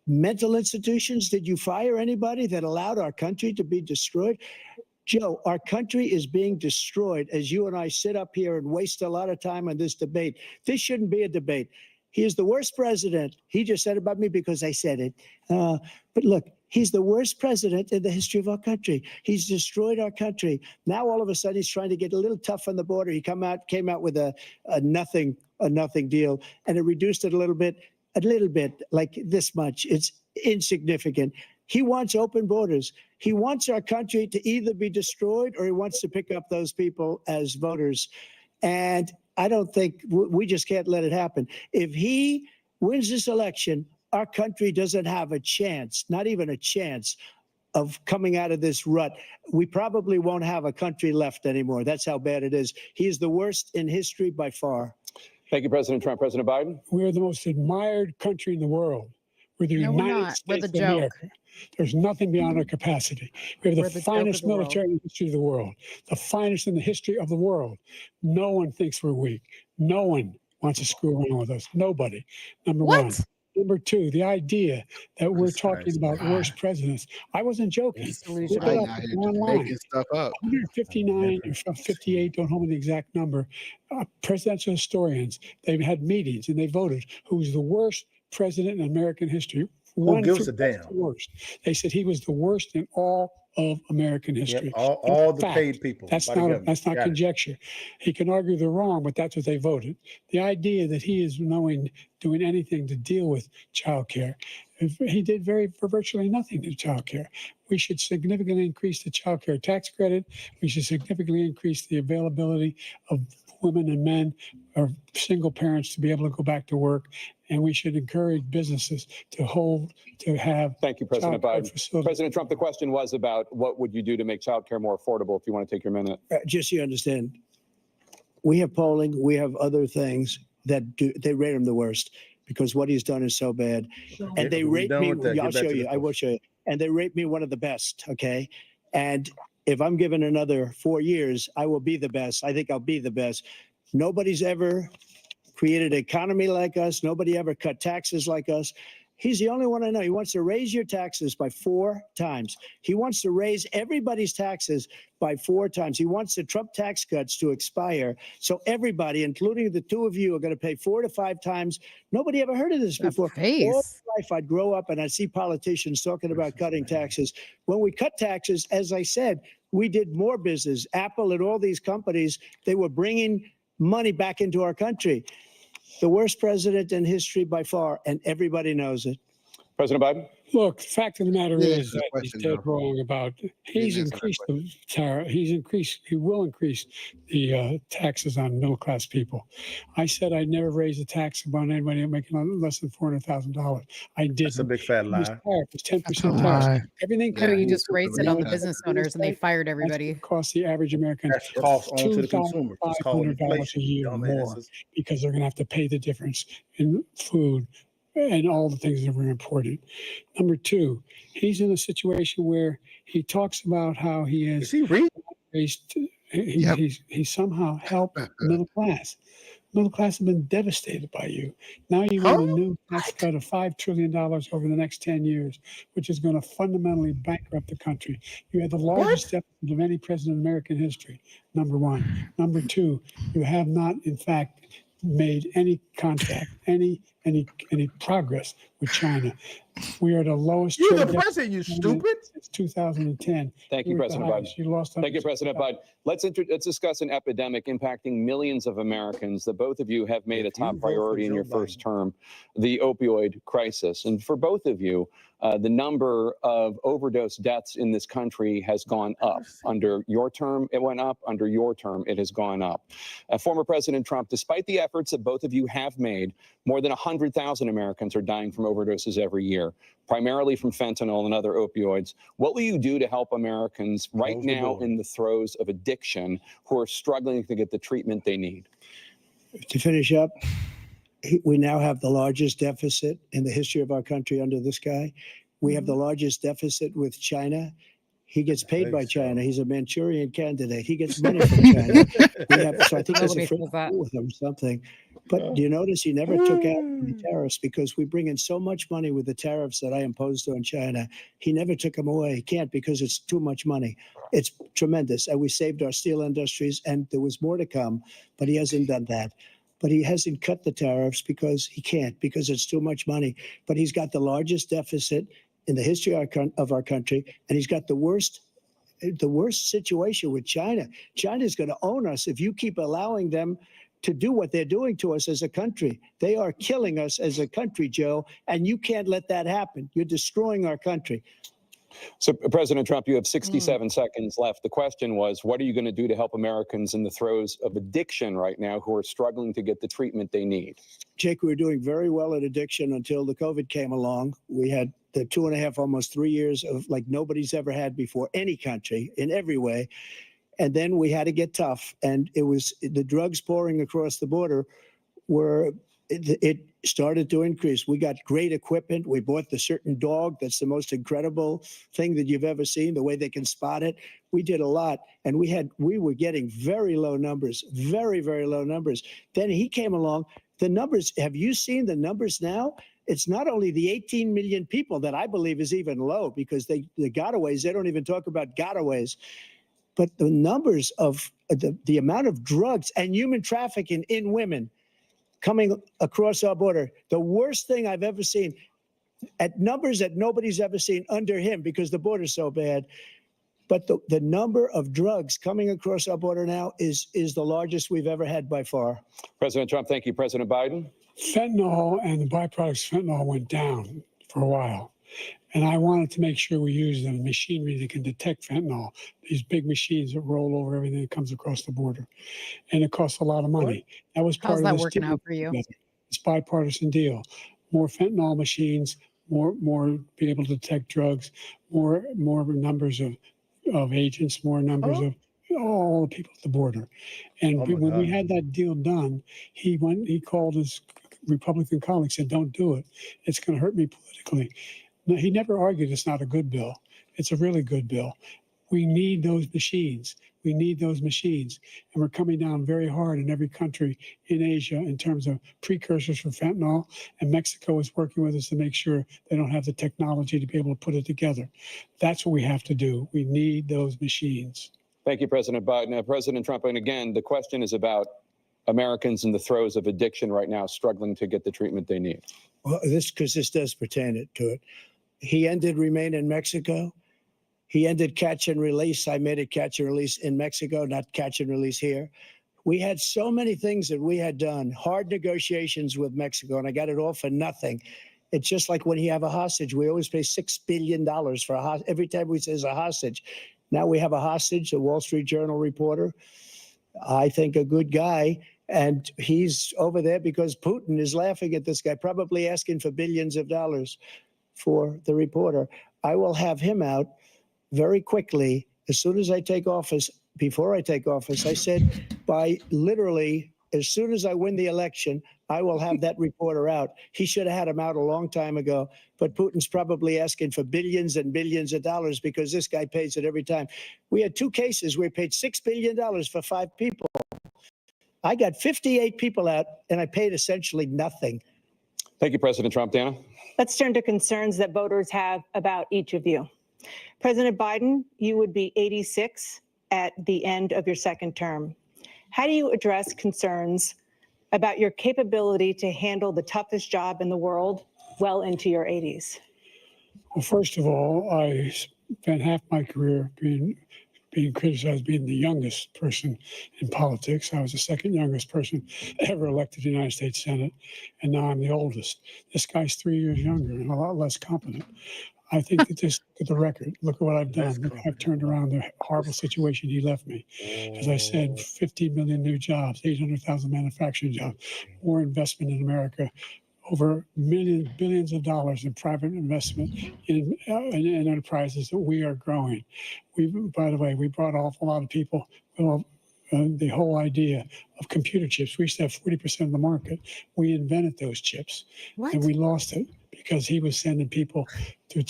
mental institutions? Did you fire anybody that allowed our country to be destroyed? Joe, our country is being destroyed as you and I sit up here and waste a lot of time on this debate. This shouldn't be a debate. He is the worst president. He just said about me because I said it. But look, he's the worst president in the history of our country. He's destroyed our country. Now, all of a sudden, he's trying to get a little tough on the border. He came out with a nothing deal, and it reduced it a little bit, like this much. It's insignificant. He wants open borders. He wants our country to either be destroyed or he wants to pick up those people as voters. And I don't think we just can't let it happen. If he wins this election, our country doesn't have a chance, not even a chance, of coming out of this rut. We probably won't have a country left anymore. That's how bad it is. He is the worst in history by far. Thank you, President Trump. President Biden? We're the most admired country in the world. We're the No, we're United not. We're States the of joke. America. There's nothing beyond our capacity. We have We're the the joke of finest the world. military in the history of the world, the finest in the history of the world. No one thinks we're weak. No one wants to screw around with us. Nobody. Number one. What? Number two, the idea that we're This talking guy's about God. worst presidents. I wasn't joking. He's Look delusional. it I'm up not here online. making stuff up. 159 or 58, don't hold me the exact number, presidential historians, they've had meetings and they voted who's the worst president in American history. Who gives a through damn? the worst. They said he was the worst in all of American history. Yep, all the fact. paid people. That's by the not government. that's not Got it. conjecture. He can argue they're wrong, but that's what they voted. The idea that he is doing anything to deal with child care, he did virtually nothing to child care. We should significantly increase the child care tax credit. We should significantly increase the availability of women and men or single parents to be able to go back to work. And we should encourage businesses to have Thank you, President child care Biden. facilities. President Trump, the question was about what would you do to make child care more affordable, if you want to take your minute. Just so you understand, we have polling, we have other things that they rate him the worst because what he's done is so bad. And they we rate done me. with that. Yeah, I'll Get back show to you. the I will show you. And they rate me one of the best. Okay. And if I'm given another 4 years, I will be the best. I think I'll be the best. Nobody's ever created an economy like us. Nobody ever cut taxes like us. He's the only one I know. He wants to raise your taxes by 4 times. He wants to raise everybody's taxes by 4 times. He wants the Trump tax cuts to expire. So everybody, including the 2 of you, are going to pay 4 to 5 times. Nobody ever heard of this That before. All face. my life, I'd grow up and I'd see politicians talking about cutting taxes. When we cut taxes, as I said, we did more business. Apple and all these companies, they were bringing money back into our country. The worst president in history by far, and everybody knows it. President Biden? Look, the fact of the matter Yeah, is that's the that he's question, dead though. wrong about, he's answer that increased the tariff, he will increase the taxes on middle-class people. I said I'd never raise a tax on anybody making less than $400,000. I didn't. That's a big fat This lie. tariff is 10% That's a tax. lie. Everything No, you coming just in- raised it on the That's business owners and they fired what everybody. costs the average American That's cost on to the consumer. It's called $2,500 inflation. a year more, Dumbasses. because they're going to have to pay the difference in food and all the things that we're importing. Number two, he's in a situation where he talks about how he Is is he reading? raised, Yep. he somehow helped the middle class. Middle class have been devastated by you. Now you want a new tax cut of $5 trillion over the next 10 years, which is going to fundamentally bankrupt the country. You had the largest deficit of any president in American history, number one. Number two, you have not, in fact, made any contact, any progress with China. We are the lowest You're the trade deficit president, you stupid. since 2010. Thank you, We're at the President Biden. highest. You lost Thank you, President Biden. Let's discuss an epidemic impacting millions of Americans that both of you have made a If you top vote for priority in Joe your first Biden. term, the opioid crisis. And for both of you, the number of overdose deaths in this country has gone up. Under your term, it went up. Under your term, it has gone up. Former President Trump, despite the efforts that both of you have made, more than 100,000 Americans are dying from overdoses every year, primarily from fentanyl and other opioids. What will you do to help Americans right Close the now door. in the throes of addiction who are struggling to get the treatment they need? To finish up, we now have the largest deficit in the history of our country under this guy. We have the largest deficit with China. He gets paid by China. He's a Manchurian candidate. He gets money from China. So I think there's a Nobody free says that. deal with him, something. But do you notice he never took out the tariffs, because we bring in so much money with the tariffs that I imposed on China. He never took them away. He can't, because it's too much money. It's tremendous. And we saved our steel industries, and there was more to come, but he hasn't done that. But he hasn't cut the tariffs because he can't, because it's too much money. But he's got the largest deficit in the history of our country, and he's got the worst situation with China. China's going to own us if you keep allowing them to do what they're doing to us as a country. They are killing us as a country, Joe, and you can't let that happen. You're destroying our country. So, President Trump, you have 67 seconds left. The question was, what are you going to do to help Americans in the throes of addiction right now who are struggling to get the treatment they need? Jake, we were doing very well at addiction until the COVID came along. We had the 2.5, almost 3 years of like nobody's ever had before, any country in every way. And then we had to get tough. And it was the drugs pouring across the border it started to increase. We got great equipment. We bought the certain dog. That's the most incredible thing that you've ever seen, the way they can spot it. We did a lot. And we were getting very low numbers, very, very low numbers. Then he came along. The numbers, have you seen the numbers now? It's not only the 18 million people that I believe is even low, because the gotaways, they don't even talk about gotaways. But the numbers of the amount of drugs and human trafficking in women coming across our border, the worst thing I've ever seen, at numbers that nobody's ever seen under him, because the border's so bad. But the number of drugs coming across our border now is the largest we've ever had by far. President Trump, thank you. President Biden? Fentanyl and the byproducts of fentanyl went down for a while. And I wanted to make sure we use the machinery that can detect fentanyl, these big machines that roll over everything that comes across the border. And it costs a lot of money. That was part How's of that this working deal out for you? together. It's bipartisan deal. More fentanyl machines, more being able to detect drugs, more numbers of agents, more numbers of all the people at the border. And Oh my when we God. had that deal done, he called his Republican colleague said, don't do it. It's going to hurt me politically. No, he never argued it's not a good bill. It's a really good bill. We need those machines. We need those machines. And we're coming down very hard in every country in Asia in terms of precursors for fentanyl. And Mexico is working with us to make sure they don't have the technology to be able to put it together. That's what we have to do. We need those machines. Thank you, President Biden. President Trump, and again, the question is about Americans in the throes of addiction right now, struggling to get the treatment they need. Well, this does pertain to it. He ended Remain in Mexico. He ended catch and release. I made it catch and release in Mexico, not catch and release here. We had so many things that we had done, hard negotiations with Mexico, and I got it all for nothing. It's just like when you have a hostage. We always pay $6 billion for a hostage. Every time we say it's a hostage. Now we have a hostage, a Wall Street Journal reporter. I think a good guy. And he's over there because Putin is laughing at this guy, probably asking for billions of dollars for the reporter. I will have him out very quickly, as soon as I take office. Before I take office, I said by literally as soon as I win the election, I will have that reporter out. He should have had him out a long time ago, but Putin's probably asking for billions and billions of dollars because this guy pays it every time. We had 2 cases where he paid $6 billion for 5 people. I got 58 people out and I paid essentially nothing. Thank you, President Trump. Dana? Let's turn to concerns that voters have about each of you. President Biden, you would be 86 at the end of your second term. How do you address concerns about your capability to handle the toughest job in the world well into your 80s? Well, first of all, I spent half my career being criticized being the youngest person in politics. I was the second youngest person ever elected to the United States Senate, and now I'm the oldest. This guy's 3 years younger and a lot less competent. I think that this, look at the record, look at what I've done. Look, I've turned around the horrible situation he left me. As I said, 15 million new jobs, 800,000 manufacturing jobs, more investment in America, over billions of dollars in private investment in enterprises that we are growing. By the way, we brought off a lot of people. Well, the whole idea of computer chips. We used to have 40% of the market. We invented those chips, and we lost it because he was sending people to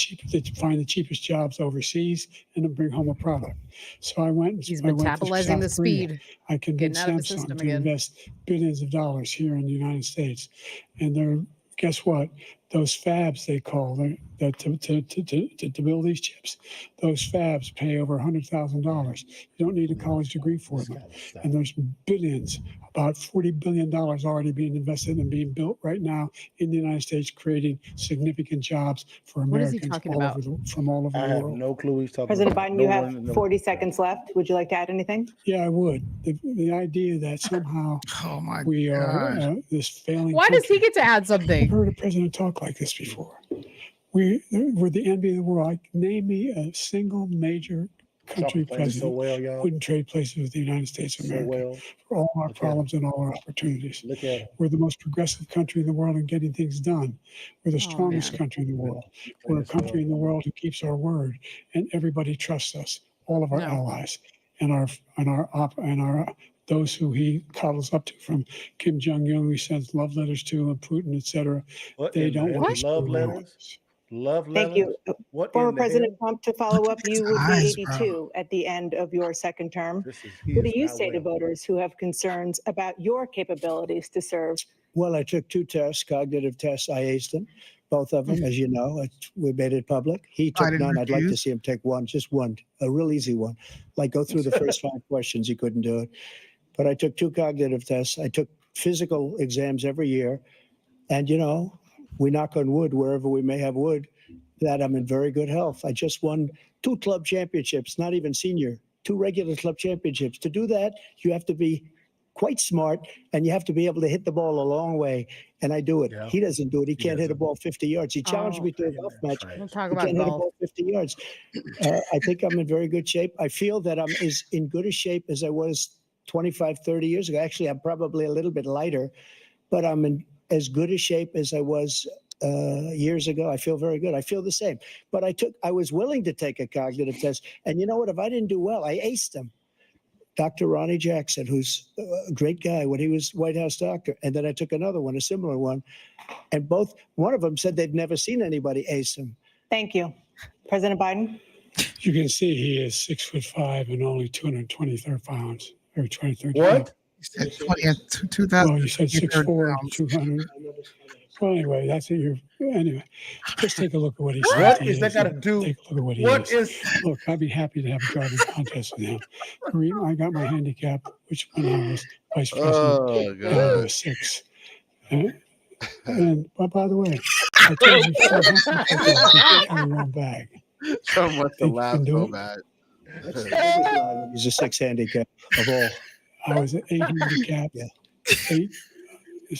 find the cheapest jobs overseas and then bring home a product. So I went. He's metabolizing the speed. I convinced Samsung to invest billions of dollars here in the United States, and guess what? Those fabs they call to build these chips, those fabs pay over $100,000. You don't need a college degree for them, and there's billions, about $40 billion already being invested and being built right now in the United States, creating significant jobs for Americans from all over the world. I have no clue he's talking President about. Biden, you have 40 seconds left. Would you like to add anything? Yeah, I would. The idea that somehow we are this failing. Why does he get to add something? I've heard a president talk like this before. We're the envy of the world. Name me a single major country president wouldn't trade places with the United States of America for all our problems and all our opportunities. We're the most progressive country in the world in getting things done. We're the strongest country in the world. We're a country in the world who keeps our word, and everybody trusts us. All of our allies and those who he coddles up to, from Kim Jong-un, who he sends love letters to, and Putin, etc. They don't want to love letters. Love letters. Thank you. Former President Trump, to follow up, you would be 82 at the end of your second term. What do you say to voters who have concerns about your capabilities to serve? Well, I took 2 tests, cognitive tests. I aced them, both of them, as you know. We made it public. He took none. I'd like to see him take one, just one, a real easy one. Like go through the first 5 questions. He couldn't do it. But I took 2 cognitive tests. I took physical exams every year. And, we knock on wood wherever we may have wood, that I'm in very good health. I just won 2 club championships, not even senior, 2 regular club championships. To do that, you have to be quite smart, and you have to be able to hit the ball a long way. And I do it. Yeah. He doesn't do it. He can't hit a ball 50 yards. He challenged me to a golf match. We'll talk he about can't hit a golf. ball 50 yards. I think I'm in very good shape. I feel that I'm as in good a shape as I was 25, 30 years ago. Actually, I'm probably a little bit lighter, but I'm in as good a shape as I was years ago. I feel very good. I feel the same. But I was willing to take a cognitive test. And you know what? If I didn't do well, I aced them. Dr. Ronnie Jackson, who's a great guy when he was White House doctor. And then I took another one, a similar one. And one of them said they'd never seen anybody ace him. Thank you. President Biden? You can see he is 6'5" and only 223 pounds, or 23. What? He said 20 and 2000. Well, you said 6'4", 200. Well, anyway, that's it. Anyway, just take a look at what he said. What is that got to do? Take a look at what he What is. is? Look, I'd be happy to have a driving contest with him. I got my handicap, which when I was vice president, Oh, down to a God. 6. And by the way, I told you 400 people to carry one bag. So much to Think you laugh can do so it? bad. He's a 6 handicap of all. I was at 8 handicap. Yeah. 8.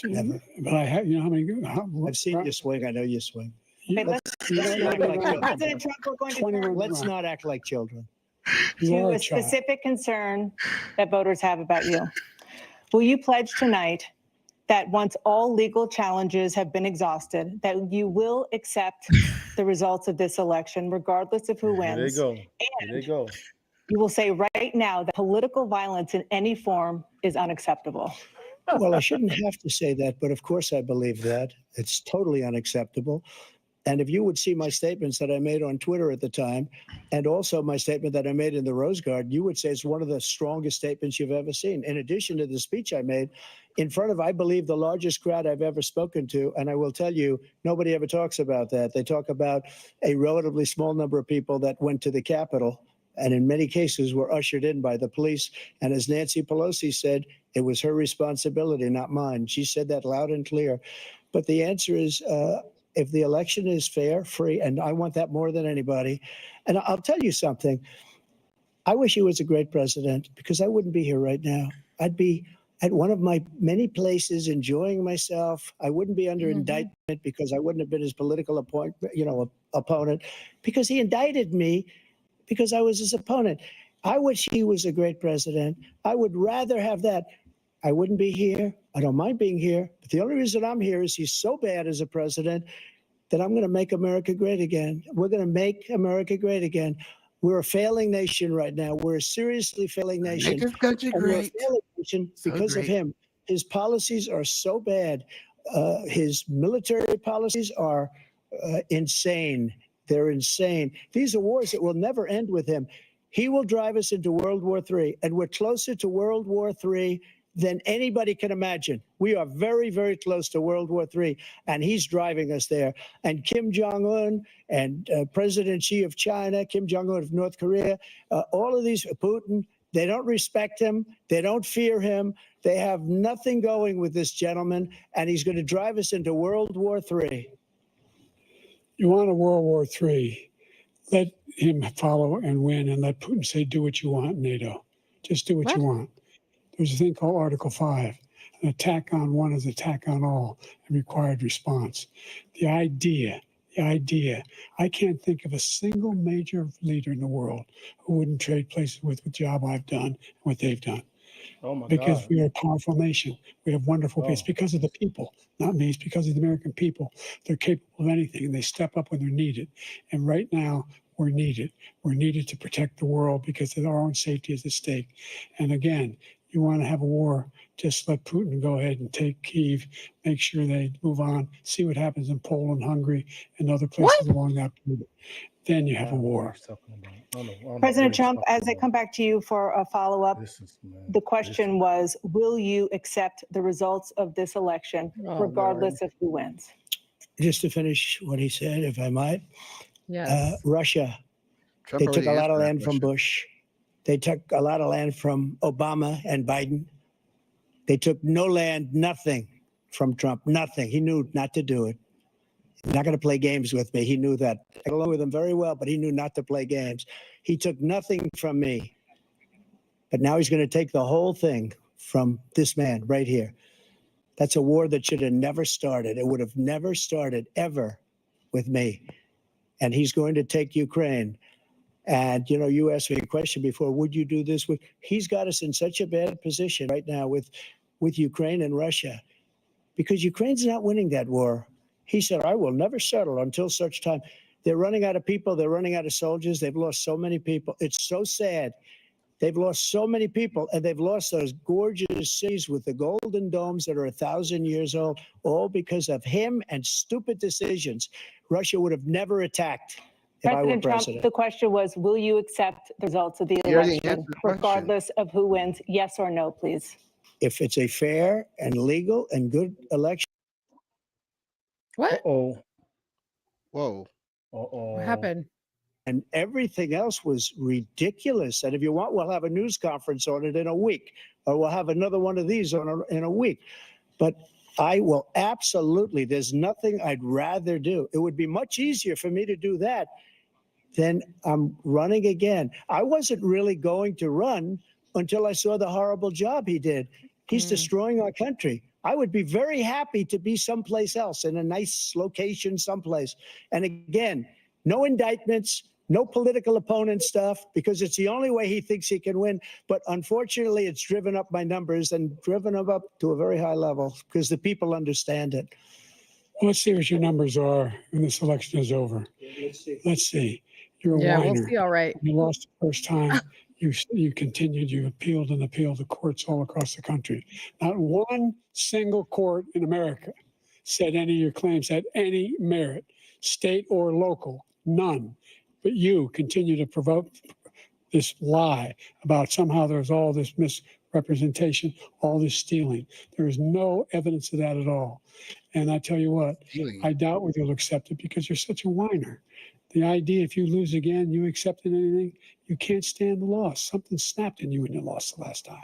Never. But I had, you know how many? I've seen you swing. I know you swing. Okay, let's, President Trump, we're going to 21 turn Let's not act like children. You to are a a child. specific concern that voters have about you. Will you pledge tonight that once all legal challenges have been exhausted, that you will accept the results of this election, regardless of who Here they wins? go. Here they go. You will say right now that political violence in any form is unacceptable. Well, I shouldn't have to say that, but of course I believe that. It's totally unacceptable. And if you would see my statements that I made on Twitter at the time, and also my statement that I made in the Rose Garden, you would say it's one of the strongest statements you've ever seen. In addition to the speech I made in front of, I believe, the largest crowd I've ever spoken to. And I will tell you, nobody ever talks about that. They talk about a relatively small number of people that went to the Capitol, and in many cases were ushered in by the police. And as Nancy Pelosi said, it was her responsibility, not mine. She said that loud and clear. But the answer is, if the election is fair, free, and I want that more than anybody. And I'll tell you something. I wish he was a great president, because I wouldn't be here right now. I'd be at one of my many places enjoying myself. I wouldn't be under indictment, because I wouldn't have been his political opponent, because he indicted me because I was his opponent. I wish he was a great president. I would rather have that. I wouldn't be here. I don't mind being here. But the only reason I'm here is he's so bad as a president that I'm going to make America great again. We're going to make America great again. We're a failing nation right now. We're a seriously failing nation. Make this country And we're a great. failing nation because of great. him. His policies are so bad. His military policies are insane. They're insane. These are wars that will never end with him. He will drive us into World War III, and we're closer to World War III than anybody can imagine. We are very, very close to World War III, and he's driving us there. And Kim Jong-un and President Xi of China, Kim Jong-un of North Korea, all of these, Putin, they don't respect him. They don't fear him. They have nothing going with this gentleman, and he's going to drive us into World War III. You want a World War III, let him follow and win, and let Putin say, do what you want, NATO. Just do what you want. There's a thing called Article 5. An attack on one is attack on all, and required response. The idea, I can't think of a single major leader in the world who wouldn't trade places with the job I've done and what they've done. Oh my Because God. we are a powerful nation. We have wonderful people. It's because of the people, not me. It's because of the American people. They're capable of anything, and they step up when they're needed. And right now, we're needed. We're needed to protect the world because our own safety is at stake. And again, you want to have a war, just let Putin go ahead and take Kyiv, make sure they move on, see what happens in Poland, Hungary, and other places along that route. Then you have a war. President Trump, as I come back to you for a follow-up, the question was, will you accept the results of this election, regardless of who wins? Just to finish what he said, if I might, Yes. Russia, Trump they took already a lot of answered that land from question. Bush. They took a lot of land from Obama and Biden. They took no land, nothing from Trump, nothing. He knew not to do it. He's not going to play games with me. He knew that. I got along with him very well, but he knew not to play games. He took nothing from me. But now he's going to take the whole thing from this man right here. That's a war that should have never started. It would have never started ever with me. And he's going to take Ukraine. And, you know, you asked me a question before, would you do this? He's got us in such a bad position right now with Ukraine and Russia, because Ukraine's not winning that war. He said, I will never settle until such time. They're running out of people. They're running out of soldiers. They've lost so many people. It's so sad. They've lost so many people, and they've lost those gorgeous cities with the golden domes that are 1,000 years old, all because of him and stupid decisions. Russia would have never attacked if I were President Trump, president. the question was, will you accept the results of the You already election, answered the question. regardless of who wins? Yes or no, please. If it's a fair and legal and good election, What? Uh-oh. Whoa. Uh-oh. What happened? and everything else was ridiculous. And if you want, we'll have a news conference on it in a week, or we'll have another one of these in a week. But I will absolutely, there's nothing I'd rather do. It would be much easier for me to do that than I'm running again. I wasn't really going to run until I saw the horrible job he did. He's destroying our country. I would be very happy to be someplace else in a nice location someplace. And again, no indictments, no political opponent stuff, because it's the only way he thinks he can win. But unfortunately, it's driven up my numbers and driven them up to a very high level because the people understand it. Well, let's see what your numbers are when this election is over. Let's see. You're a Yeah, whiner. we'll see. All right. You lost the first time. You continued. You appealed and appealed to courts all across the country. Not one single court in America said any of your claims had any merit, state or local. None. But you continue to provoke this lie about somehow there's all this misrepresentation, all this stealing. There is no evidence of that at all. And I tell you what, I doubt whether you'll accept it because you're such a whiner. The idea, if you lose again, you accepting anything, you can't stand the loss. Something snapped in you when you lost the last time.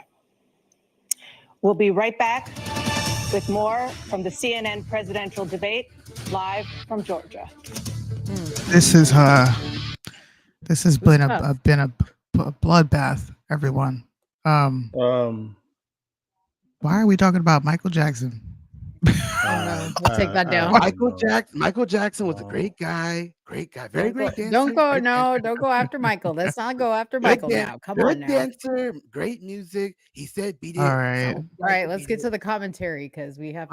We'll be right back with more from the CNN presidential debate, live from Georgia. This has been a bloodbath, everyone. Why are we talking about Michael Jackson? We'll take that down. Michael Jackson was a great guy, very great dancer. Don't go after Michael. Let's not go after Michael now. Come on now. Dancer, great music. He said, "Beat it." All right. All right, let's get to the commentary because we have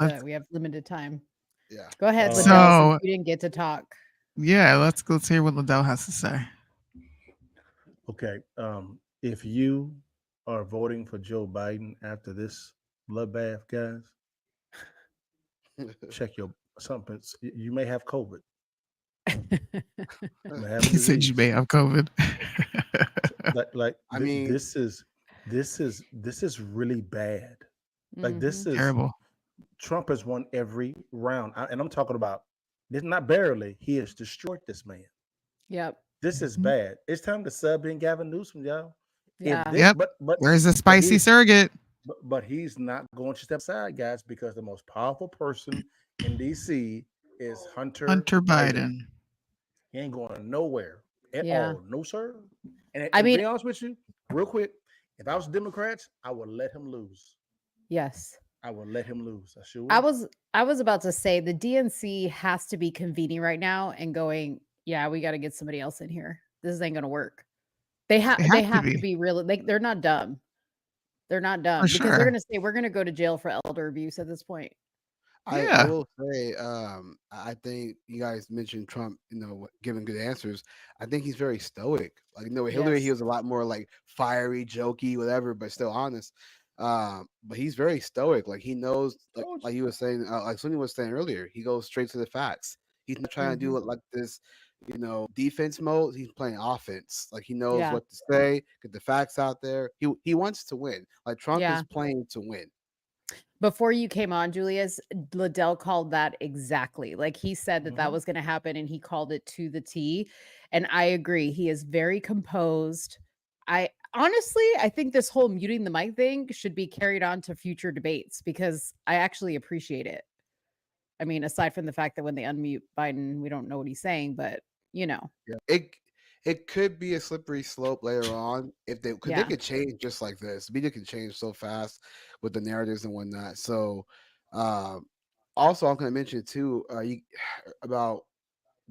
limited time. Yeah. Go ahead, Liddell, So- since you didn't get to talk. Yeah, let's hear what Liddell has to say. Okay. If you are voting for Joe Biden after this bloodbath, guys, check your something. You may have COVID. He said you may have COVID. I mean, this is really bad. Like this is terrible. Trump has won every round, and I'm talking about this. Not barely. He has destroyed this man. Yep. This is bad. It's time to sub in Gavin Newsom, y'all. Yeah. Yep. But Where's the spicy surrogate? But he's not going to step aside, guys, because the most powerful person in DC is Hunter Biden. He ain't going nowhere at all. No, sir. And I mean, to be honest with you, real quick, if I was Democrats, I would let him lose. Yes. I would let him lose. I sure would. I was about to say the DNC has to be convening right now and going, yeah, we got to get somebody else in here. This ain't gonna work. They have to be really they're not dumb. They're not dumb because they're gonna say we're gonna go to jail for elder abuse at this point. I will say, I think you guys mentioned Trump, giving good answers. I think he's very stoic. Like, with Hillary, he was a lot more like fiery, jokey, whatever, but still honest. But he's very stoic. Like, he knows, like he was saying, like Sonia was saying earlier, he goes straight to the facts. He's not trying to do it like this, defense mode. He's playing offense. Like, he knows what to say, get the facts out there. He wants to win. Like, Trump is playing to win. Before you came on, Julius, Liddell called that exactly. Like, he said that was going to happen and he called it to the T. And I agree. He is very composed. I think this whole muting the mic thing should be carried on to future debates because I actually appreciate it. I mean, aside from the fact that when they unmute Biden, we don't know what he's saying, but It could be a slippery slope later on if they could change just like this. Media can change so fast with the narratives and whatnot. So, also I'm going to mention too about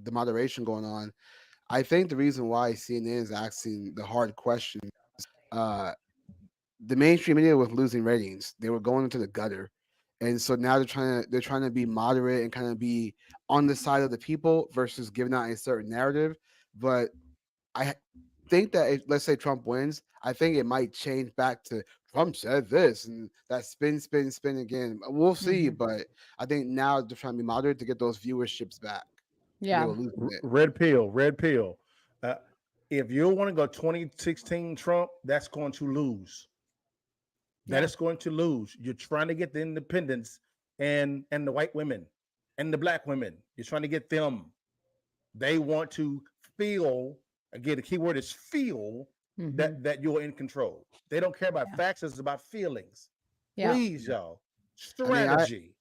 the moderation going on. I think the reason why CNN is asking the hard questions, the mainstream media was losing ratings. They were going into the gutter. And so now they're trying to be moderate and kind of be on the side of the people versus giving out a certain narrative. But think that let's say Trump wins, I think it might change back to Trump said this and that spin again. We'll see, but I think now they're trying to be moderate to get those viewerships back. Yeah. They will lose a bit. Red pill. If you want to go 2016 Trump, that's going to lose. That is going to lose. You're trying to get the independents and the white women and the black women. You're trying to get them. They want to feel, again, the key word is feel, that you're in control. They don't care about facts, it's about feelings. Yeah. Please, y'all. Strategy.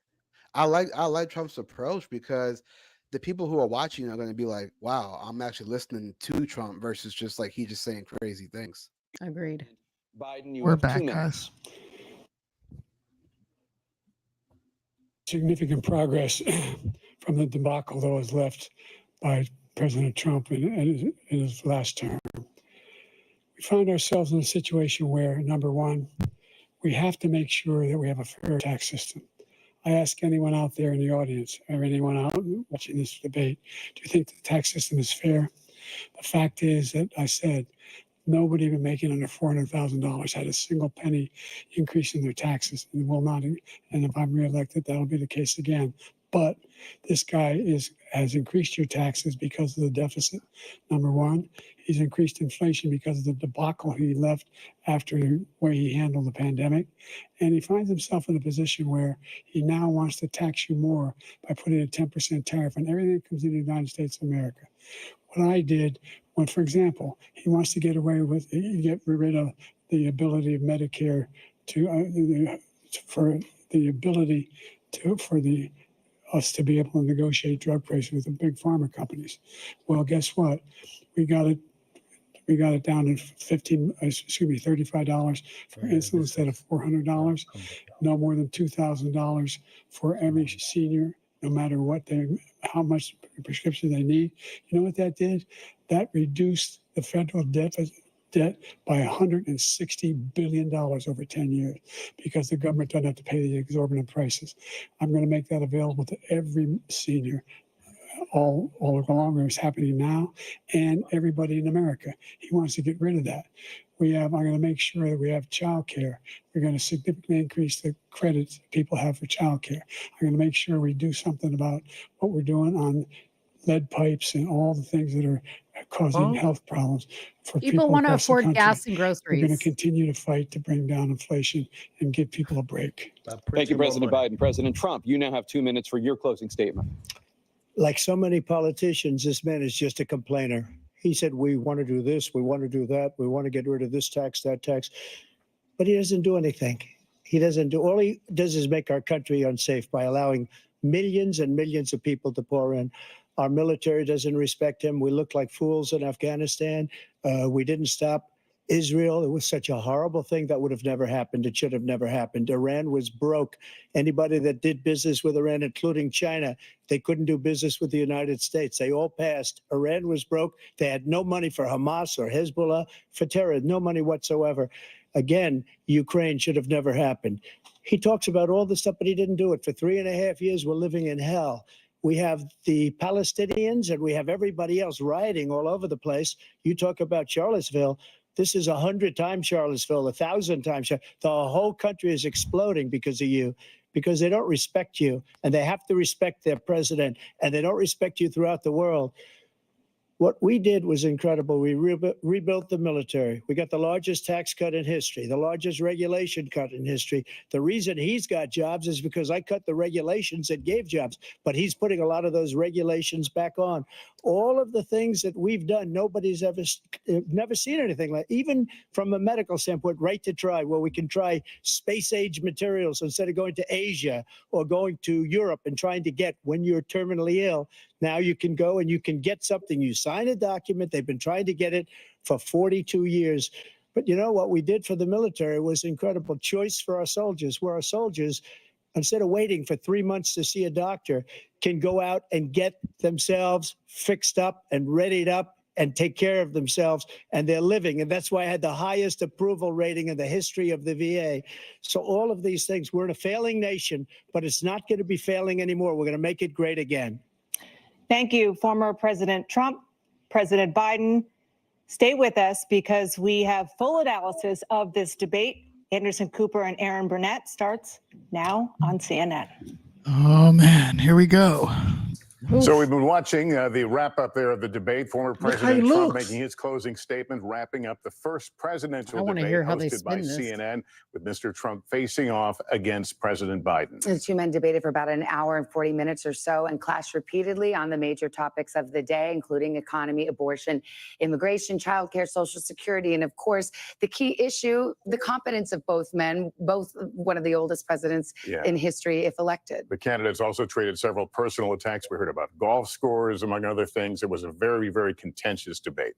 I like Trump's approach because the people who are watching are going to be like, wow, I'm actually listening to Trump versus just like he just saying crazy things. Agreed. Biden, you We're have 2 back, minutes. guys. Significant progress from the debacle that was left by President Trump in his last term. We find ourselves in a situation where, number one, we have to make sure that we have a fair tax system. I ask anyone out there in the audience or anyone out watching this debate, do you think the tax system is fair? The fact is that I said nobody even making under $400,000 had a single penny increase in their taxes and will not. And if I'm reelected, that'll be the case again. But this guy has increased your taxes because of the deficit. Number one, he's increased inflation because of the debacle he left after the way he handled the pandemic. And he finds himself in a position where he now wants to tax you more by putting a 10% tariff on everything that comes into the United States of America. What I did when, for example, he wants to get rid of the ability of Medicare us to be able to negotiate drug prices with the big pharma companies. Well, guess what? We got it down to $35 for insulin instead of $400. No more than $2,000 for every senior, no matter how much prescription they need. You know what that did? That reduced the federal debt by $160 billion over 10 years because the government doesn't have to pay the exorbitant prices. I'm going to make that available to every senior all along. It's happening now, and everybody in America. He wants to get rid of that. I'm going to make sure that we have child care. We're going to significantly increase the credits people have for child care. I'm going to make sure we do something about what we're doing on lead pipes and all the things that are causing health problems for people want to across the afford country. gas and We're going to groceries. continue to fight to bring down inflation and give people a break. Thank you, President Biden. President Trump, you now have 2 minutes for your closing statement. Like so many politicians, this man is just a complainer. He said, we want to do this, we want to do that, we want to get rid of this tax, that tax. But he doesn't do anything. All he does is make our country unsafe by allowing millions and millions of people to pour in. Our military doesn't respect him. We look like fools in Afghanistan. We didn't stop Israel. It was such a horrible thing that would have never happened. It should have never happened. Iran was broke. Anybody that did business with Iran, including China, they couldn't do business with the United States. They all passed. Iran was broke. They had no money for Hamas or Hezbollah, for terror, no money whatsoever. Again, Ukraine should have never happened. He talks about all this stuff, but he didn't do it. For 3.5 years, we're living in hell. We have the Palestinians and we have everybody else rioting all over the place. You talk about Charlottesville. This is 100 times Charlottesville, 1,000 times. The whole country is exploding because of you, because they don't respect you, and they have to respect their president, and they don't respect you throughout the world. What we did was incredible. We rebuilt the military. We got the largest tax cut in history, the largest regulation cut in history. The reason he's got jobs is because I cut the regulations that gave jobs, but he's putting a lot of those regulations back on. All of the things that we've done, nobody's never seen anything like, even from a medical standpoint, right to try, where we can try space-age materials instead of going to Asia or going to Europe and trying to get when you're terminally ill. Now you can go and you can get something. You sign a document. They've been trying to get it for 42 years. But you know what we did for the military was incredible choice for our soldiers, where our soldiers, instead of waiting for 3 months to see a doctor, can go out and get themselves fixed up and readied up and take care of themselves, and they're living. And that's why I had the highest approval rating in the history of the VA. So all of these things, we're in a failing nation, but it's not going to be failing anymore. We're going to make it great again. Thank you, former President Trump, President Biden. Stay with us because we have full analysis of this debate. Anderson Cooper and Aaron Burnett starts now on CNN. Oh man, here we go. So we've been watching the wrap up there of the debate. Former President Trump making his closing statement, wrapping up the first presidential debate hosted by CNN, with Mr. Trump facing off against President Biden. The two men debated for about an hour and 40 minutes or so and clashed repeatedly on the major topics of the day, including economy, abortion, immigration, childcare, Social Security, and of course, the key issue, the competence of both men, both one of the oldest presidents in history, if elected. The candidates also traded several personal attacks. We heard about golf scores, among other things. It was a very, very contentious debate.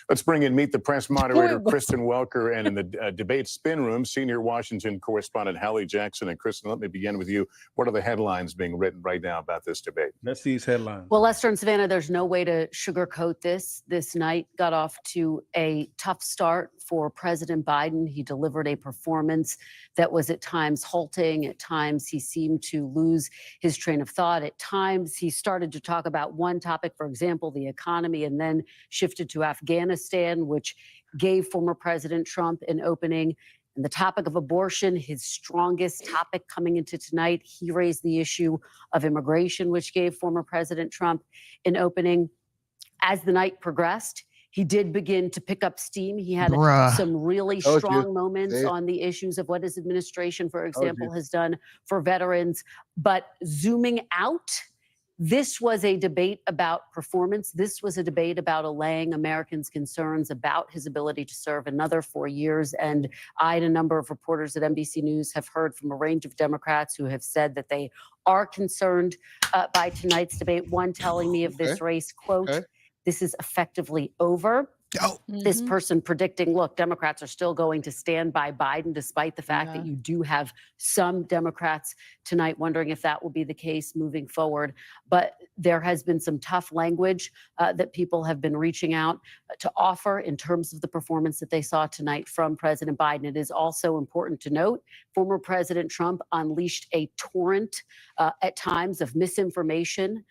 Let's bring in Meet the Press moderator, Kristen Welker, and in the debate spin room, senior Washington correspondent Hallie Jackson. And Kristen, let me begin with you. What are the headlines being written right now about this debate? Let's see these headlines. Well, Lester and Savannah, there's no way to sugarcoat this. This night got off to a tough start for President Biden. He delivered a performance that was at times halting. At times, he seemed to lose his train of thought. At times, he started to talk about one topic, for example, the economy, and then shifted to Afghanistan, which gave former President Trump an opening. And the topic of abortion, his strongest topic coming into tonight, he raised the issue of immigration, which gave former President Trump an opening. As the night progressed, he did begin to pick up steam. He had some really strong moments on the issues of what his administration, for example, has done for veterans. But zooming out, this was a debate about performance. This was a debate about allaying Americans' concerns about his ability to serve another 4 years. And I and a number of reporters at NBC News have heard from a range of Democrats who have said that they are concerned by tonight's debate. One telling me of this race, quote, "This is effectively over." This person predicting, look, Democrats are still going to stand by Biden, despite the fact that you do have some Democrats tonight wondering if that will be the case moving forward. But there has been some tough language that people have been reaching out to offer in terms of the performance that they saw tonight from President Biden. It is also important to note, former President Trump unleashed a torrent at times of misinformation,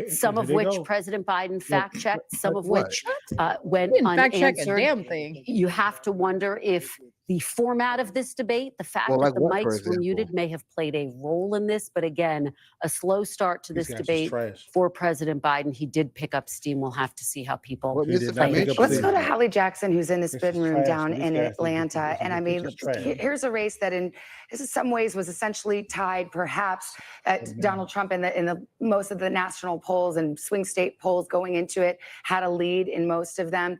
some of which President Biden fact-checked, some of which went unanswered. Damn thing. You have to wonder if the format of this debate, the fact that the mics were muted, may have played a role in this. But again, a slow start to this debate for President Biden. He did pick up steam. We'll have to see how people play it. Let's go to Hallie Jackson, who's in the spin room down in Atlanta. And I mean, here's a race that in some ways was essentially tied, perhaps, Donald Trump in the most of the national polls and swing state polls going into it had a lead in most of them.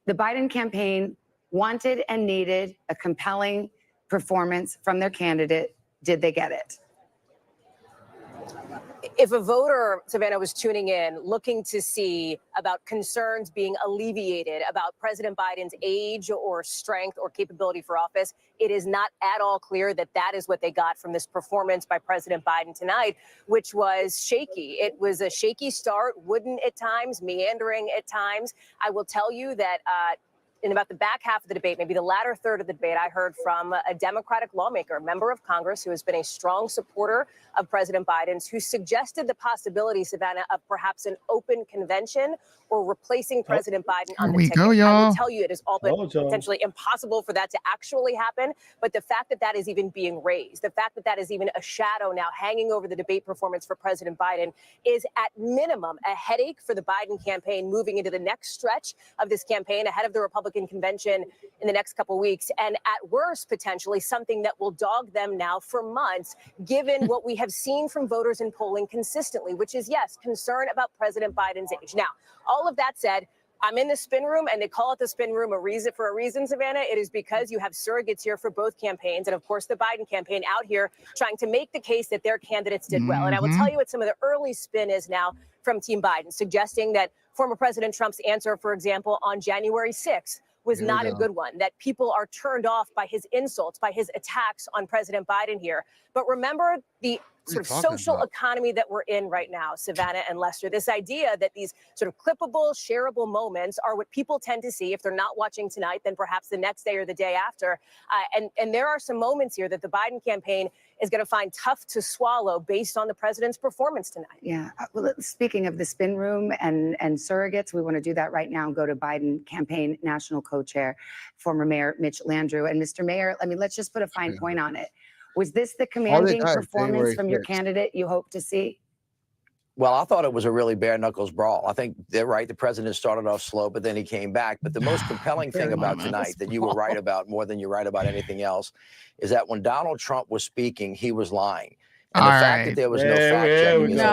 The Biden campaign wanted and needed a compelling performance from their candidate. Did they get it? If a voter, Savannah, was tuning in, looking to see about concerns being alleviated about President Biden's age or strength or capability for office, it is not at all clear that that is what they got from this performance by President Biden tonight, which was shaky. It was a shaky start, wooden at times, meandering at times. I will tell you that in about the back half of the debate, maybe the latter third of the debate, I heard from a Democratic lawmaker, a member of Congress who has been a strong supporter of President Biden's, who suggested the possibility, Savannah, of perhaps an open convention or replacing President Biden on the ticket. I will tell you, it is all but potentially impossible for that to actually happen. But the fact that that is even being raised, the fact that that is even a shadow now hanging over the debate performance for President Biden is at minimum a headache for the Biden campaign moving into the next stretch of this campaign ahead of the Republican convention in the next couple of weeks. And at worst, potentially something that will dog them now for months, given what we have seen from voters in polling consistently, which is, yes, concern about President Biden's age. Now, all of that said, I'm in the spin room, and they call it the spin room for a reason, Savannah. It is because you have surrogates here for both campaigns. And of course, the Biden campaign out here trying to make the case that their candidates did well. And I will tell you what some of the early spin is now from Team Biden, suggesting that former President Trump's answer, for example, on January 6th, was not a good one, that people are turned off by his insults, by his attacks on President Biden here. But remember the sort of social economy that we're in right now, Savannah and Lester. This idea that these sort of clippable, shareable moments are what people tend to see. If they're not watching tonight, then perhaps the next day or the day after. And there are some moments here that the Biden campaign is going to find tough to swallow based on the president's performance tonight. Yeah. Well, speaking of the spin room and surrogates, we want to do that right now and go to Biden campaign national co-chair, former Mayor Mitch Landrieu. And Mr. Mayor, let's just put a fine point on it. Was this the commanding performance from your candidate you hope to see? Well, I thought it was a really bare knuckles brawl. I think they're right. The president started off slow, but then he came back. But the most compelling thing about tonight that you were right about more than you're right about anything else is that when Donald Trump was speaking, he was lying. And the fact that there was no fact checking is All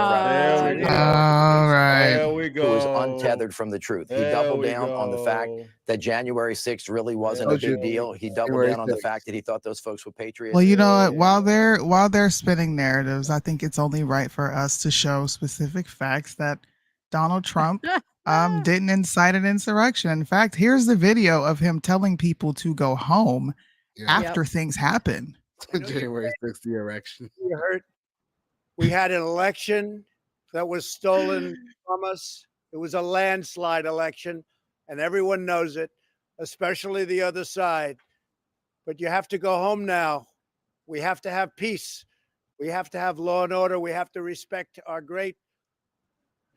right. There we go. Who was untethered from the truth. He doubled down on the fact that January 6th really wasn't a big deal. He doubled down on the fact that he thought those folks were patriots. Well, you know what? While they're spinning narratives, I think it's only right for us to show specific facts that Donald Trump didn't incite an insurrection. In fact, here's the video of him telling people to go home after things happen. January 6th, the election. We had an election that was stolen from us. It was a landslide election, and everyone knows it, especially the other side. But you have to go home now. We have to have peace. We have to have law and order. We have to respect our great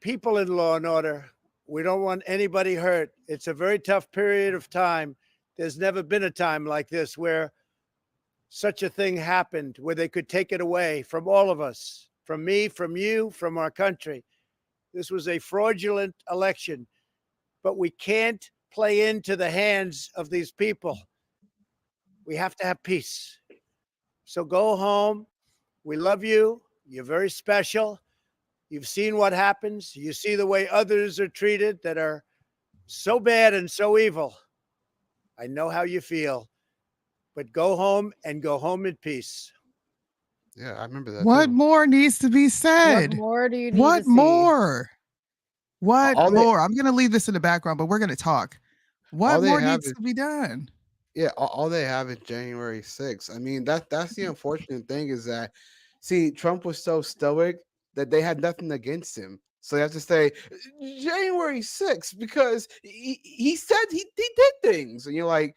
people in law and order. We don't want anybody hurt. It's a very tough period of time. There's never been a time like this where such a thing happened, where they could take it away from all of us, from me, from you, from our country. This was a fraudulent election, but we can't play into the hands of these people. We have to have peace. So go home. We love you. You're very special. You've seen what happens. You see the way others are treated that are so bad and so evil. I know how you feel. But go home and go home in peace. Yeah, I remember that. What more needs to be said? What more do you need What to see? more? What more? I'm going to leave this in the background, but we're going to talk. What more needs to be done? Yeah, all they have is January 6th. I mean, that's the unfortunate thing is that, see, Trump was so stoic that they had nothing against him. So they have to say January 6th because he said he did things. And you're like,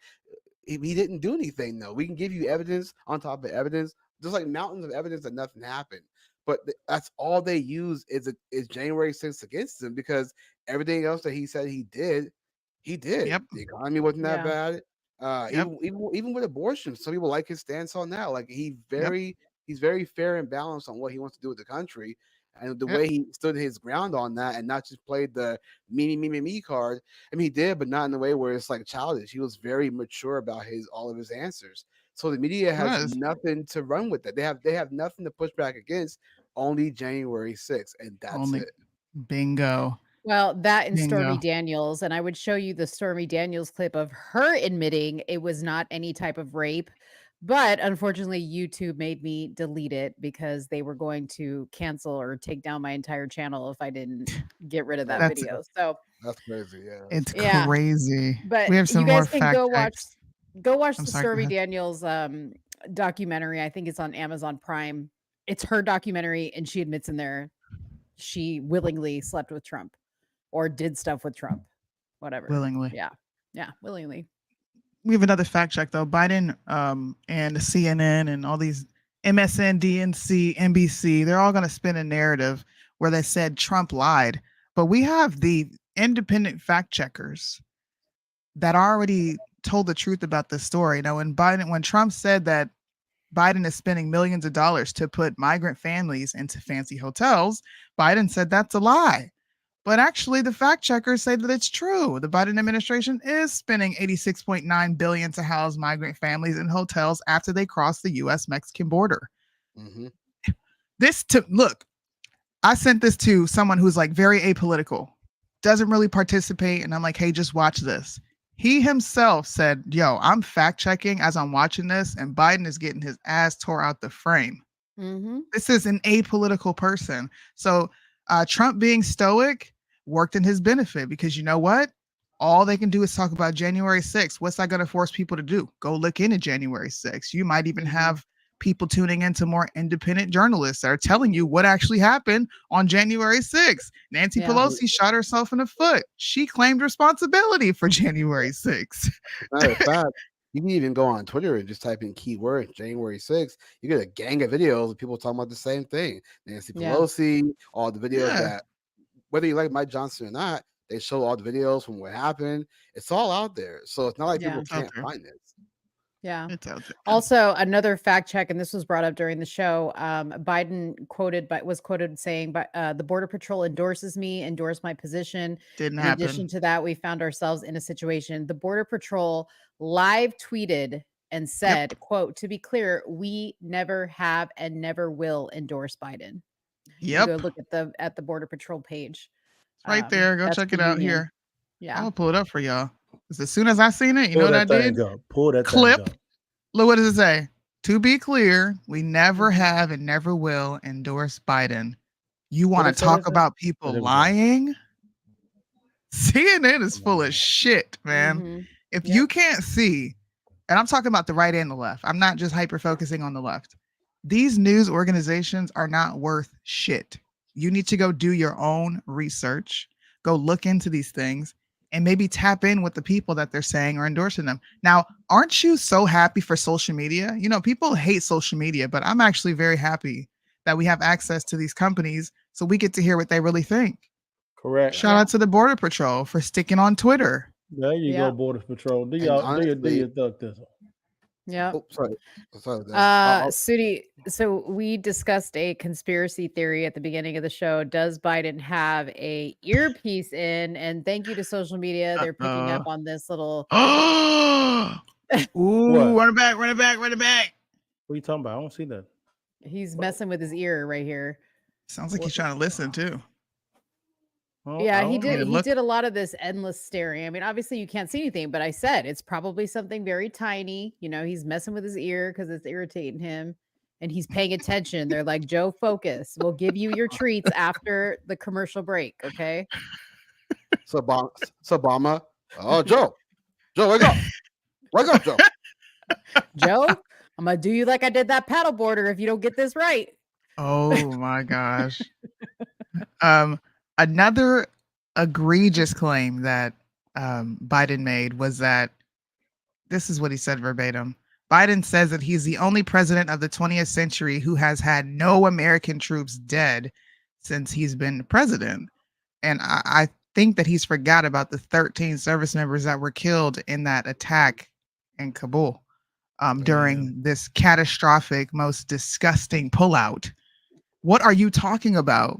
he didn't do anything, though. We can give you evidence on top of evidence, just like mountains of evidence that nothing happened. But that's all they use is January 6th against him because everything else that he said he did, he did. Yep. The economy wasn't that bad. Even with abortion, some people like his stance on that. Like he's very fair and balanced on what he wants to do with the country. And the way he stood his ground on that and not just played the me card. I mean, he did, but not in the way where it's like childish. He was very mature about all of his answers. So the media has nothing to run with that. They have nothing to push back against, only January 6th. And that's it. Bingo. Well, that and Stormy Bingo. Daniels. And I would show you the Stormy Daniels clip of her admitting it was not any type of rape. But unfortunately, YouTube made me delete it because they were going to cancel or take down my entire channel if I didn't get rid of that video. So that's crazy. Yeah, it's crazy. But we have some you guys more can fact go watch the sorry, Stormy Daniels documentary. I think it's on Amazon Prime. It's her documentary, and she admits in there she willingly slept with Trump or did stuff with Trump, whatever. Willingly. Yeah, willingly. We have another fact check though. Biden and CNN and all these MSN, DNC, NBC, they're all going to spin a narrative where they said Trump lied. But we have the independent fact checkers that already told the truth about this story. Now, when Trump said that Biden is spending millions of dollars to put migrant families into fancy hotels, Biden said that's a lie. But actually, the fact checkers say that it's true. The Biden administration is spending $86.9 billion to house migrant families in hotels after they cross the U.S.-Mexican border. Mm-hmm. Look, I sent this to someone who's like very apolitical, doesn't really participate, and I'm like, hey, just watch this. He himself said, yo, I'm fact checking as I'm watching this, and Biden is getting his ass tore out the frame. Mm-hmm. This is an apolitical person. So Trump being stoic worked in his benefit because you know what? All they can do is talk about January 6th. What's that going to force people to do? Go look into January 6th. You might even have people tuning into more independent journalists that are telling you what actually happened on January 6th. Nancy Pelosi shot herself in the foot. She claimed responsibility for January 6th. Matter of fact, you can even go on Twitter and just type in keyword January 6th. You get a gang of videos of people talking about the same thing. Nancy Pelosi, all the videos that, whether you like Mike Johnson or not, they show all the videos from what happened. It's all out there. So it's not like people can't find this. Yeah. Also, another fact check, and this was brought up during the show. Biden was quoted saying, "But the Border Patrol endorses me, endorsed my position." Didn't In happen. addition to that, we found ourselves in a situation. The Border Patrol live tweeted and said, "quote To be clear, we never have and never will endorse Biden." Yep. Go look at the Border Patrol page. It's right there. Go That's check it out convenient. here. I'm Yeah. gonna pull it up for y'all. 'Cause as soon as I seen it, you know Pull what I that thing did? up. Pull that Clip. thing up. Look, what does it say? To be clear, we never have and never will endorse Biden. You want it to say, talk what it say? about Oh, people there we go. lying? CNN is full of shit, man. Mhm. If you can't see, and I'm talking about the right and the left, I'm not just hyper focusing on the left. These news organizations are not worth shit. You need to go do your own research, go look into these things, and maybe tap in with the people that they're saying are endorsing them. Now, aren't you so happy for social media? You know, people hate social media, but I'm actually very happy that we have access to these companies so we get to hear what they really think. Correct. Shout out to the Border Patrol for sticking on Twitter. There you go, Border Patrol. Do your thug this. Yeah. Oh, sorry. Sudi, so we discussed a conspiracy theory at the beginning of the show. Does Biden have a earpiece in? And thank you to social media. They're picking up on this little. Ooh, run it back, run it back, run it back. What are you talking about? I don't see that. He's messing with his ear right here. Sounds like he's trying to listen too. Yeah, he did. He did a lot of this endless staring. I mean, obviously you can't see anything, but I said it's probably something very tiny. You know, he's messing with his ear because it's irritating him, and he's paying attention. They're like, Joe, focus. We'll give you your treats after the commercial break. Okay. So Obama. Oh, Joe, wake up. Wake up, Joe. Joe, I'm gonna do you like I did that paddleboarder if you don't get this right. Oh my gosh. Another egregious claim that Biden made was that this is what he said verbatim. Biden says that he's the only president of the 20th century who has had no American troops dead since he's been president. And I think that he's forgot about the 13 service members that were killed in that attack in Kabul during this catastrophic, most disgusting pullout. What are you talking about?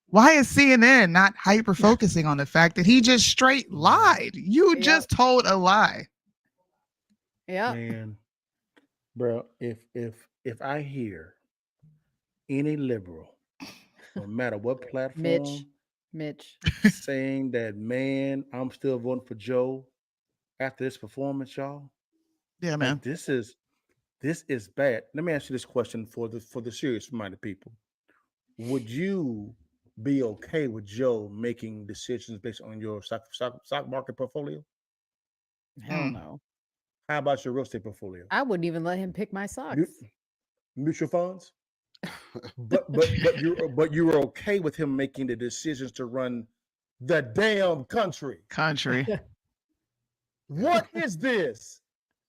Why is CNN not hyper focusing on the fact that he just straight lied? You just told a lie. Yeah. Man, bro, if I hear any liberal, no matter what platform, Mitch, saying that, man, I'm still voting for Joe after this performance, y'all. Yeah, man. Like, this is bad. Let me ask you this question for the serious-minded people. Would you be okay with Joe making decisions based on your stock market portfolio? Hell no. How about your real estate portfolio? I wouldn't even let him pick my socks. Mutual funds? but you're okay with him making the decisions to run the damn country. What is this?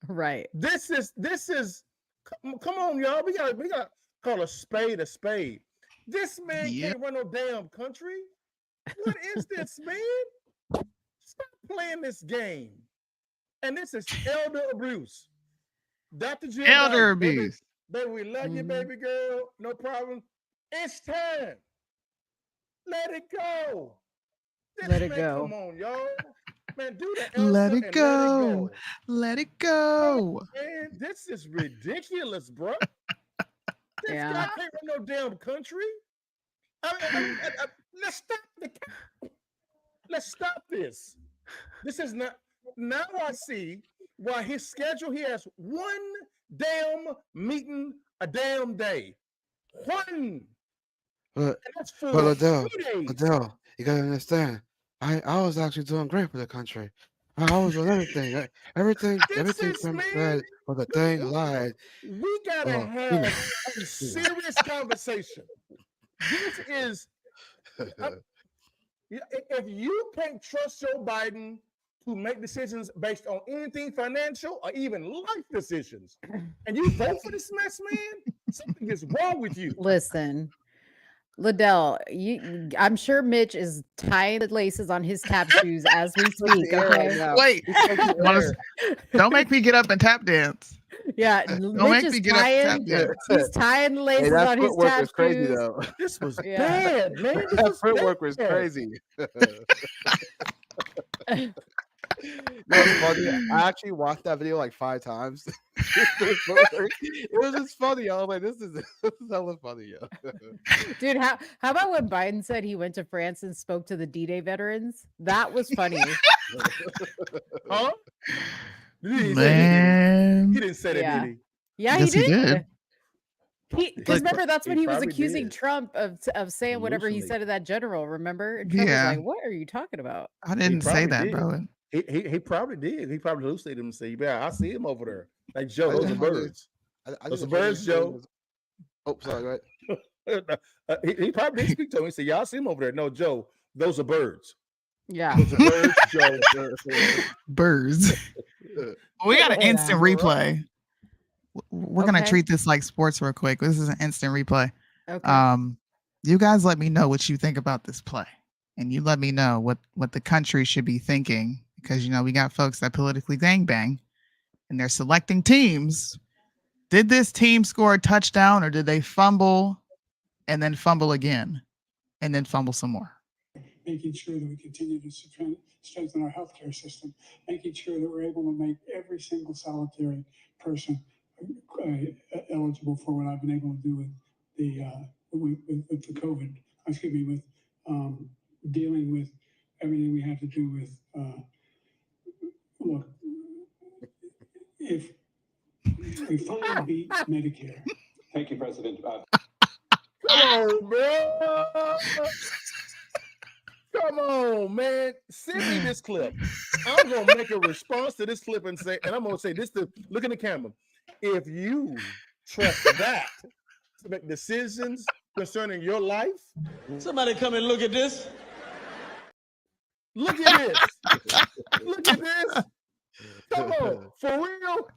Right. This is come on, y'all. We got call a spade a spade. This man can't run no damn country. What is this, man? Stop playing this game. And this is elder abuse. Dr. Jill, Elder abuse. Baby, we love you, baby girl. No problem. It's time. Let it go. Let it go. Come on, y'all. Man, do the Let it go. Let it go. Man, this is ridiculous, bro. This guy can't run no damn country. Let's stop this. This is not. Now I see why his schedule. He has one damn meeting a damn day. One. But that's for Adele, 3 days. Adele, you gotta understand. I was actually doing great for the country. I was on everything. Everything This Trump man, said was a thing lied. we gotta have a serious conversation. This is, if you can't trust Joe Biden to make decisions based on anything financial or even life decisions, and you vote for this mess, man, something is wrong with you. Listen, Liddell, I'm sure Mitch is tying the laces on his tap shoes as we speak. Okay. Wait, don't make me get up and tap dance. Yeah, Don't Mitch make me is get up and tap tying. dance. He's tying the laces that on his footwork tap was crazy shoes. though. This was Yeah. bad, man. This That was footwork was bad. crazy. No, it's funny. I actually watched that video like 5 times. It was just funny. I was like, this is hella funny, yo. Dude, how about when Biden said he went to France and spoke to the D-Day veterans? That was funny. Huh? Man. He didn't say that, Yeah. did he? Yeah, Yes, he he did. did. Because remember, that's when He he was probably accusing did. Trump of saying whatever he Hallucinate. said to that general. Remember? And Trump Yeah. was like, "What are you talking about?" I didn't say probably that, did. bro. He probably did. He probably hallucinated him and said, "Yeah, I see him over there." Like Joe, those are just wanted- birds. I Those just are birds, wanted to say Joe. was- Oh, sorry, go ahead. He probably did speak to him. He said, "Yeah, I see him over there." No, Joe, those are birds. Yeah. Those are birds, Joe. Birds. We got an Yeah. instant replay. We're gonna Okay. treat this like sports real quick. This is an instant replay. Okay. You guys let me know what you think about this play, and you let me know what the country should be thinking, because you know we got folks that politically gangbang, and they're selecting teams. Did this team score a touchdown, or did they fumble, and then fumble again, and then fumble some more? Making sure that we continue to strengthen our healthcare system, making sure that we're able to make every single solitary person eligible for what I've been able to do with the COVID. Excuse me, with dealing with everything we have to do with. Look, if we finally beat Medicare. Thank you, President. Come on, bro. Come on, man. Send me this clip. I'm gonna make a response to this clip and say, and I'm gonna say this to look in the camera. If you trust that to make decisions concerning your life, Somebody come and look at this. look at this. Look at this. Come on, for real.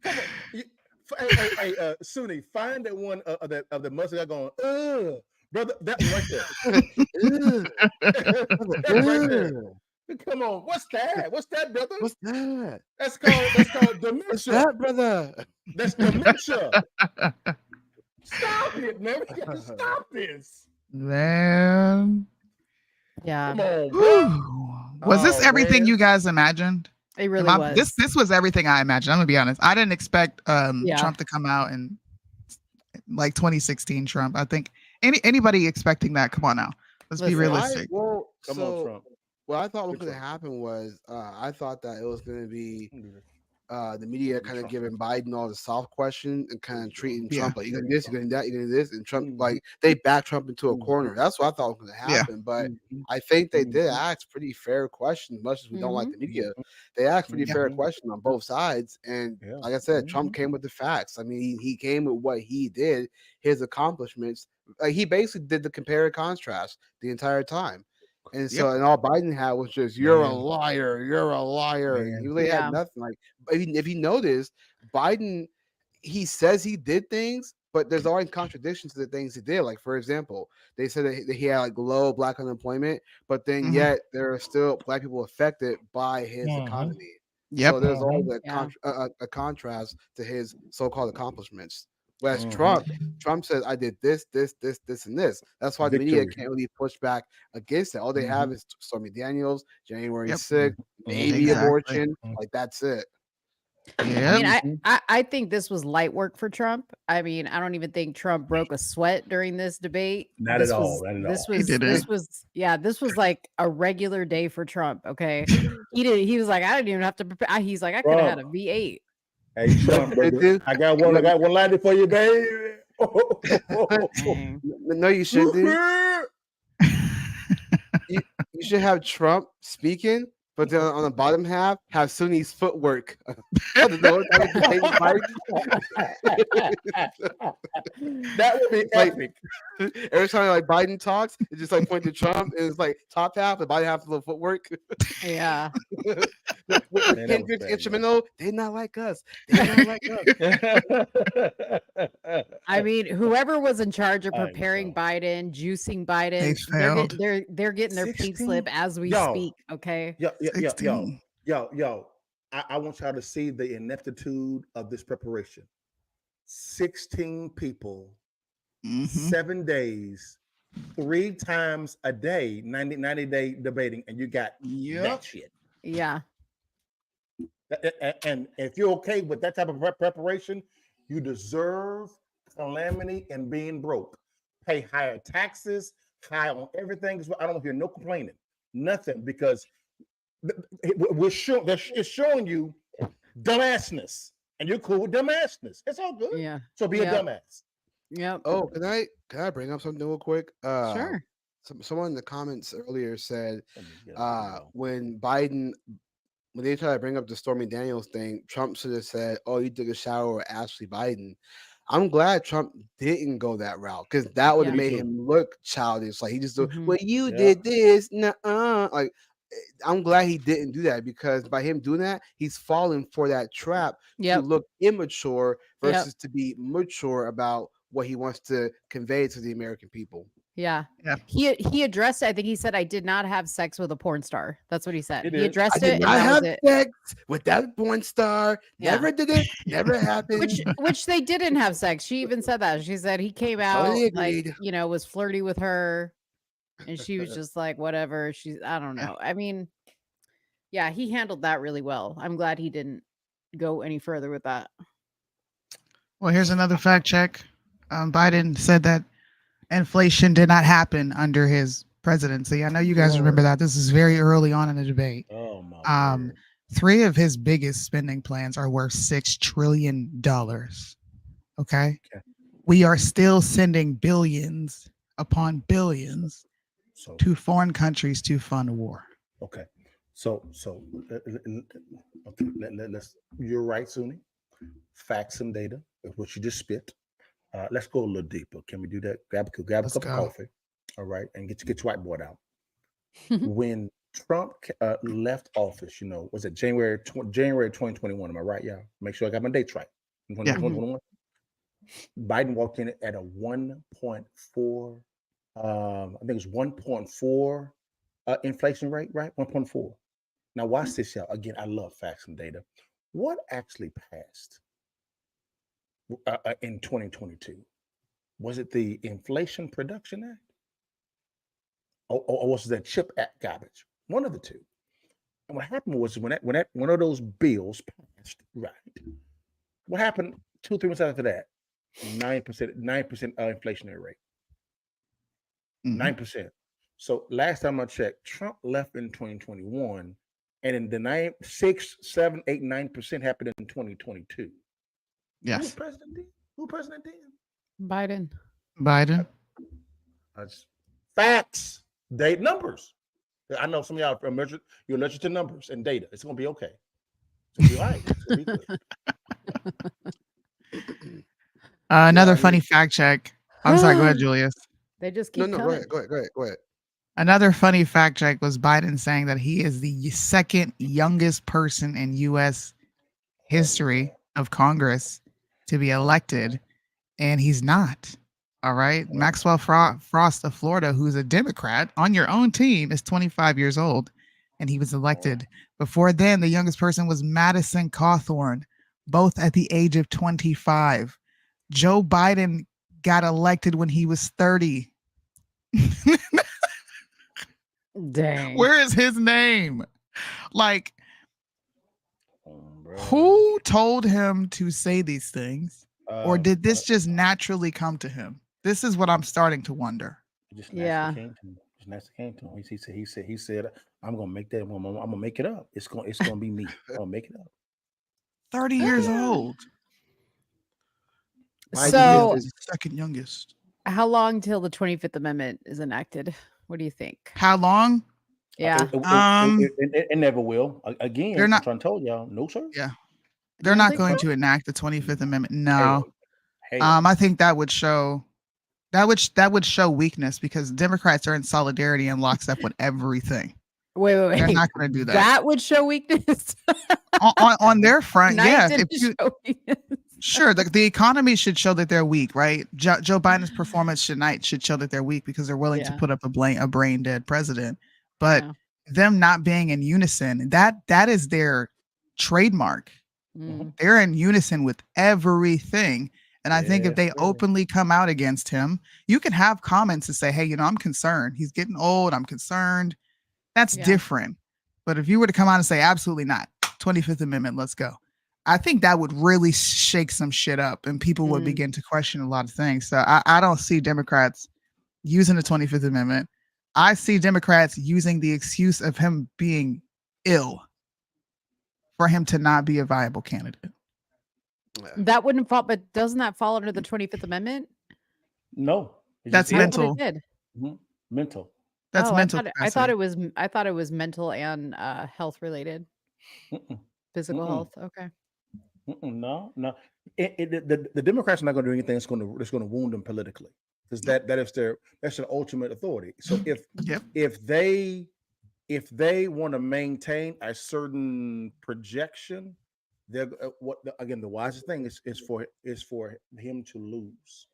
Come on. Hey, Sunni, find that one of the mustard going, brother, that one right there. That right there. Come on, what's that? What's that, brother? What's that? That's called dementia. What's that, brother? That's dementia. Stop it, man. We gotta stop this. Man, Yeah. Come on, bro. was this Oh, everything man. you guys imagined? It really was. This was everything I imagined. I'm gonna be honest. I didn't expect Yeah. Trump to come out and like 2016 Trump. I think anybody expecting that? Come on now, let's be Listen, realistic. Come on, Trump. What I thought was Good going to Trump. happen was I thought that it was going to be the media kind of giving Biden all the soft questions and kind of treating Yeah. Trump like you're gonna do this, you're gonna do that, you're gonna do this, and Trump like they backed Trump into a corner. That's what I thought was going to Yeah. happen. But I think they did ask pretty fair questions, much as we don't like the media. They asked pretty Yeah. fair questions on both sides, and Yeah. like I said, Trump came with the facts. I mean, he came with what he did, his accomplishments. Like he basically did the compare and contrast the entire time. And so, and all Biden had was just, you're a Man. liar, you're a liar. Man. He really Yeah. had nothing. Like, if you notice, Biden, he says he did things, but there's always contradictions to the things he did. Like, for example, they said that he had like low black unemployment, but then yet there are still black people affected by his economy. Yep. So there's always Yeah. a contrast to his so-called accomplishments. Whereas Mhm. Trump says, I did this, and this. That's why the media Victory. can't really push back against it. All they have is Stormy Daniels, January Yep. 6th, maybe Exactly. abortion. Like, that's it. I Yeah. mean, I think this was light work for Trump. I mean, I don't even think Trump broke a sweat during this debate. Not This at all. was- Not at This all. He was did this it. was this was like a regular day for Trump. Okay, he was like, I didn't even have to prepare. He's like, I could have had a V8. Hey, Trump, They baby. do. I got one line for you, baby. Dang. No, you should do. You should have Trump speaking, but then on the bottom half have Sunni's footwork. That would be epic. Every time like Biden talks, it's just like point to Trump, and it's like top half, the bottom half a little footwork. Yeah. With Kendrick's instrumental, they not like us. They not like us. I mean, whoever was in charge of preparing Biden, juicing Biden, they're getting their pink slip as we speak. Okay. Yo. I want y'all to see the ineptitude of this preparation. 16 people, 7 days, 3 times a day, 90-day debating, and you got that shit. Yeah. And if you're okay with that type of preparation, you deserve calamity and being broke. Pay higher taxes, high on everything. I don't hear no complaining, nothing, because it's showing you dumbassness, and you're cool with dumbassness. It's all good. Yeah. So be a dumbass. Yep. Oh, can I bring up something real quick? Sure. Someone in the comments earlier said when they try to bring up the Stormy Daniels thing, Trump should have said, "Oh, you took a shower with Ashley Biden." I'm glad Trump didn't go that route, because that would have made him look childish. Like he just well, you did this. Nuh-uh. Like I'm glad he didn't do that, because by him doing that, he's falling for that trap to look immature versus to be mature about what he wants to convey to the American people. Yeah. He addressed it. I think he said, "I did not have sex with a porn star." That's what he said. He addressed it. I have sex with that porn star. Never did it. Never happened. Which they didn't have sex. She even said that. She said he came out like, was flirty with her, and she was just like, whatever. I don't know. I mean, yeah, he handled that really well. I'm glad he didn't go any further with that. Well, here's another fact check. Biden said that inflation did not happen under his presidency. I know you guys remember that. This is very early on in the debate. Oh my. 3 of his biggest spending plans are worth $6 trillion. Okay. We are still sending billions upon billions to foreign countries to fund war. Okay. So let's. You're right, Sunni. Facts and data is what you just spit. Let's go a little deeper. Can we do that? Grab a cup of coffee, all right, and get your whiteboard out. When Trump left office, was it January 2021? Am I right? Yeah. Make sure I got my dates right. 2021. Biden walked in at a 1.4. I think it's 1.4 inflation rate, right? 1.4. Now watch this, y'all. Again, I love facts and data. What actually passed in 2022? Was it the Inflation Production Act? Or was it that CHIP Act garbage? One of the two. And what happened was when one of those bills passed, right? What happened 2-3 months after that? 9% inflationary rate. 9%. So last time I checked, Trump left in 2021, and in the 6, 7, 8, 9% happened in 2022. Yes. Who president then? Biden. That's facts. Date numbers. I know some of y'all you're allergic to numbers and data. It's gonna be okay. It's gonna be all right. It's gonna be good. Another funny fact check. I'm sorry. Go ahead, Julius. They just keep coming. Go ahead. Another funny fact check was Biden saying that he is the second youngest person in U.S. history of Congress to be elected, and he's not. All right. Maxwell Frost of Florida, who's a Democrat on your own team, is 25 years old, and he was elected. Before then, the youngest person was Madison Cawthorn, both at the age of 25. Joe Biden got elected when he was 30. Dang. Where is his name? Like, who told him to say these things? Or did this just naturally come to him? This is what I'm starting to wonder. Just naturally came to him. He said, I'm gonna make that. I'm gonna make it up. It's gonna be me. I'm gonna make it up. 30 years old. So is the second youngest. How long till the 25th Amendment is enacted? What do you think? How long? Yeah. It never will. Again, they're I'm not. trying to tell y'all, no, sir. Yeah, You they're don't not think going so? to enact the 25th Amendment. Hell, No. hell. I think that would show that would show weakness because Democrats are in solidarity and lockstep with everything. Wait. They're not going to do that. That would show weakness. on their front. Tonight Yeah, didn't if you show weakness. sure the economy should show that they're weak, right? Joe Biden's performance tonight should show that they're weak because they're willing to Yeah. put up a brain dead president. But Yeah. them not being in unison, that is their trademark. Mm. They're in unison with everything. And I think if Yes, they sir. openly come out against him, you can have comments to say, hey, I'm concerned. He's getting old. I'm concerned. That's Yeah. different. But if you were to come out and say, absolutely not, 25th Amendment, let's go. I think that would really shake some shit up and people would begin to question a lot of things. So I don't see Democrats using the 25th Amendment. I see Democrats using the excuse of him being ill for him to not be a viable candidate. That wouldn't fall, but doesn't that fall under the 25th Amendment? No. It That's just is. mental. It did. Mental. That's Oh, mental. I thought it was mental and health related. Mm-mm. Physical Mm-mm. health. Okay. No. The Democrats are not going to do anything that's going to wound them politically, because that's their ultimate authority. So if they want to maintain a certain projection, they're the wisest thing is for him to lose.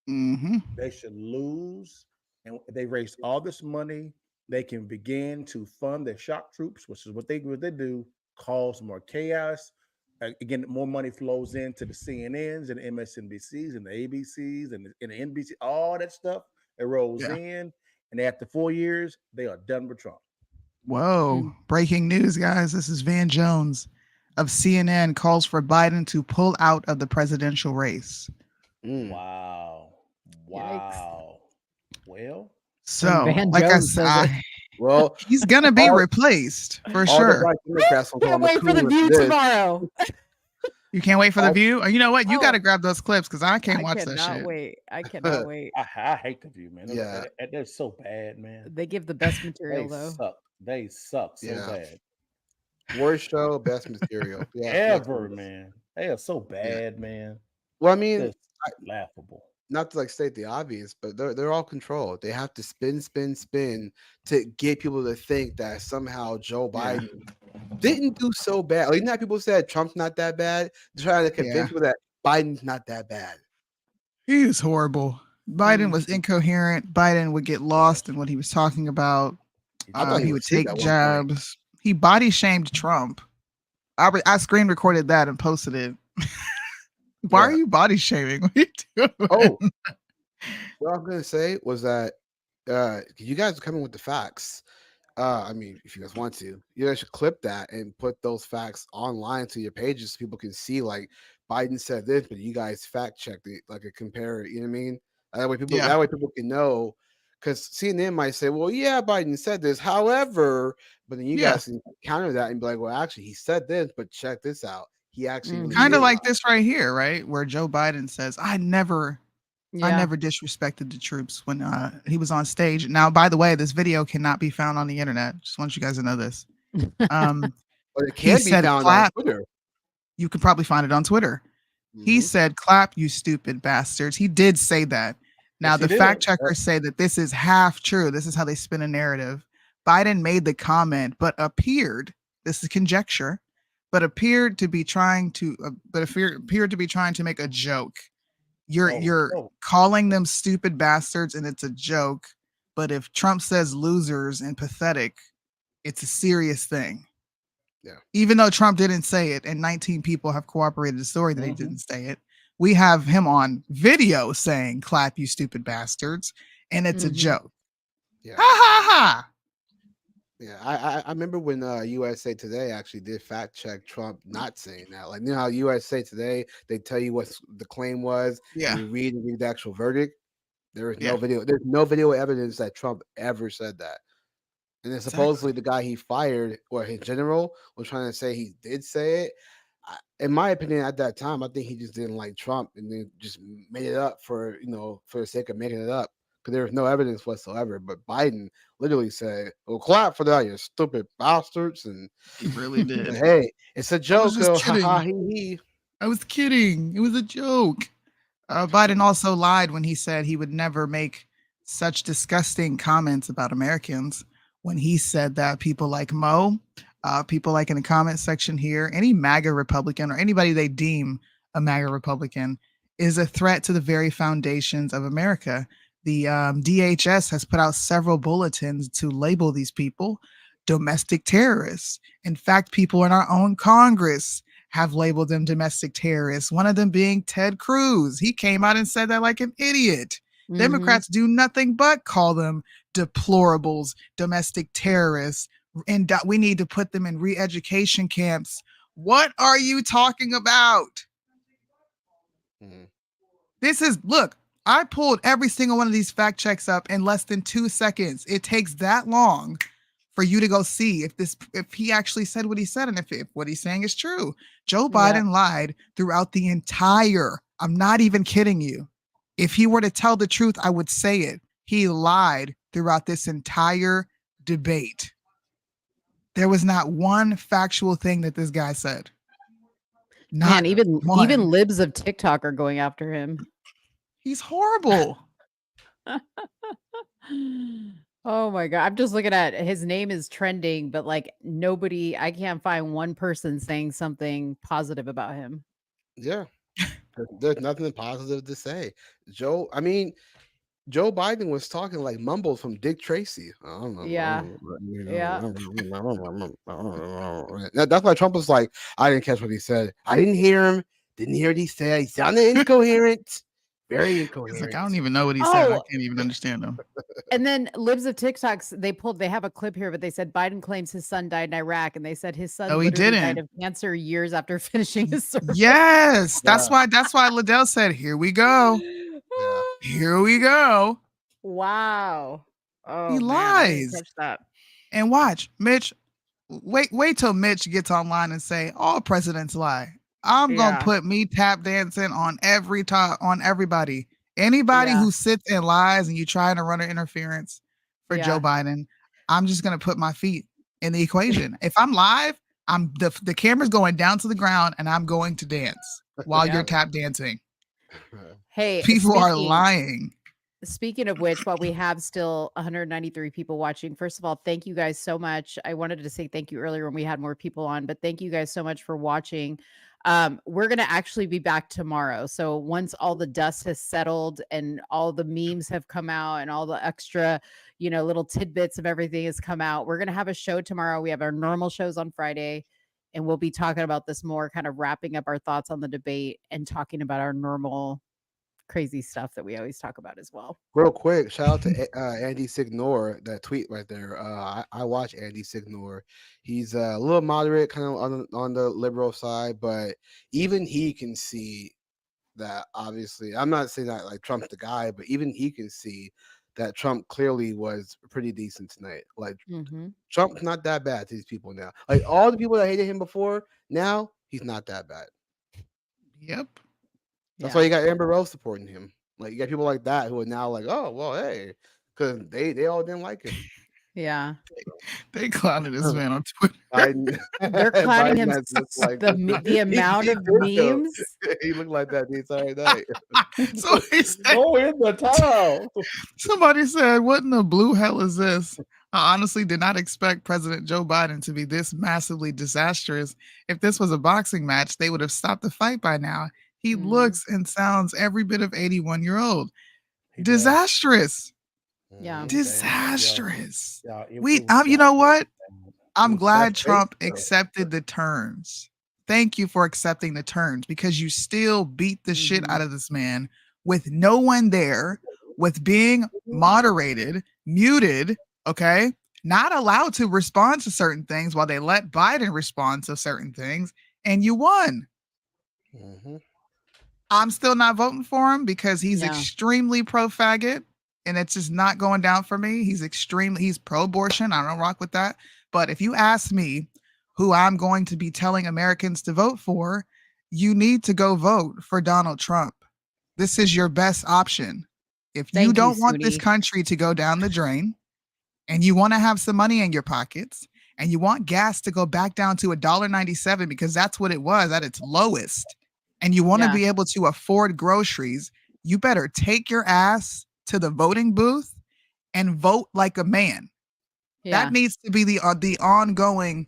Mm-hmm. They should lose, and they raised all this money. They can begin to fund their shock troops, which is what they do, cause more chaos. Again, more money flows into the CNNs and the MSNBCs and the ABCs and the NBC, all that stuff. It rolls in, and after 4 years, they are done with Trump. Whoa. Breaking news, guys. This is Van Jones of CNN calls for Biden to pull out of the presidential race. Wow. Well, So, Van like Jones says I it. said, Well, he's going to be replaced for all the sure. black Democrats will Can't wait for the View tomorrow. You can't wait for the View? You know what? You Oh. got to grab those clips because I can't watch that cannot shit. wait. I cannot wait. I hate the View, man. Yeah. They're so bad, man. They give the best material though. They suck so Yeah. bad. Worst show, best material. Yeah, Ever, man. They are so bad, man. Well, I mean, Just laughable. not to state the obvious, but they're all controlled. They have to spin to get people to think that somehow Joe Biden didn't do so bad. Like, not people said Trump's not that bad. They're trying to convince people that Biden's not that bad. He was horrible. Biden was incoherent. Biden would get lost in what he was talking about. I thought He he would was sick take at one point. jabs. He body shamed Trump. I screen recorded that and posted it. Why are you body shaming? What are you doing? Oh, what I was gonna say was that you guys are coming with the facts. I mean, if you guys want to, you guys should clip that and put those facts online to your pages so people can see, like, Biden said this, but you guys fact checked it, like a compare it. You know what I mean? That way people can know. Because CNN might say, well, yeah, Biden said this. However, but then you guys can counter that and be like, well, actually, he said this, but check this out. He actually really Kind did of like lie. this right here, right? Where Joe Biden says, I never disrespected the troops when he was on stage. Now, by the way, this video cannot be found on the internet. Just want you guys to know this. But it can be found on Twitter. You can probably find it on Twitter. He said, clap, you stupid bastards. He did say that. Now, Yes, he the did. fact checkers say that this is half true. This is how they spin a narrative. Biden made the comment, but appeared, this is conjecture, but appeared to be trying to make a joke. You're calling them stupid bastards and it's a joke. But if Trump says losers and pathetic, it's a serious thing. Yeah. Even though Trump didn't say it and 19 people have corroborated the story that he didn't say it, we have him on video saying, clap, you stupid bastards. And it's a joke. Yeah. Ha ha ha. Yeah, I remember when USA Today actually did fact check Trump not saying that. Like, you know how USA Today, they tell you what the claim was. Yeah. And you read the actual verdict. There is no video. There's no video evidence that Trump ever said that. And then supposedly the guy he fired, or his general, was trying to say he did say it. In my opinion, at that time, I think he just didn't like Trump and then just made it up for the sake of making it up. because there was no evidence whatsoever. But Biden literally said, "Well, clap for that, you stupid bastards!" And He really did. hey, it's a I was joke. just Oh, ha ha kidding. he. I was kidding. It was a joke. Biden also lied when he said he would never make such disgusting comments about Americans. When he said that people like Mo, people like in the comment section here, any MAGA Republican or anybody they deem a MAGA Republican is a threat to the very foundations of America. The DHS has put out several bulletins to label these people domestic terrorists. In fact, people in our own Congress have labeled them domestic terrorists, one of them being Ted Cruz. He came out and said that like an idiot. Democrats do nothing but call them deplorables, domestic terrorists, and we need to put them in re-education camps. What are you talking about? This is, look, I pulled every single one of these fact checks up in less than 2 seconds. It takes that long for you to go see if he actually said what he said and if what he's saying is true. Joe Biden lied throughout the entire, I'm not even kidding you. If he were to tell the truth, I would say it. He lied throughout this entire debate. There was not one factual thing that this guy said. Man, even libs of TikTok are going after him. He's horrible. Oh my God. I'm just looking at his name is trending, but like nobody, I can't find one person saying something positive about him. Yeah. There's nothing positive to say. Joe Biden was talking like mumbles from Dick Tracy. I don't know. Yeah. That's why Trump was like, I didn't catch what he said. I didn't hear him. Didn't hear what he said. He sounded incoherent. Very incoherent. He's like, I don't even know what he said. I can't even understand him. And then libs of TikToks, they have a clip here, but they said Biden claims his son died in Iraq, and they said his son he died didn't. of cancer years after finishing his service. Yes, that's why Liddell said, "Here we go, here we go." Wow. Oh, He man, I lies. didn't catch that. And watch, Mitch. Wait till Mitch gets online and say all presidents lie. I'm gonna put me tap dancing on everybody. Anybody who sits and lies and you trying to run an interference for Joe Biden, I'm just gonna put my feet in the equation. If I'm live, the camera's going down to the ground and I'm going to dance while you're tap dancing. Hey, People are lying. Speaking of which, while we have still 193 people watching, first of all, thank you guys so much. I wanted to say thank you earlier when we had more people on, but thank you guys so much for watching. We're going to actually be back tomorrow. So once all the dust has settled and all the memes have come out and all the extra, little tidbits of everything has come out, we're going to have a show tomorrow. We have our normal shows on Friday, and we'll be talking about this more, kind of wrapping up our thoughts on the debate and talking about our normal crazy stuff that we always talk about as well. Real quick, shout out to Andy Signor, that tweet right there. I watch Andy Signor. He's a little moderate, kind of on the liberal side, but even he can see that. Obviously, I'm not saying that like Trump's the guy, but even he can see that Trump clearly was pretty decent tonight. Like Trump's not that bad to these people now. Like all the people that hated him before, now he's not that bad. Yep. That's why you got Amber Rose supporting him. Like you got people like that who are now like, oh well, hey, because they all didn't like him. Yeah, they clowned this man on Twitter. They're clowning him. Like, the amount of memes. He looked like that the entire night. So he said, "Go in the towel." Somebody said, "What in the blue hell is this?" I honestly did not expect President Joe Biden to be this massively disastrous. If this was a boxing match, they would have stopped the fight by now. He looks and sounds every bit of 81-year-old. Disastrous. Yeah. Disastrous. Yeah, you know what? I'm glad Trump accepted the terms. Thank you for accepting the terms, because you still beat the shit out of this man with no one there, with being moderated, muted, okay? Not allowed to respond to certain things while they let Biden respond to certain things, and you won. I'm still not voting for him because he's extremely pro-faggot, and it's just not going down for me. He's pro-abortion. I don't rock with that. But if you ask me who I'm going to be telling Americans to vote for, you need to go vote for Donald Trump. This is your best option. If you Thank you, don't want this Suni. country to go down the drain, and you want to have some money in your pockets, and you want gas to go back down to $1.97 because that's what it was at its lowest, and you want to Yeah. be able to afford groceries, you better take your ass to the voting booth and vote like a man. Yeah. That needs to be the ongoing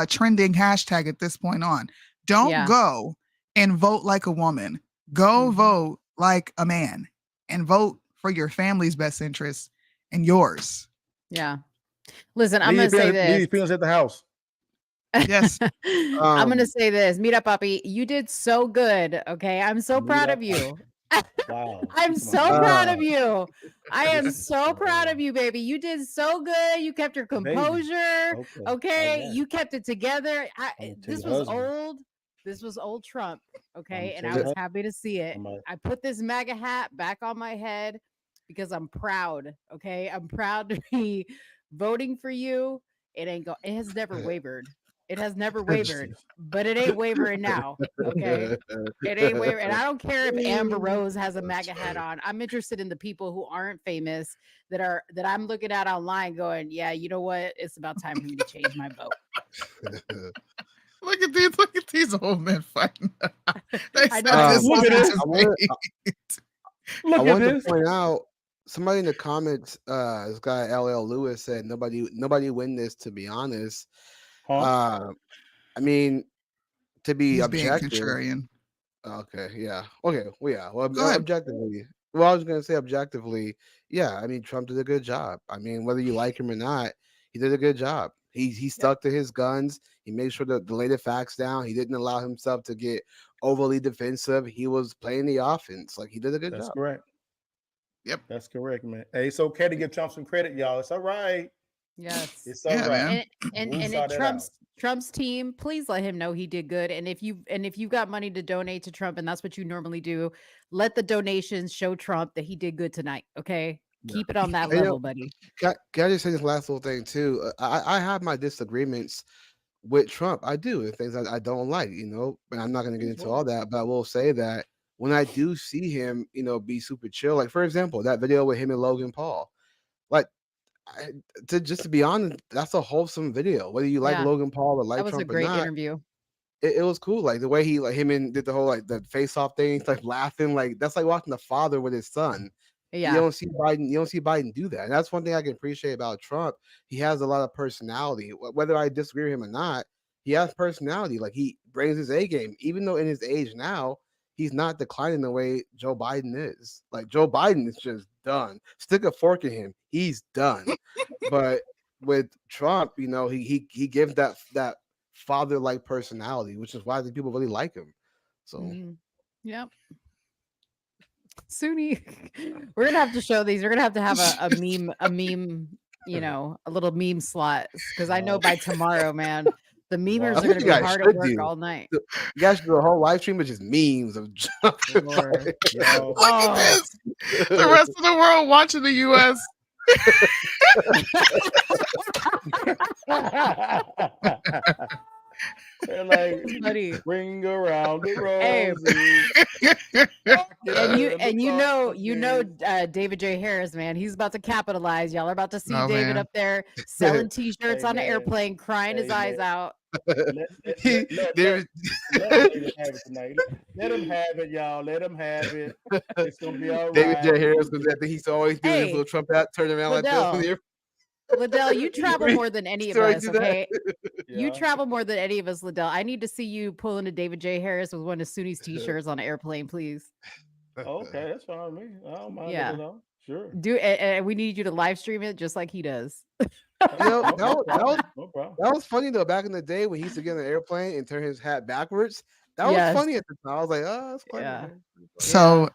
trending hashtag at this point on. Don't Yeah. go and vote like a woman. Go vote like a man and vote for your family's best interests and yours. Yeah. Listen, I'm going to say this. Leave feelings at the house. Yes. I'm going to say this. Mira, papi, you did so good. Okay. I'm so proud of you. Wow. I'm so proud of you. I am so proud of you, baby. You did so good. You kept your composure. Okay. All right. You kept it together. tell This your was husband. old. This was old Trump. Okay. And tell I your was happy to see it. I'm a- I put this MAGA hat back on my head because I'm proud. Okay. I'm proud to be voting for you. It has never wavered. It has never wavered, but it ain't wavering now. Okay. It ain't wavering. And I don't care if Amber Rose has a MAGA hat on. I'm interested in the people who aren't famous that I'm looking at online going, yeah, you know what? It's about time for me to change my vote. Look at these old men fighting. I know. Look at this. I wanted to point out somebody in the comments. This guy LL Lewis said nobody win this. To be honest, I mean, to be He's being objective. contrarian. Okay, yeah. Okay, well, yeah. Well, Go ahead. objectively. Well, I was gonna say objectively, yeah. I mean, Trump did a good job. I mean, whether you like him or not, he did a good job. He stuck to his guns. He made sure to lay the facts down. He didn't allow himself to get overly defensive. He was playing the offense. Like, he did a good That's job. correct. Yep. That's correct, man. Hey, it's okay to give Trump some credit, y'all. It's all right. Yes. It's all Yeah, right. man. And We'll and sort it it out. Trump's team, please let him know he did good. And if you got money to donate to Trump, and that's what you normally do, let the donations show Trump that he did good tonight. Okay, keep it on that Hey, level, buddy. Can I just say this last little thing too? I have my disagreements with Trump. I do, and things I don't like, but I'm not going to get into all that. But I will say that when I do see him, be super chill, like for example, that video with him and Logan Paul, like to be honest, that's a wholesome video. Whether you like Yeah. Logan Paul or like That was a Trump or great not, interview. it was cool. Like the way he him and did the whole the face off thing, like laughing, like that's like watching the father with his son. Yeah. You don't see Biden do that. And that's one thing I can appreciate about Trump. He has a lot of personality. Whether I disagree with him or not, he has personality. Like he brings his A game, even though in his age now, he's not declining the way Joe Biden is. Like Joe Biden is just done. Stick a fork in him. He's done. But with Trump, he gives that father-like personality, which is why I think people really like him. So Yep. Suni, we're gonna have to show these. We're gonna have to have a meme, a little meme slot, because I know by tomorrow, man, the memers That's are what gonna you be guys hard at should work do. all night. You guys should do a whole live stream with just memes of Trump. Lord. Look at this. The rest of the world watching the U.S. They're like, Buddy. ring around the Hey. rosy. And you know, David J. Harris, man, he's about to capitalize. Y'all are about to see Oh, David man. up there selling T-shirts Hey, on an man. airplane, crying his Hey, eyes man. out. Let David have it tonight. Let him have it, y'all. Let him have it. It's gonna be all David right. J. Harris, because I think he's always doing his Hey, little Trump hat, turning around Liddell. like this. Liddell, you travel more than any of Sorry, us, do that. okay? You Yeah. travel more than any of us, Liddell. I need to see you pulling a David J. Harris with one of Suni's T-shirts on an airplane, please. Okay, that's fine with me. I don't mind Yeah. it at all. Sure. And we need you to live stream it just like he does. No No problem. that was funny though. Back in the day when he used to get on the airplane and turn his hat backwards, that Yes. was funny at the time. I was like, oh, that's funny. Yeah. man.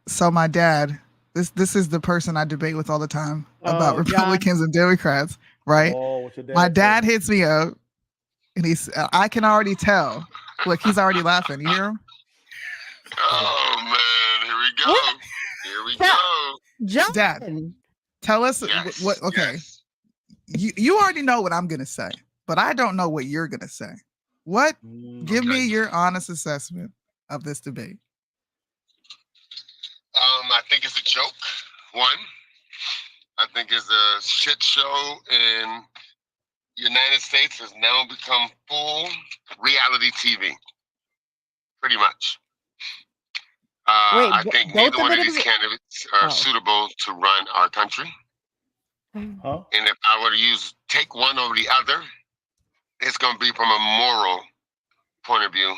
So my dad, this is the person I debate with all the time about Oh, John. Republicans and Democrats, right? Oh, what's your My say? dad hits me up, and I can already tell. Look, he's already laughing. You hear him? Oh man, here we go. What? Here we That- go. John. Dad, tell us Yes, what. Okay, yes. you already know what I'm gonna say, but I don't know what you're gonna say. What? Give me Okay. your honest assessment of this debate. I think it's a joke. One, I think is a shit show in United States has now become full reality TV. Pretty much. I think neither one of these candidates are suitable to run our country. Huh? And if I were to take one over the other, it's going to be from a moral point of view,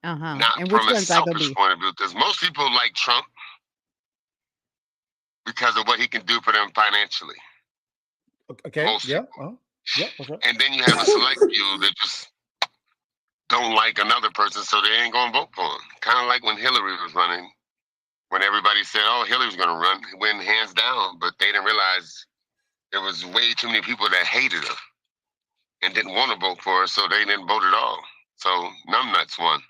not And which from a one's that gonna selfish be? point of view. Because most people like Trump because of what he can do for them financially. Okay. Most Yeah. people. Yeah. What's up? And then you have a select few that just don't like another person, so they ain't going to vote for him. Kind of like when Hillary was running, when everybody said, oh, Hillary's going to run, he went hands down, but they didn't realize there was way too many people that hated her and didn't want to vote for her, so they didn't vote at all. So numbnuts won.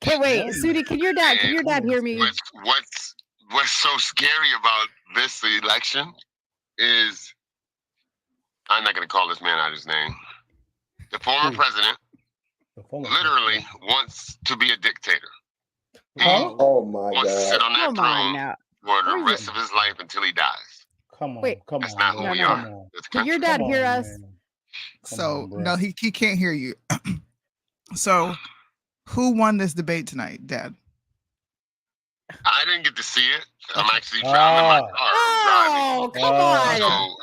Okay, wait, Sudi, can your dad hear me? What's so scary about this election is, I'm not going to call this man out his name. The former president literally wants to be a dictator. Oh my Wants to sit God. on that Come on throne now. for the Where's rest of his life until he dies. Come on. Wait. Come That's on. not who bro. we Come are. on. This Can your country. dad hear us? Man. So no, he can't hear you. So who won this debate tonight, Dad? I didn't get to see it. I'm actually driving in my car. Oh, come on. So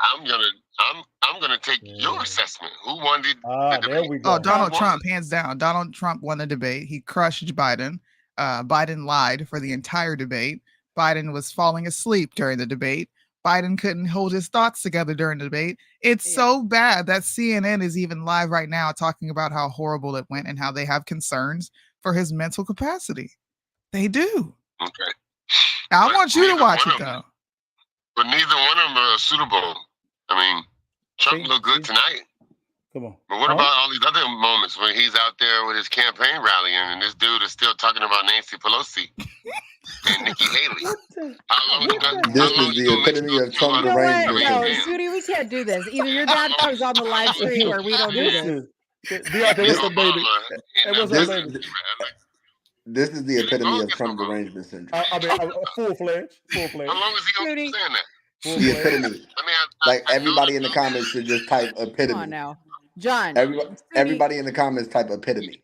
I'm gonna take your assessment. Who won the There debate? we go. Oh, Donald Who won? Trump, hands down. Donald Trump won the debate. He crushed Biden. Biden lied for the entire debate. Biden was falling asleep during the debate. Biden couldn't hold his thoughts together during the debate. It's so bad that CNN is even live right now talking about how horrible it went and how they have concerns for his mental capacity. They do. Okay. I But want you to neither watch one it of them- though. But neither one of them are suitable. I mean, Trump looked good tonight. Come on. But what about all these other moments when he's out there with his campaign rallying and this dude is still talking about Nancy Pelosi and Nikki Haley? How long you gonna This is the epitome of Trump You know what? derangement. No, syndrome. Sudi, we can't do this. Either your dad comes on the live stream or we don't do this. Deontay, what's up, baby? Hey, what's up, baby? This is the epitome of Trump derangement syndrome. I mean, full-fledged. How long is he gonna keep saying that? The epitome. Like everybody in the comments should just type Come on epitome. now. John, Everybody in the comments type epitome.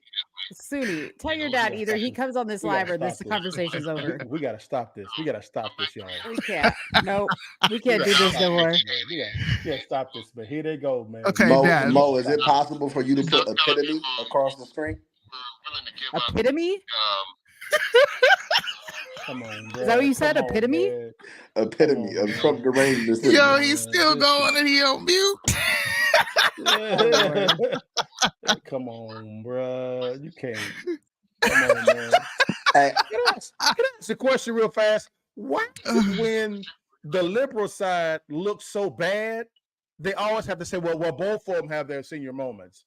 Sudi, tell your dad either he comes on this We gotta live or this stop this. conversation's over. We gotta stop this. We gotta stop this, y'all. We can't. Nope. We can't do this no more. We gotta stop this, but here they go, man. Okay, Mo, Dad. Mo, is it possible for you to put epitome across the screen? Epitome? Come on, bro. Is that what you said? Come on, Epitome? man. Epitome of Trump derangement syndrome. Yo, he's still going and he on mute. Come on, bro. You can't. Come on, man. Hey, Can I ask a question real fast? Why is it when the liberal side looks so bad, they always have to say, well, both of them have their senior moments.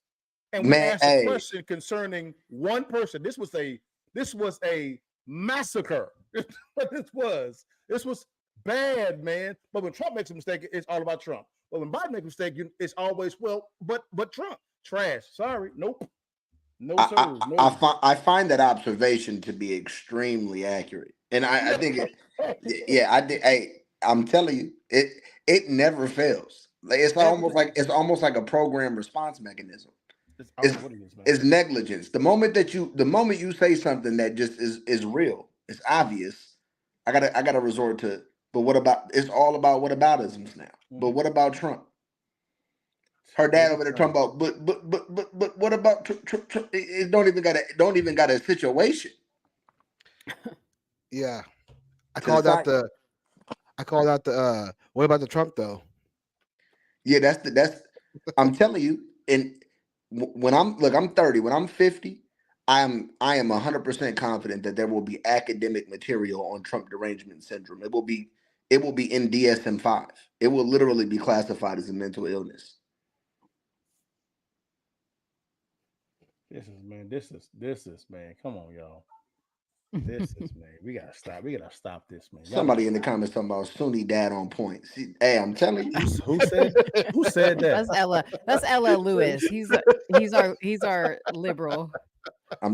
And we Man, asked hey. a question concerning one person. This was a massacre. What this was bad, man. But when Trump makes a mistake, it's all about Trump. But when Biden makes a mistake, it's always, well, but Trump. Trash. Sorry. Nope. No, sir. No. I find that observation to be extremely accurate, and I think, I did. Hey, I'm telling you, it never fails. Like, it's almost like a program response mechanism. It's negligence. The moment you say something that just is real, it's obvious. I gotta resort to. But what about? It's all about whataboutisms now. But what about Trump? Her dad over there talking about, but what about Trump? It don't even got a situation. Yeah, I called out the. What about the Trump though? Yeah, that's. I'm telling you, and when I'm 30. When I'm 50, I am 100% confident that there will be academic material on Trump derangement syndrome. It will be in DSM-5. It will literally be classified as a mental illness. This is man. Come on, y'all. This is man. We gotta stop this, man. Somebody in the comments talking about Sunni dad on point. See, hey, I'm telling you. Who said that? That's Ella. That's Ella Lewis. He's our liberal.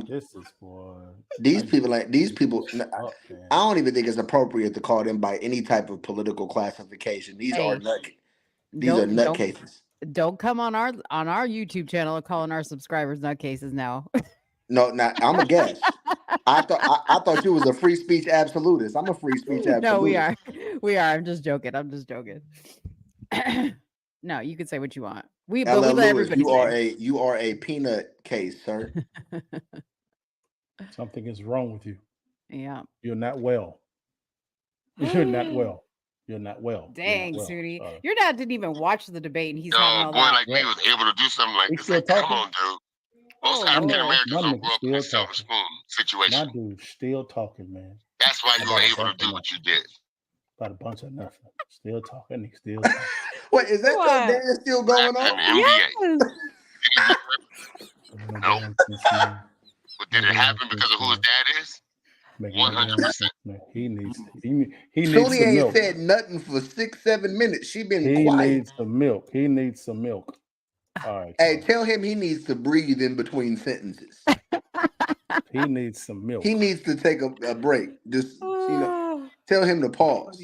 This is for These people. I don't even think it's appropriate to call them by any type of political classification. These are Hey, nutcases. Don't come on our YouTube channel calling our subscribers nutcases now. No, I'm a guest. I thought you was a free speech absolutist. I'm a free speech absolutist. No, we are. I'm just joking. No, you can say what you want. But we let Lewis, everybody you are a peanut case, sir. something is wrong with you. Yeah. You're not well. You're not well. You're not well. Dang, Suni. Your dad didn't even watch the debate, and he's No, having all a boy that. like me was able to do something like this. still Like, come talking? on, dude. Most Oh, African Lord. Americans My don't nigga grow up in a still silver spoon situation. My dude still talking, man. That's why you About were a able to bunch do of what you did. About a bunch of nothing. Still talking. He still talking. Wait, is that What? your dad still going In on? the NBA. Yes. No. But did it happen because of who his dad is? 100%. He needs Tootie some ain't milk. said nothing for 6-7 minutes. She been He quiet. needs some milk. He needs some milk. All right. Hey, tell him he needs to breathe in between sentences. He needs some milk. He needs to take a break. Just tell him to pause.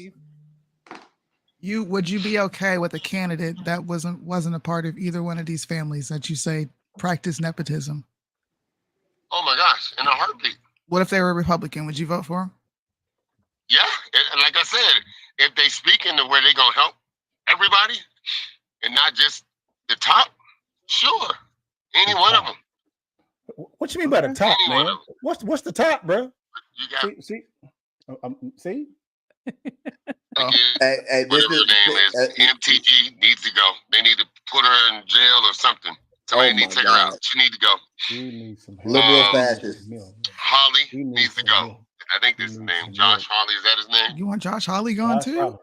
Would you be okay with a candidate that wasn't a part of either one of these families that you say practice nepotism? Oh my gosh, in a heartbeat. What if they were Republican? Would you vote for them? Yeah, and like I said, if they speak into where they're gonna help everybody and not just the top, sure, any one of them. What you mean by the top, Any one man? of them. What's the top, bro? You got See? See? Hey, whatever her name is, MTG needs to go. They need to put her in jail or something. Somebody needs to take her out. She needs to go. He needs some liberal fascist. Holly needs to go. I think this is his name. Josh Hawley, is that his name? You want Josh Hawley gone too?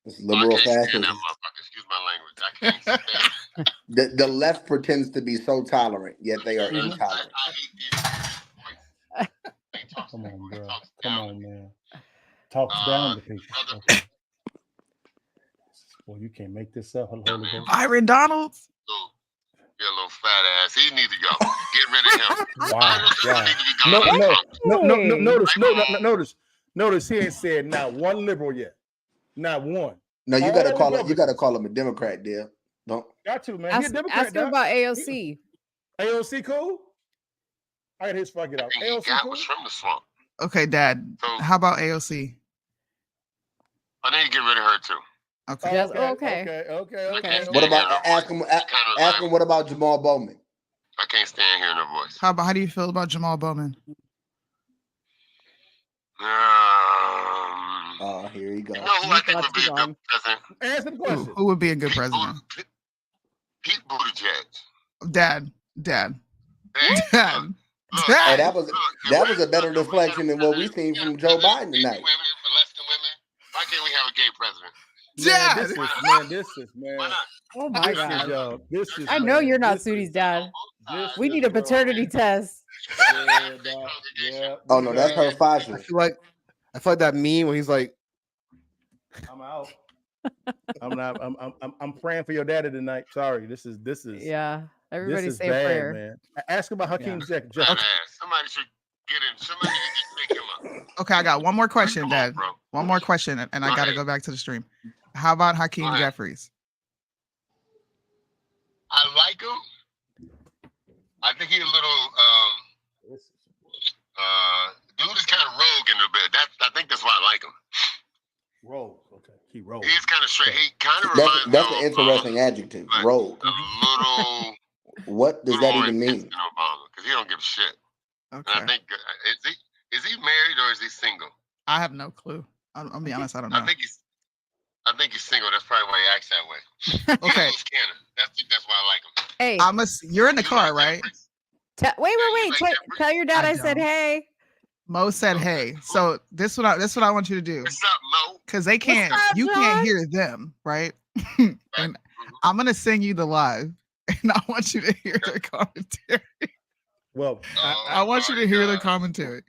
It's liberal I can't stand fascist. that motherfucker. Excuse my language. I can't stand The left pretends to be so tolerant, yet they are intolerant. Come on, bro. Come on, man. Talks down to people. Okay. Boy, you can't make this up. Holy Ghost. Byron Donalds? Your little fat ass. He needs to go. Get rid of him. Wow. Notice he ain't said not one liberal yet. Not one. No, you gotta call it. You gotta call him a Democrat, dear. Don't. Got to, man. He a Democrat, Ask him about AOC. AOC cool? I got his fuck it out. AOC That cool? was from the swamp. Okay, Dad. How about AOC? I need to get rid of her too. Okay. Yes, Okay. What about ask him? Ask him. What about Jamal Bowman? I can't stand hearing her voice. How do you feel about Jamal Bowman? Oh, here you go. You know who I think would be a good president? Answer the question. Who would be a good president? Pete Buttigieg. Dad. Hey, that was a better deflection than what we seen from Joe Biden tonight. Why can't we have a gay president? This is man. Oh my God. This is. I know you're not Sudie's dad. We need a paternity test. Oh no, that's her father. I feel like that meme when he's like, I'm out. I'm praying for your daddy tonight. Sorry, this is. Yeah. Everybody this is say a bad, prayer. man. Ask about Hakeem Jeffries. Somebody should get in. Somebody should just pick him up. Okay, I got one more question, Dad. One more question, and I gotta go back to the stream. How about Hakeem Jeffries? I like him. I think he's a little dude is kind of rogue in a bit. I think that's why I like him. Rogue, okay. He rogue. He's kind of straight. He kind of reminds me That's of an interesting adjective. Rogue. a little. What does that even mean? Obama, because he don't give a shit. Okay. And I think is he married or is he single? I have no clue. I'll be honest, I don't know. I think he's single. That's probably why he acts that way. Okay. He's Cannon. That's why I like him. Hey. You're in the car, right? Wait. Tell your dad I said hey. Mo said hey. So this what I want you to do. What's up, Mo? Because they can't. You can't hear them, right? And I'm gonna sing you the live, and I want you to hear the commentary. Well, I want you to hear the commentary.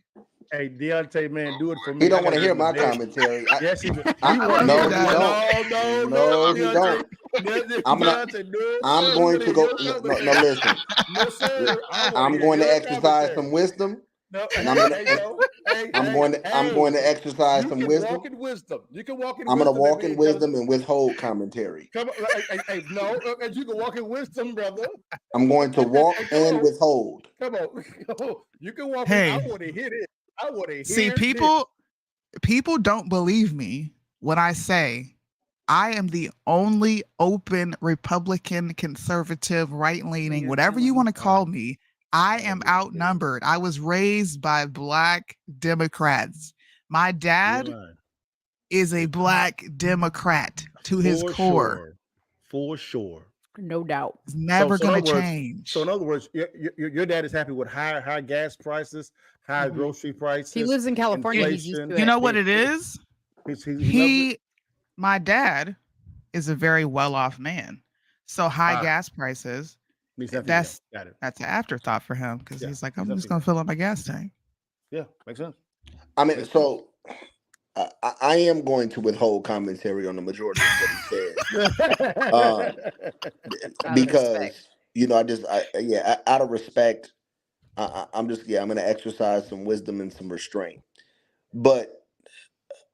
Hey, Deontay, man, do it for me. He don't want to hear my commentary. Yes, he does. No, he don't. I'm going to go. No, listen. No, sir. I'm going to exercise some wisdom. No, And I'm going to exercise some wisdom. Walk in wisdom. You can walk in I'm wisdom. going to walk in wisdom and withhold commentary. Come on, no, you can walk in wisdom, brother. I'm going to walk and withhold. Come on, you can walk. Hey. I want to hear it. I want to hear. See, people don't believe me when I say I am the only open Republican, conservative, right-leaning, whatever you want to call me. I am outnumbered. I was raised by Black Democrats. My dad is a Black Democrat to his core. For sure. No doubt. It's never going to change. So in other words, your dad is happy with high gas prices, high grocery prices. He lives in California. He's used to it. You know what it is? My dad is a very well-off man. So high gas prices, that's an afterthought for him because he's like, I'm just going to fill up my gas tank. Yeah, makes sense. I mean, so I am going to withhold commentary on the majority of what he said. Because, out of respect, I'm going to exercise some wisdom and some restraint. But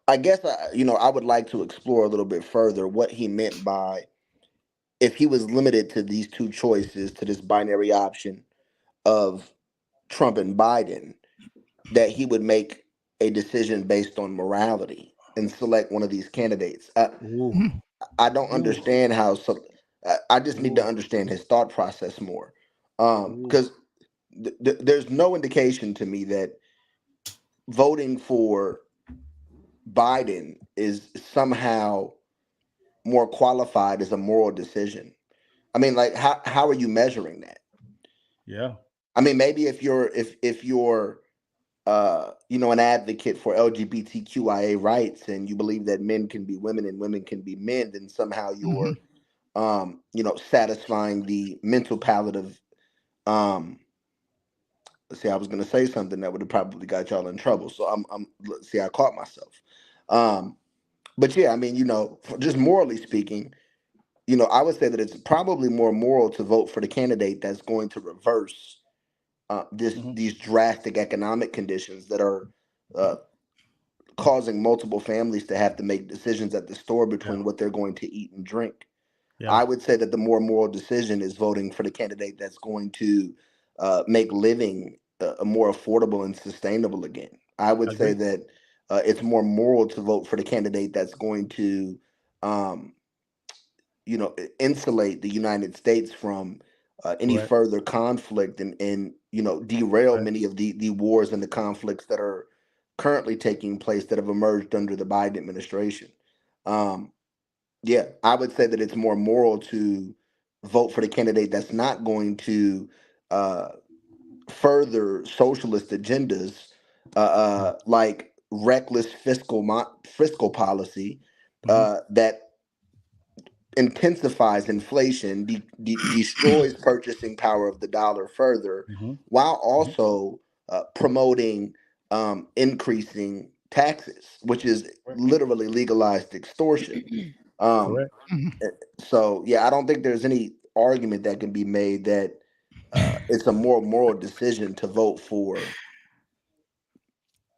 I guess, I would like to explore a little bit further what he meant by if he was limited to these two choices, to this binary option of Trump and Biden, that he would make a decision based on morality and select one of these candidates. I don't understand how. I just need to understand his thought process more, because there's no indication to me that voting for Biden is somehow more qualified as a moral decision. I mean, like, how are you measuring that? Yeah. I mean, maybe if you're an advocate for LGBTQIA rights and you believe that men can be women and women can be men, then somehow you're satisfying the mental palate of let's see, I was going to say something that would have probably got y'all in trouble. So let's see, I caught myself. But yeah, I mean, just morally speaking, I would say that it's probably more moral to vote for the candidate that's going to reverse these drastic economic conditions that are causing multiple families to have to make decisions at the store between what they're going to eat and drink. Yeah. I would say that the more moral decision is voting for the candidate that's going to make living more affordable and sustainable again. I would say that it's more moral to vote for the candidate that's going to, insulate the United States from any further conflict and derail many of the wars and the conflicts that are currently taking place that have emerged under the Biden administration. I would say that it's more moral to vote for the candidate that's not going to further socialist agendas like reckless fiscal policy that intensifies inflation, destroys purchasing power of the dollar further, while also promoting increasing taxes, which is literally legalized extortion. So I don't think there's any argument that can be made that it's a more moral decision to vote for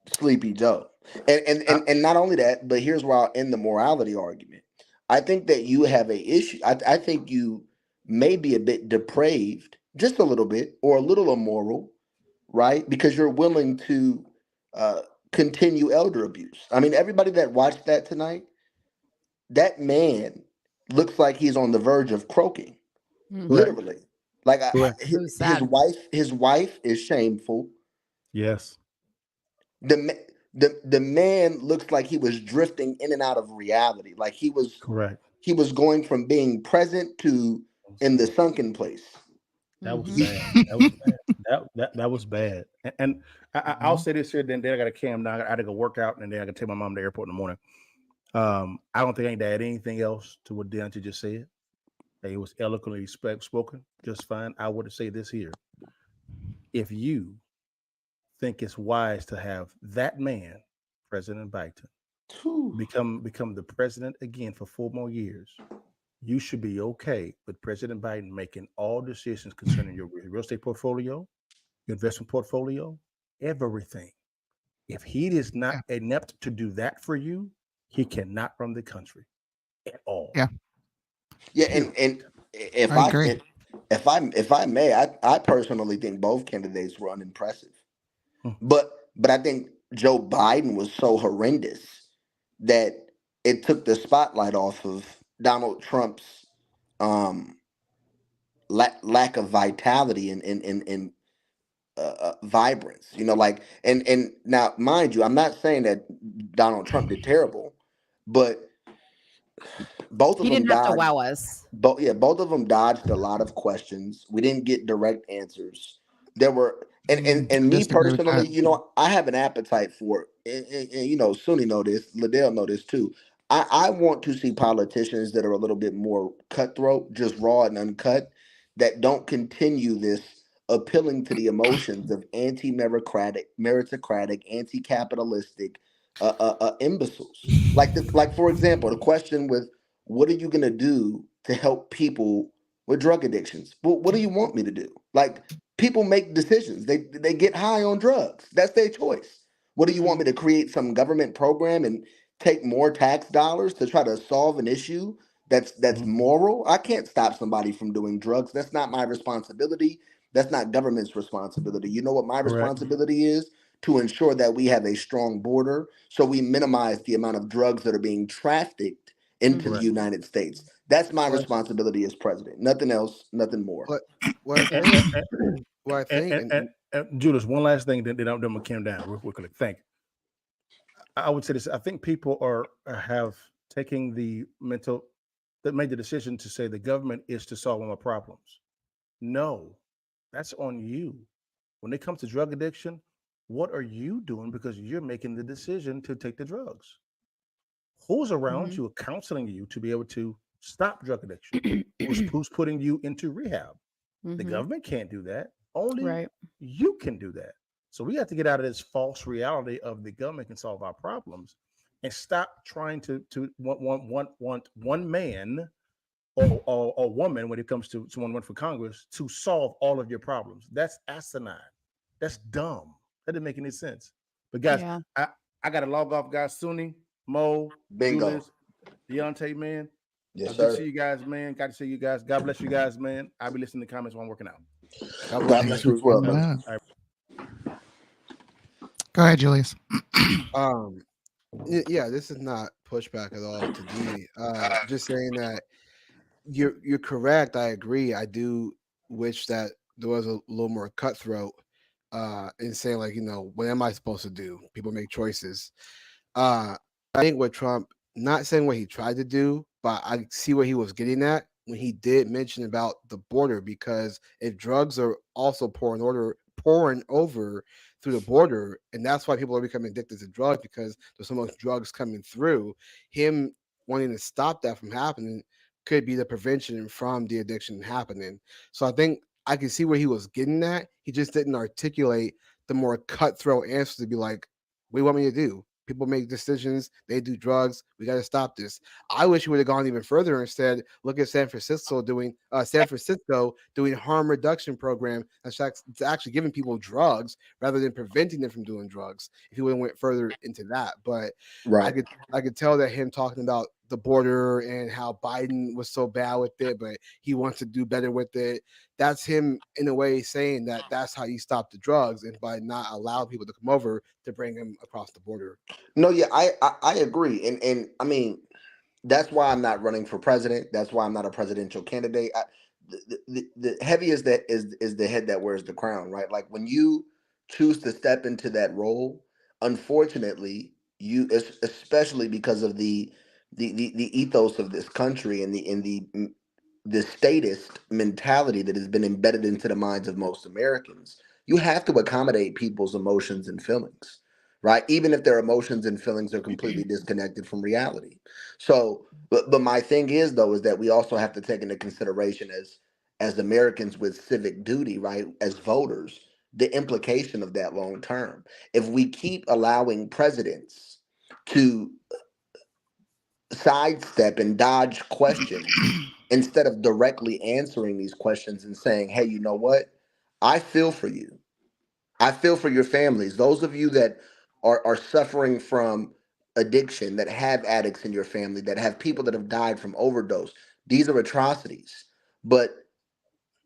Sleepy Joe. And not only that, but here's where I'll end the morality argument. I think that you have a issue. I think you may be a bit depraved, just a little bit, or a little immoral, right? Because you're willing to continue elder abuse. I mean, everybody that watched that tonight, that man looks like he's on the verge of croaking, literally. Like his wife is shameful. Yes. The man looks like he was drifting in and out of reality. Like he was He was going from being present to in the sunken place. That was bad. That was bad. That was bad. And I'll say this here. Then I got a cam now. I got to go work out, and then I got to take my mom to the airport in the morning. I don't think I need to add anything else to what Deontay just said. It was eloquently spoken, just fine. I would say this here: if you think it's wise to have that man, President Biden, become the president again for 4 more years, you should be okay with President Biden making all decisions concerning your real estate portfolio, your investment portfolio, everything. If he is not inept to do that for you, he cannot run the country at all. Yeah. Yeah, and if I I agree. if I may, I personally think both candidates were unimpressive. Hmm. But I think Joe Biden was so horrendous that it took the spotlight off of Donald Trump's lack of vitality and vibrance. You know, like and now, mind you, I'm not saying that Donald Trump did terrible, but both of He them didn't have to dodged. wow us. Both of them dodged a lot of questions. We didn't get direct answers. There were and me Disagree with personally, that. you know, I have an appetite for it. And you know, Sunni know this, Liddell know this too. I want to see politicians that are a little bit more cutthroat, just raw and uncut, that don't continue this appealing to the emotions of meritocratic, anti-capitalistic imbeciles. Like for example, the question with what are you gonna do to help people with drug addictions? Well, what do you want me to do? Like people make decisions. They get high on drugs. That's their choice. What do you want me to create some government program and take more tax dollars to try to solve an issue that's moral? I can't stop somebody from doing drugs. That's not my responsibility. That's not government's responsibility. You know what my Correct. responsibility is? To ensure that we have a strong border so we minimize the amount of drugs that are being trafficked into the Correct. United States. That's my What responsibility as president. Nothing else, nothing more. what I And, think and, what I think and Julius, one last thing, then I'm gonna calm down real quickly. Thank you. I would say this. I think people have taken the mental that made the decision to say the government is to solve all my problems. No, that's on you. When it comes to drug addiction, what are you doing because you're making the decision to take the drugs? Who's around you counseling you to be able to stop drug addiction? who's putting you into rehab? The government can't do that. Only Right. you can do that. So we have to get out of this false reality of the government can solve our problems and stop trying to want one man or woman when it comes to someone run for Congress to solve all of your problems. That's asinine. That's dumb. That didn't make any sense. But guys, Yeah. I got to log off, guys. Sunni, Mo, Bingo. Julius, Deontay, man. Yes, Good to sir. see you guys, man. Got to see you guys. God bless you guys, man. I'll be listening to the comments while I'm working out. God bless you as well, brother. Yeah. Go ahead, Julius. Yeah, this is not pushback at all to me. Just saying that you're correct. I agree. I do wish that there was a little more cutthroat in saying, like, you know, what am I supposed to do? People make choices. I think with Trump, not saying what he tried to do, but I see where he was getting at when he did mention about the border, because if drugs are also pouring over through the border, and that's why people are becoming addicted to drugs, because there's so much drugs coming through. Him wanting to stop that from happening could be the prevention from the addiction happening. So I think I can see where he was getting at. He just didn't articulate the more cutthroat answer to be like, what do you want me to do? People make decisions, they do drugs. We got to stop this. I wish he would have gone even further and said, look at San Francisco doing harm reduction program that's actually giving people drugs rather than preventing them from doing drugs. If he would have went further into that, but Right. I could tell that him talking about the border and how Biden was so bad with it, but he wants to do better with it. That's him in a way saying that that's how you stop the drugs, and by not allowing people to come over to bring them across the border. No, yeah, I agree. And I mean, that's why I'm not running for president. That's why I'm not a presidential candidate. The heaviest that is the head that wears the crown, right? Like when you choose to step into that role, unfortunately, especially because of the ethos of this country and the statist mentality that has been embedded into the minds of most Americans, you have to accommodate people's emotions and feelings, right? Even if their emotions and feelings are completely disconnected from reality. So, but my thing is though, is that we also have to take into consideration as Americans with civic duty, right? As voters, the implication of that long term. If we keep allowing presidents to sidestep and dodge questions instead of directly answering these questions and saying, hey, you know what? I feel for you. I feel for your families. Those of you that are suffering from addiction, that have addicts in your family, that have people that have died from overdose. These are atrocities. But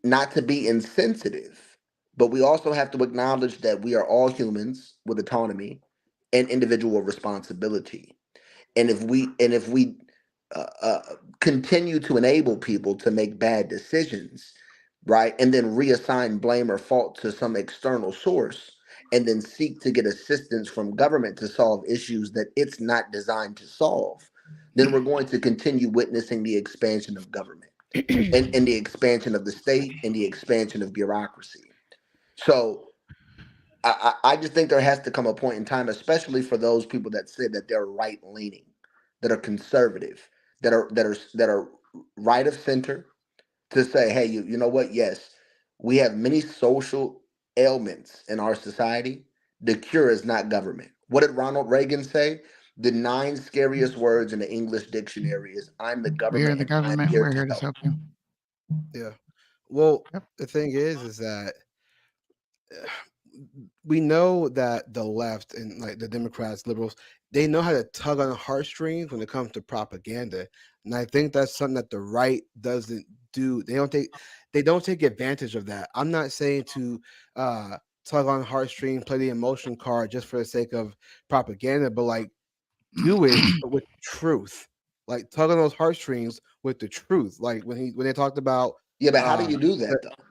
not to be insensitive, but we also have to acknowledge that we are all humans with autonomy and individual responsibility. And if we continue to enable people to make bad decisions, right, and then reassign blame or fault to some external source, and then seek to get assistance from government to solve issues that it's not designed to solve, then we're going to continue witnessing the expansion of government and the expansion of the state and the expansion of bureaucracy. So I just think there has to come a point in time, especially for those people that say that they're right leaning, that are conservative, that are right of center, to say, hey, you know what? Yes, we have many social ailments in our society. The cure is not government. What did Ronald Reagan say? The 9 scariest words in the English dictionary is I'm the We are government the and I'm government. here We're to here to help. help you. Yeah. Well, Yep. the thing is that we know that the left and like the Democrats, liberals, they know how to tug on the heartstrings when it comes to propaganda, and I think that's something that the right doesn't do. They don't take advantage of that. I'm not saying to tug on the heartstrings, play the emotion card just for the sake of propaganda, but like do it but with truth. Like tug on those heartstrings with the truth. Like when they talked about Yeah, but how do you do the- that though?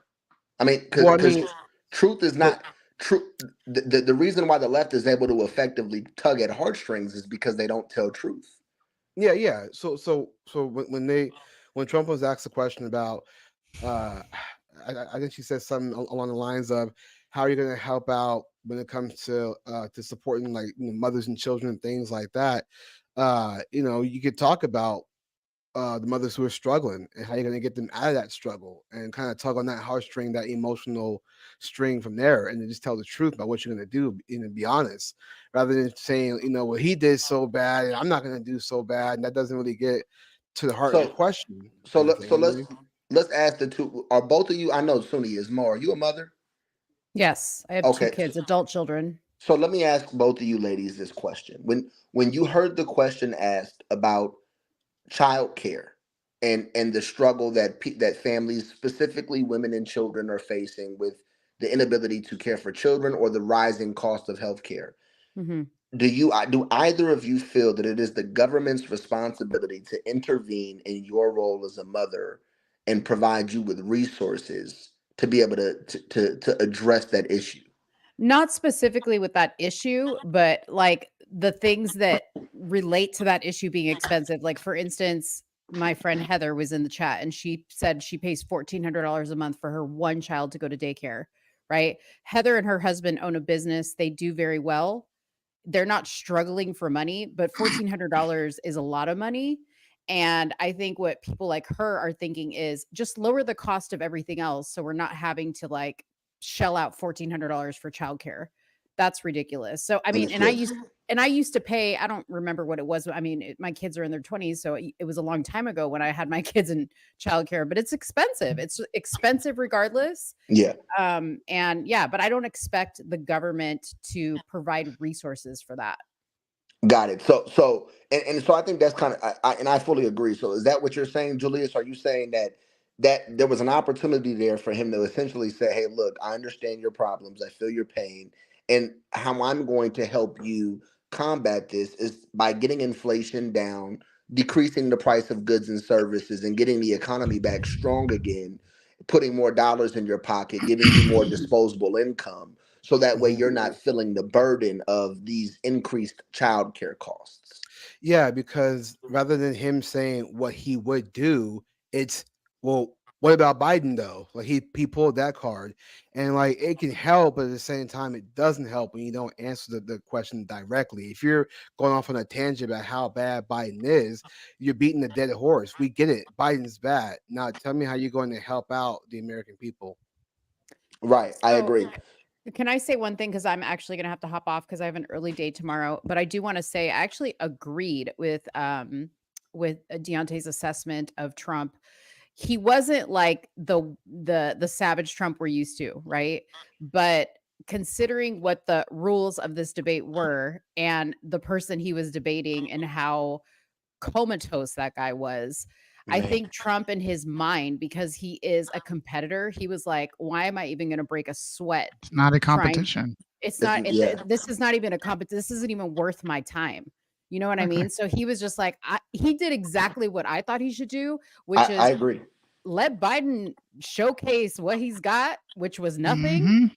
I mean, well, I because mean, truth is but not true. The reason why the left is able to effectively tug at heartstrings is because they don't tell truth. yeah. So when Trump was asked a question about, uh, I think she said something along the lines of, "How are you going to help out when it comes to supporting like mothers and children and things like that?" You could talk about the mothers who are struggling and how you're going to get them out of that struggle and kind of tug on that heartstring, that emotional string from there, and then just tell the truth about what you're going to do and be honest, rather than saying, well, he did so bad and I'm not going to do so bad, and that doesn't really get to the heart of the So question. so Kind of let thing, so you know what I let's mean? let's ask the two. Are both of you? I know Suni is more. Are you a mother? Yes, I have 2 Okay. kids, adult children. So let me ask both of you ladies this question. When you heard the question asked about childcare and the struggle that families, specifically women and children, are facing with the inability to care for children or the rising cost of healthcare, Hmm. do either of you feel that it is the government's responsibility to intervene in your role as a mother and provide you with resources to be able to address that issue? Not specifically with that issue, but like the things that relate to that issue being expensive. Like, for instance, my friend Heather was in the chat and she said she pays $1,400 a month for her one child to go to daycare, right? Heather and her husband own a business. They do very well. They're not struggling for money, but $1,400 is a lot of money. And I think what people like her are thinking is just lower the cost of everything else. So we're not having to like shell out $1,400 for childcare. That's ridiculous. So, I mean, Understood. I used to pay, I don't remember what it was. I mean, my kids are in their 20s. So it was a long time ago when I had my kids in childcare, but it's expensive. It's expensive regardless. Yeah. And yeah, but I don't expect the government to provide resources for that. Got it. So I think that's kind of I fully agree. So is that what you're saying, Julius? Are you saying that there was an opportunity there for him to essentially say, "Hey, look, I understand your problems. I feel your pain, and how I'm going to help you combat this is by getting inflation down, decreasing the price of goods and services, and getting the economy back strong again, putting more dollars in your pocket, giving you more disposable income." So that way you're not feeling the burden of these increased childcare costs. Yeah, because rather than him saying what he would do, it's, well, what about Biden though? Like he pulled that card, and like it can help, but at the same time, it doesn't help when you don't answer the question directly. If you're going off on a tangent about how bad Biden is, you're beating a dead horse. We get it. Biden's bad. Now tell me how you're going to help out the American people. Right. I So agree. can I say one thing? Because I'm actually going to have to hop off because I have an early day tomorrow. But I do want to say I actually agreed with with Deontay's assessment of Trump. He wasn't like the savage Trump we're used to, right? But considering what the rules of this debate were and the person he was debating and how comatose that guy was, I Man. think Trump in his mind, because he is a competitor, he was like, why am I even going to break a sweat? It's not a trying- competition. It's This not, is- yeah. this is not even a competition. This isn't even worth my time. You know what I Okay. mean? So he was just like, he did exactly what I thought he should do, which I is agree. let Biden showcase what he's got, which was nothing. Mhm.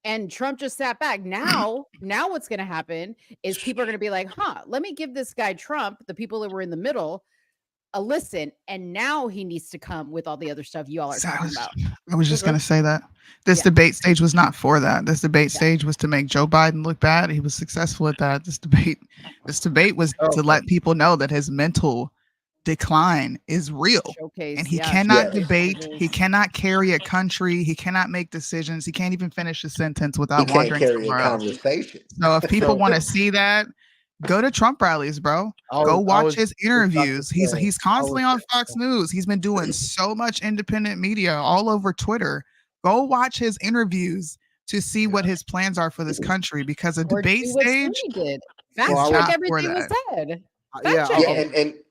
And Trump just sat back. Now what's going to happen is people are going to be like, let me give this guy Trump, the people that were in the middle, a listen. And now he needs to come with all the other stuff you all are So I talking was- about. I was just going to say that this Yeah. debate stage was not for that. This debate Yeah. stage was to make Joe Biden look bad. He was successful at that. This debate was to let people know that his mental decline is real. Showcase. And he yeah, cannot showcase debate. what it He is. cannot carry a country. He cannot make decisions. He can't even finish a sentence He without can't wandering carry a somewhere else. conversation. So if people So- want to see that, go to Trump rallies, bro. Go watch his interviews. He's constantly on Fox News. He's been doing so much independent media all over Twitter. Go watch his interviews to see what his plans are for this country, because a Or debate do what stage Sunni did. Fact is check not for everything was that. said. Yeah, Fact check Yeah, it.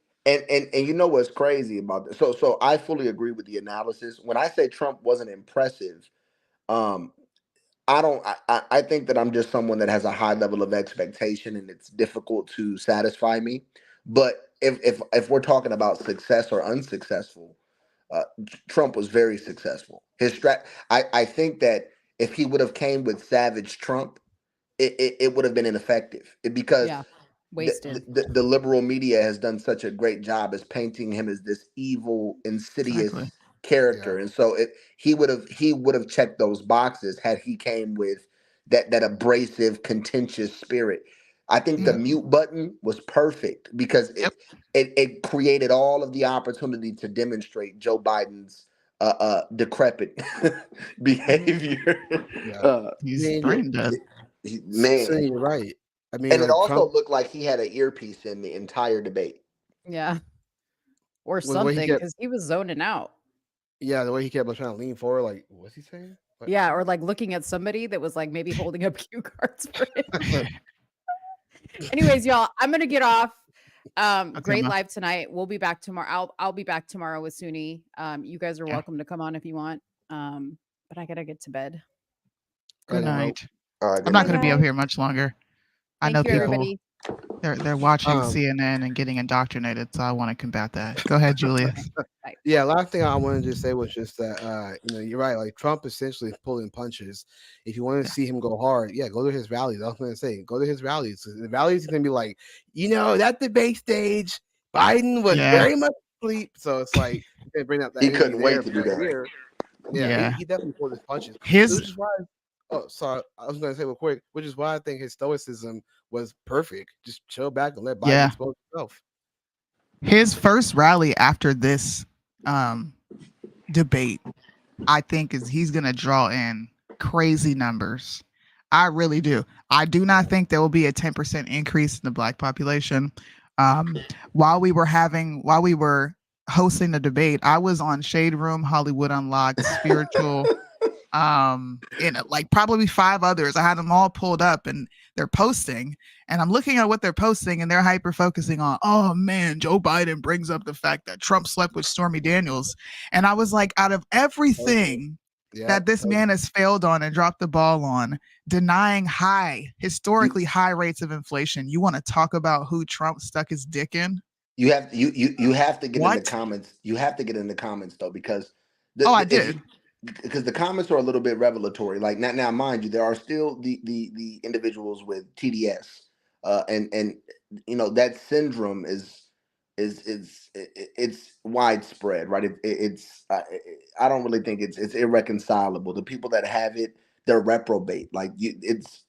and you know what's crazy about this? So I fully agree with the analysis. When I say Trump wasn't impressive, um, I think that I'm just someone that has a high level of expectation, and it's difficult to satisfy me. But if we're talking about success or unsuccessful, Trump was very successful. I think that if he would have came with savage Trump, it would have been ineffective because Yeah. Wasted. the liberal media has done such a great job as painting him as this evil, insidious Exactly. character, and so he would have checked those boxes had he came with that abrasive, contentious spirit. I think the mute button was perfect because it created all of the opportunity to demonstrate Joe Biden's decrepit behavior. Yeah. He's brain dead. Man, So you're right. I mean, and it like, also Trump looked like he had an earpiece in the entire debate. Yeah. Or was the way something, he kept, because he was zoning out. yeah, the way he kept like, trying to lean forward, like, what's he saying? Like, Yeah, or like looking at somebody that was like maybe holding up cue cards for him. Anyways, y'all, I'm gonna get off. Great man. live tonight. We'll be back tomorrow. I'll be back tomorrow with Sunni. You guys are welcome to come on if you want. But I gotta get to bed. Good night. All right, I'm good not night. going to be up here much longer. I Thank know you, people everybody. they're watching Um, CNN and getting indoctrinated, so I want to combat that. Go ahead, Julius. Yeah, last thing I wanted to say was just that you're right. Like Trump essentially pulling punches. If you want to see him go hard, yeah, go to his rallies. I was going to say, go to his rallies. The rallies are going to be like, that debate stage, Biden was Yeah. very much asleep. So it's like you can bring out that He energy couldn't wait there to do for that. year. Yeah, Yeah. He definitely pulled his punches. His- Which is why. Oh, sorry. I was going to say real quick, which is why I think his stoicism was perfect. Just chill back and let Biden Yeah. expose himself. His first rally after this debate, I think, is he's going to draw in crazy numbers. I really do. I do not think there will be a 10% increase in the Black population. While we were hosting the debate, I was on Shade Room, Hollywood Unlocked, Spiritual, and like probably 5 others. I had them all pulled up and they're posting, and I'm looking at what they're posting, and they're hyper focusing on, oh man, Joe Biden brings up the fact that Trump slept with Stormy Daniels. And I was like, out of everything that this man has failed on and dropped the ball on, denying historically high rates of inflation, you want to talk about who Trump stuck his dick in? You have you have to get in the What? comments. You have to get in the comments though, because I did. because the comments are a little bit revelatory. Like now, mind you, there are still the individuals with TDS, and that syndrome is it's widespread, right? It's I don't really think it's irreconcilable. The people that have it, they're reprobate. Like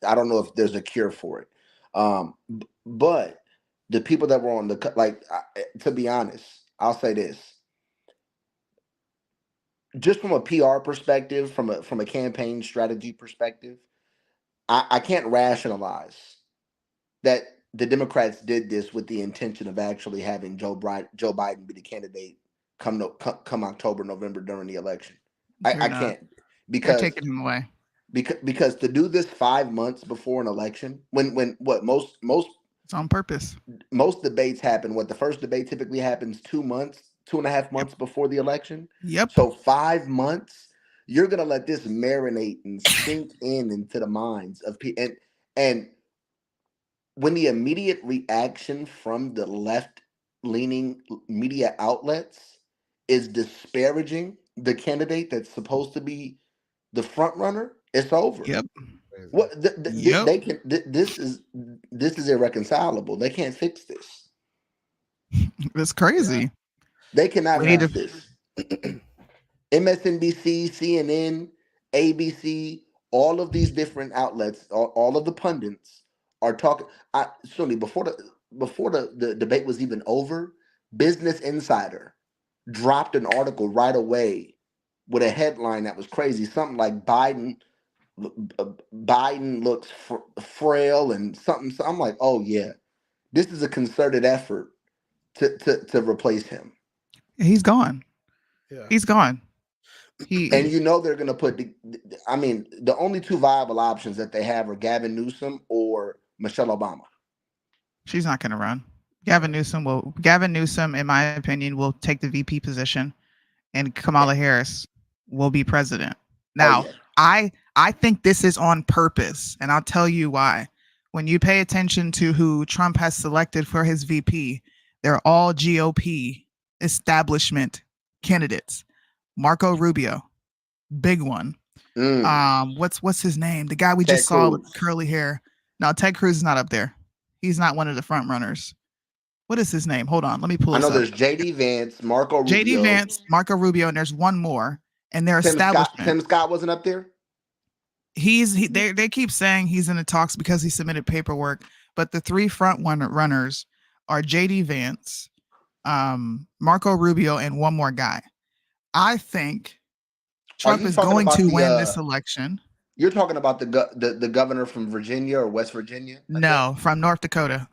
I don't know if there's a cure for it. But the people that were on to be honest, I'll say this. Just from a PR perspective, from a campaign strategy perspective, I can't rationalize that the Democrats did this with the intention of actually having Joe Biden be the candidate come October, November during the election. They're I not. can't They're because taking him away. because to do this 5 months before an election, when what most It's on purpose. most debates happen. What the first debate typically happens 2 months, 2.5 months before the election. Yep. So 5 months, you're gonna let this marinate and sink into the minds of people. And when the immediate reaction from the left-leaning media outlets is disparaging the candidate that's supposed to be the front runner, it's over. Yep. What Yep. they can this is irreconcilable. They can't fix this. It's crazy. They cannot We need fix to- this. MSNBC, CNN, ABC, all of these different outlets, all of the pundits are talking. Sunni, before the debate was even over, Business Insider dropped an article right away with a headline that was crazy, something like Biden looks frail and something. So I'm like, oh yeah, this is a concerted effort to replace him. He's gone. Yeah. He's gone. And they're going to put the only two viable options that they have are Gavin Newsom or Michelle Obama. She's not going to run. Gavin Newsom, in my opinion, will take the VP position, and Kamala Harris will be president. Now, I think this is on purpose, and I'll tell you why. When you pay attention to who Trump has selected for his VP, they're all GOP establishment candidates. Marco Rubio, big one. What's his name? The guy we just saw with curly hair. No, Ted Cruz is not up there. He's not one of the front runners. What is his name? Hold on, let me pull. I know this up. there's JD Vance, Marco Rubio. JD Vance, Marco Rubio, and there's one more, and they're establishment. Tim Scott wasn't up there. They keep saying he's in the talks because he submitted paperwork, but the three front runners are JD Vance, Marco Rubio, and one more guy. I think Trump is going to win this election. You're talking about the governor from Virginia or West Virginia? No, from North Dakota.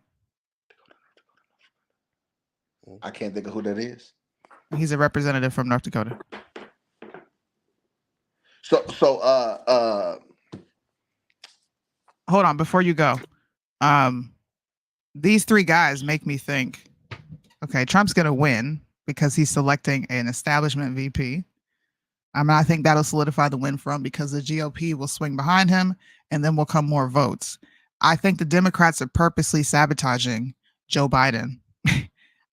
I can't think of who that is. He's a representative from North Dakota. So hold on before you go. These three guys make me think, okay, Trump's going to win because he's selecting an establishment VP. I think that'll solidify the win for him because the GOP will swing behind him and then will come more votes. I think the Democrats are purposely sabotaging Joe Biden.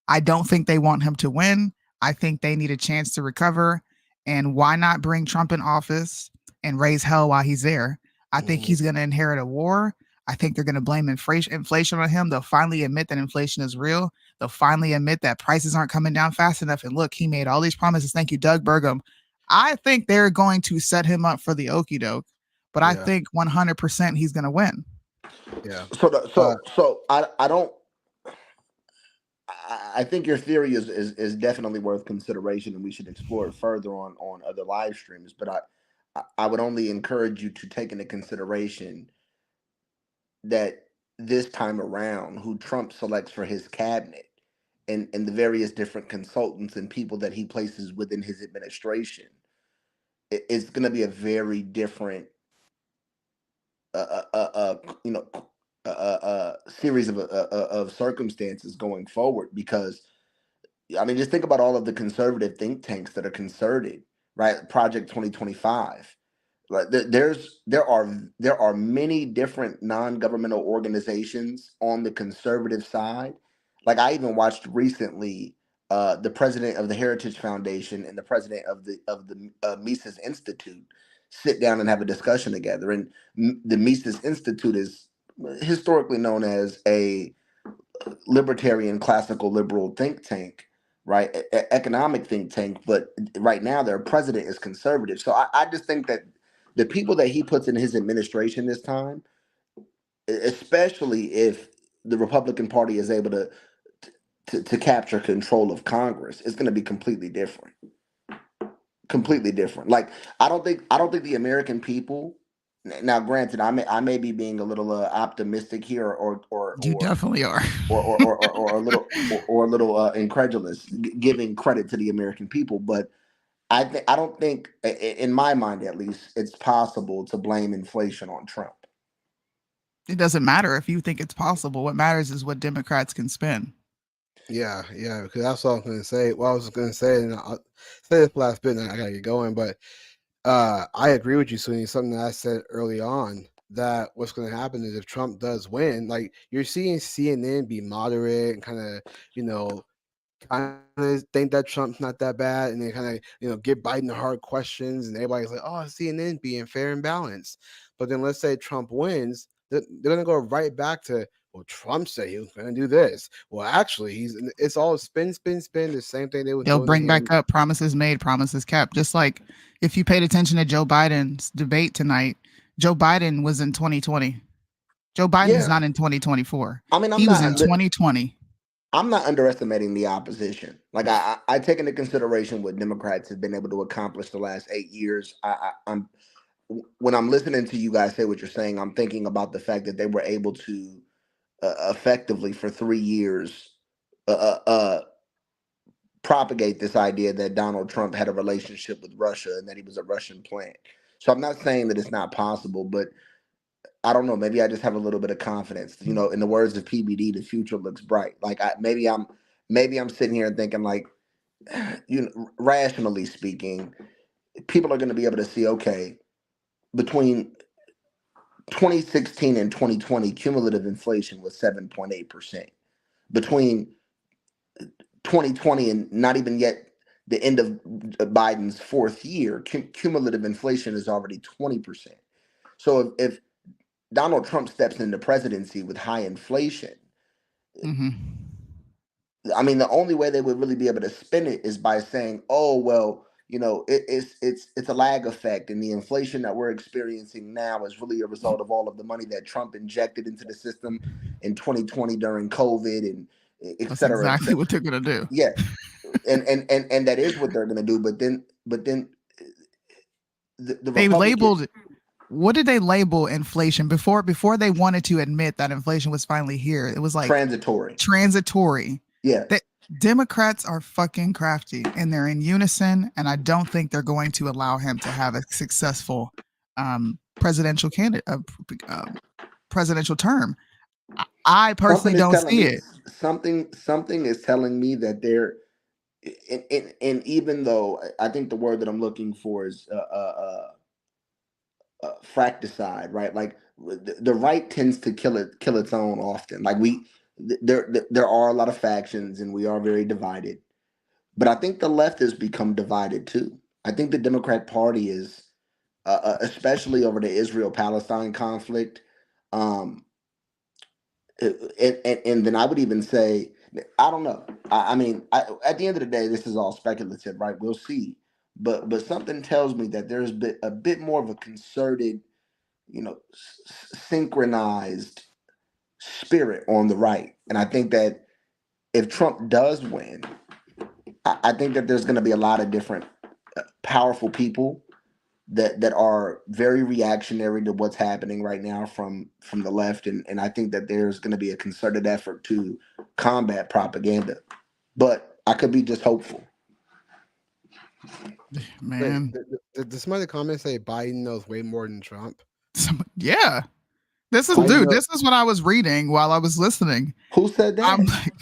I don't think they want him to win. I think they need a chance to recover. And why not bring Trump in office and raise hell while he's there? I think he's going to inherit a war. I think they're going to blame inflation on him. They'll finally admit that inflation is real. They'll finally admit that prices aren't coming down fast enough. And look, he made all these promises. Thank you, Doug Burgum. I think they're going to set him up for the okie doke, but I think 100% he's going to win. Yeah. So I don't. I think your theory is definitely worth consideration, and we should explore it further on other live streams. But I would only encourage you to take into consideration that this time around, who Trump selects for his cabinet and the various different consultants and people that he places within his administration, it's going to be a very different series of circumstances going forward. Because just think about all of the conservative think tanks that are concerted, right? Project 2025. Like there are many different non-governmental organizations on the conservative side. Like I even watched recently the president of the Heritage Foundation and the president of the Mises Institute sit down and have a discussion together. And the Mises Institute is historically known as a libertarian, classical liberal think tank, right? Economic think tank. But right now their president is conservative. So I just think that the people that he puts in his administration this time, especially if the Republican Party is able to capture control of Congress, is going to be completely different. Completely different. Like I don't think the American people Now, granted, I may be being a little optimistic here, You definitely are. or a little incredulous, giving credit to the American people. But I don't think, in my mind at least, it's possible to blame inflation on Trump. It doesn't matter if you think it's possible. What matters is what Democrats can spend. Yeah, because that's what I was going to say. Well, I was going to say, and I'll say this last bit, and I got to get going. But I agree with you, Sunni. Something that I said early on, that what's going to happen is if Trump does win, like you're seeing CNN be moderate and kind of think that Trump's not that bad, and they kind of give Biden hard questions, and everybody's like, oh, CNN being fair and balanced. But then let's say Trump wins, they're going to go right back to, well, Trump said he was going to do this. Well, actually, it's all spin. The same thing they would. They'll bring back up promises made, promises kept. Just like if you paid attention to Joe Biden's debate tonight, Joe Biden was in 2020. Joe Biden is not in 2024. I mean, he was in 2020. I'm not underestimating the opposition. Like I take into consideration what Democrats have been able to accomplish the last 8 years. When I'm listening to you guys say what you're saying, I'm thinking about the fact that they were able to effectively for 3 years propagate this idea that Donald Trump had a relationship with Russia and that he was a Russian plant. So I'm not saying that it's not possible, but I don't know. Maybe I just have a little bit of confidence. In the words of PBD, the future looks bright. Like maybe I'm sitting here and thinking, like, rationally speaking, people are going to be able to see, okay, between 2016 and 2020, cumulative inflation was 7.8%. Between 2020 and not even yet the end of Biden's fourth year, cumulative inflation is already 20%. So if Donald Trump steps into presidency with high inflation, I mean, the only way they would really be able to spin it is by saying, oh, well, it's a lag effect, and the inflation that we're experiencing now is really a result of all of the money that Trump injected into the system in 2020 during COVID and et That's cetera. exactly what they're gonna do. Yeah, and that is what they're gonna do. But then the They labeled. What did they label inflation before they wanted to admit that inflation was finally here? It was like transitory. Yeah. Democrats are fucking crafty and they're in unison, and I don't think they're going to allow him to have a successful presidential presidential term. I personally don't see it. Something is telling me that they're and even though I think the word that I'm looking for is fracticide, right? Like the right tends to kill its own often. Like there are a lot of factions and we are very divided, but I think the left has become divided too. I think the Democrat Party is, especially over the Israel-Palestine conflict, and then I would even say, I don't know. I mean, at the end of the day, this is all speculative, right? We'll see. But something tells me that there's a bit more of a concerted, synchronized spirit on the right. And I think that if Trump does win, I think that there's going to be a lot of different powerful people that are very reactionary to what's happening right now from the left. And I think that there's going to be a concerted effort to combat propaganda. But I could be just hopeful. Man, did some of the comments say Biden knows way more than Trump? Yeah, this is what I was reading while I was listening. Who said that? I'm like,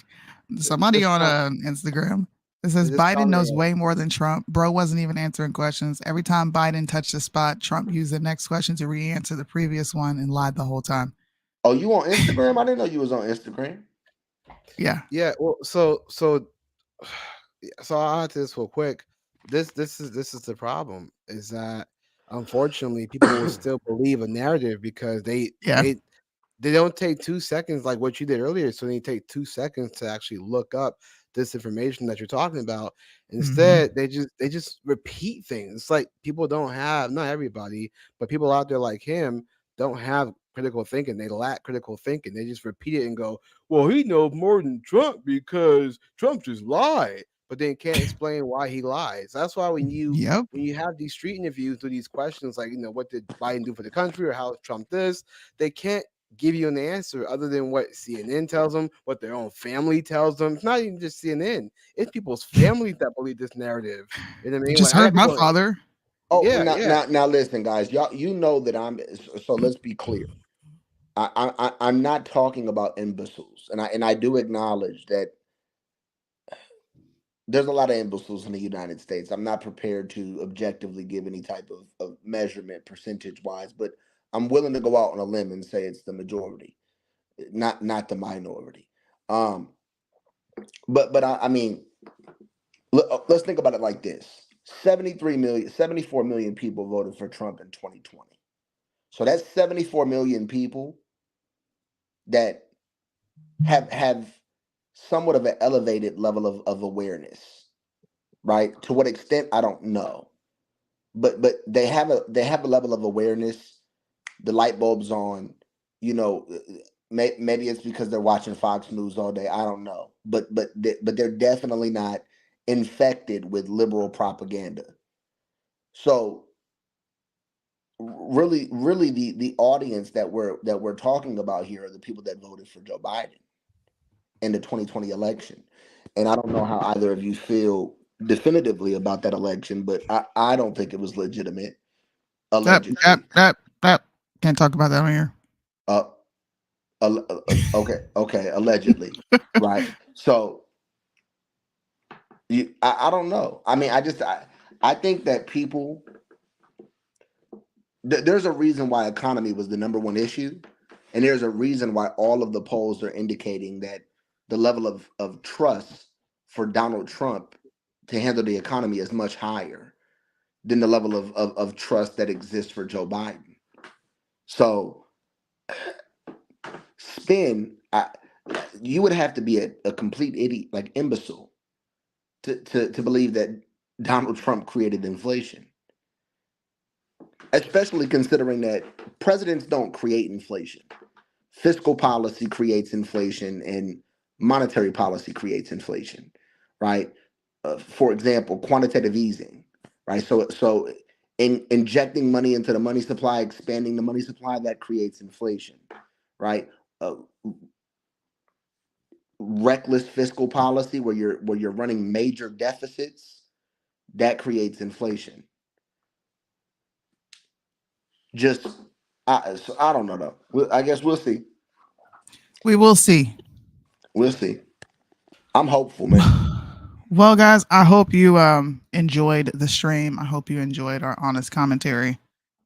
somebody on Instagram. It says Biden knows way more than Trump. Bro wasn't even answering questions. Every time Biden touched the spot, Trump used the next question to re-answer the previous one and lied the whole time. Oh, you on Instagram? I didn't know you was on Instagram. Yeah. Yeah. Well, so I'll add to this real quick. This is the problem, is that unfortunately people will still believe a narrative because they don't take 2 seconds like what you did earlier. So they take 2 seconds to actually look up this information that you're talking about. Instead, they just repeat things. It's like people don't have, not everybody, but people out there like him don't have critical thinking. They lack critical thinking. They just repeat it and go, well, he knows more than Trump because Trump just lied. but then can't explain why he lies. That's why when you Yep. when you have these street interviews with these questions like, what did Biden do for the country or how Trump this, they can't give you an answer other than what CNN tells them, what their own family tells them. It's not even just CNN; it's people's families that believe this narrative. You know what I mean? Just Like, I heard got my people- father. Oh, Yeah, now, yeah. now listen, guys. Y'all, you know that so let's be clear. I'm not talking about imbeciles, and I do acknowledge that there's a lot of imbeciles in the United States. I'm not prepared to objectively give any type of measurement percentage wise, but I'm willing to go out on a limb and say it's the majority, not the minority. But I mean, let's think about it like this: 74 million people voted for Trump in 2020. So that's 74 million people that have somewhat of an elevated level of awareness, right? To what extent, I don't know, but they have a level of awareness. The light bulb's on, maybe it's because they're watching Fox News all day. I don't know, but they're definitely not infected with liberal propaganda. So really the audience that we're talking about here are the people that voted for Joe Biden in the 2020 election. And I don't know how either of you feel definitively about that election, but I don't think it was legitimate. Allegedly. Can't talk about that on here. Okay, allegedly. Right. So I don't know. I mean, I think that people, there's a reason why economy was the number one issue. And there's a reason why all of the polls are indicating that the level of trust for Donald Trump to handle the economy is much higher than the level of trust that exists for Joe Biden. So you would have to be a complete idiot, like imbecile, to believe that Donald Trump created inflation. Especially considering that presidents don't create inflation. Fiscal policy creates inflation and monetary policy creates inflation, right? For example, quantitative easing, right? So injecting money into the money supply, expanding the money supply, that creates inflation, right? Reckless fiscal policy where you're running major deficits, that creates inflation. I don't know though. I guess we'll see. We will see. We'll see. I'm hopeful, man. Well, guys, I hope you enjoyed the stream. I hope you enjoyed our honest commentary.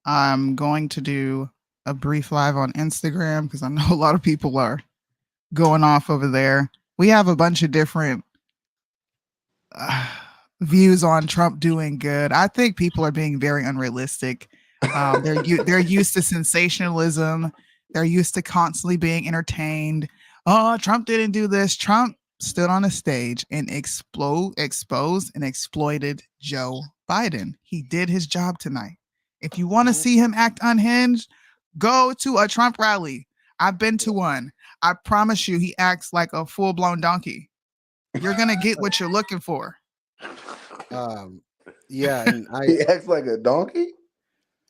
I'm going to do a brief live on Instagram because I know a lot of people are going off over there. We have a bunch of different views on Trump doing good. I think people are being very unrealistic. They're used to sensationalism. They're used to constantly being entertained. Oh, Trump didn't do this. Trump stood on a stage and exposed and exploited Joe Biden. He did his job tonight. If you want to see him act unhinged, go to a Trump rally. I've been to one. I promise you, he acts like a full-blown donkey. You're gonna get what you're looking for. Yeah, and He acts like a donkey.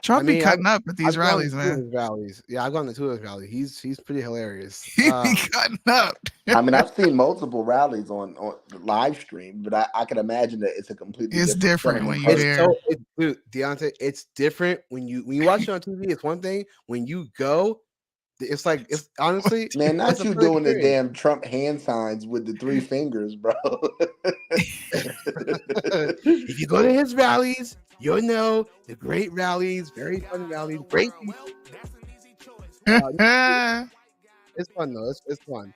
Trump be cutting up at these I've gone rallies, to man. his rallies. Yeah, I've gone to two of his rallies. He's pretty hilarious. He be cutting up. I mean, I've seen multiple rallies on live stream, but I can imagine that it's a completely different when setting. you're there. Dude, Deontay, it's different when you watch it on TV. It's one thing. When you go, it's like it's honestly, Man, not it's a you full doing the experience. damn Trump hand signs with the three fingers, bro. If you go to his rallies, you'll know the great rallies, very fun rallies, great people. It's fun though. It's fun.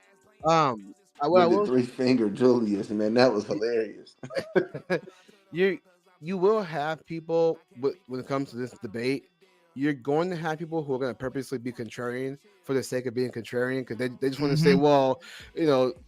With the three finger Julius, man, that was hilarious. You will have people when it comes to this debate. You're going to have people who are going to purposely be contrarian for the sake of being contrarian because they just want to say, well,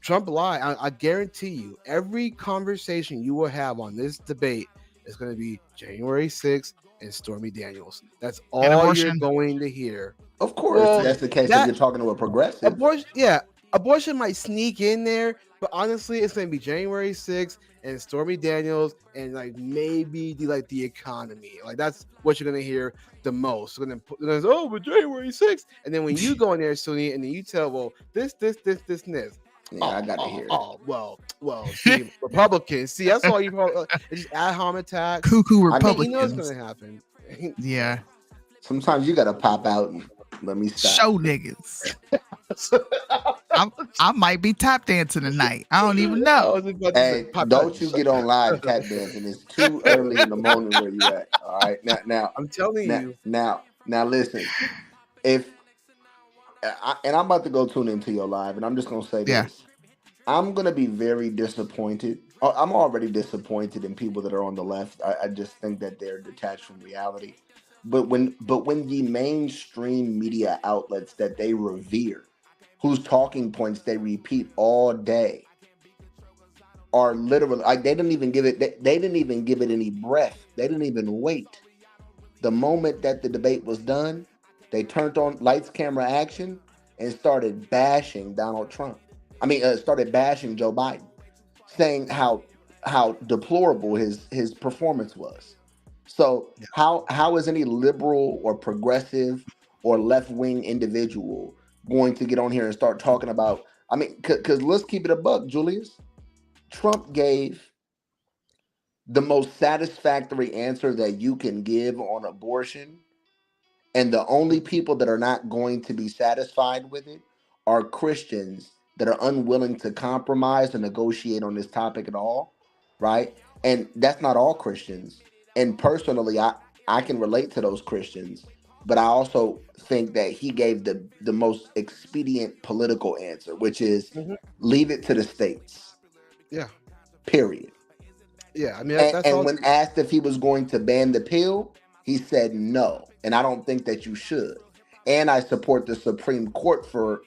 Trump lied. I guarantee you, every conversation you will have on this debate is going to be January 6th and Stormy Daniels. That's all you're going to hear. Of course, that's the case if you're talking to a progressive. Abortion, yeah. abortion might sneak in there, but honestly, it's going to be January 6th and Stormy Daniels and like maybe the economy. Like that's what you're going to hear the most. They're going to put, oh, but January 6th. And then when you go in there, Sunni, and then you tell, well, this, and this. Yeah, I got to hear it. Oh, well, see, Republicans. See, that's all you probably just ad hom attacks. Cuckoo I Republicans. mean, you know what's going to happen. Yeah. Sometimes you got to pop out and let me stop. Show niggas. I might be tap dancing tonight. I don't even know. Hey, don't you get on live tap dancing. It's too early in the morning where you at. All right. Now I'm telling you. Now listen. And I'm about to go tune into your live, and I'm just gonna say this. I'm gonna be very disappointed. I'm already disappointed in people that are on the left. I just think that they're detached from reality. But when the mainstream media outlets that they revere, whose talking points they repeat all day, are literally like they didn't even give it any breath. They didn't even wait. The moment that the debate was done, they turned on lights, camera, action, and started bashing Donald Trump. Started bashing Joe Biden, saying how deplorable his performance was. So how is any liberal or progressive or left-wing individual going to get on here and start talking about? Because let's keep it a buck, Julius. Trump gave the most satisfactory answer that you can give on abortion, and the only people that are not going to be satisfied with it are Christians that are unwilling to compromise or negotiate on this topic at all, right? And that's not all Christians. And personally, I can relate to those Christians, but I also think that he gave the most expedient political answer, which is leave it to the states. Yeah. Period. Yeah, I mean, and when asked if he was going to ban the pill, he said no, and I don't think that you should. And I support the Supreme Court for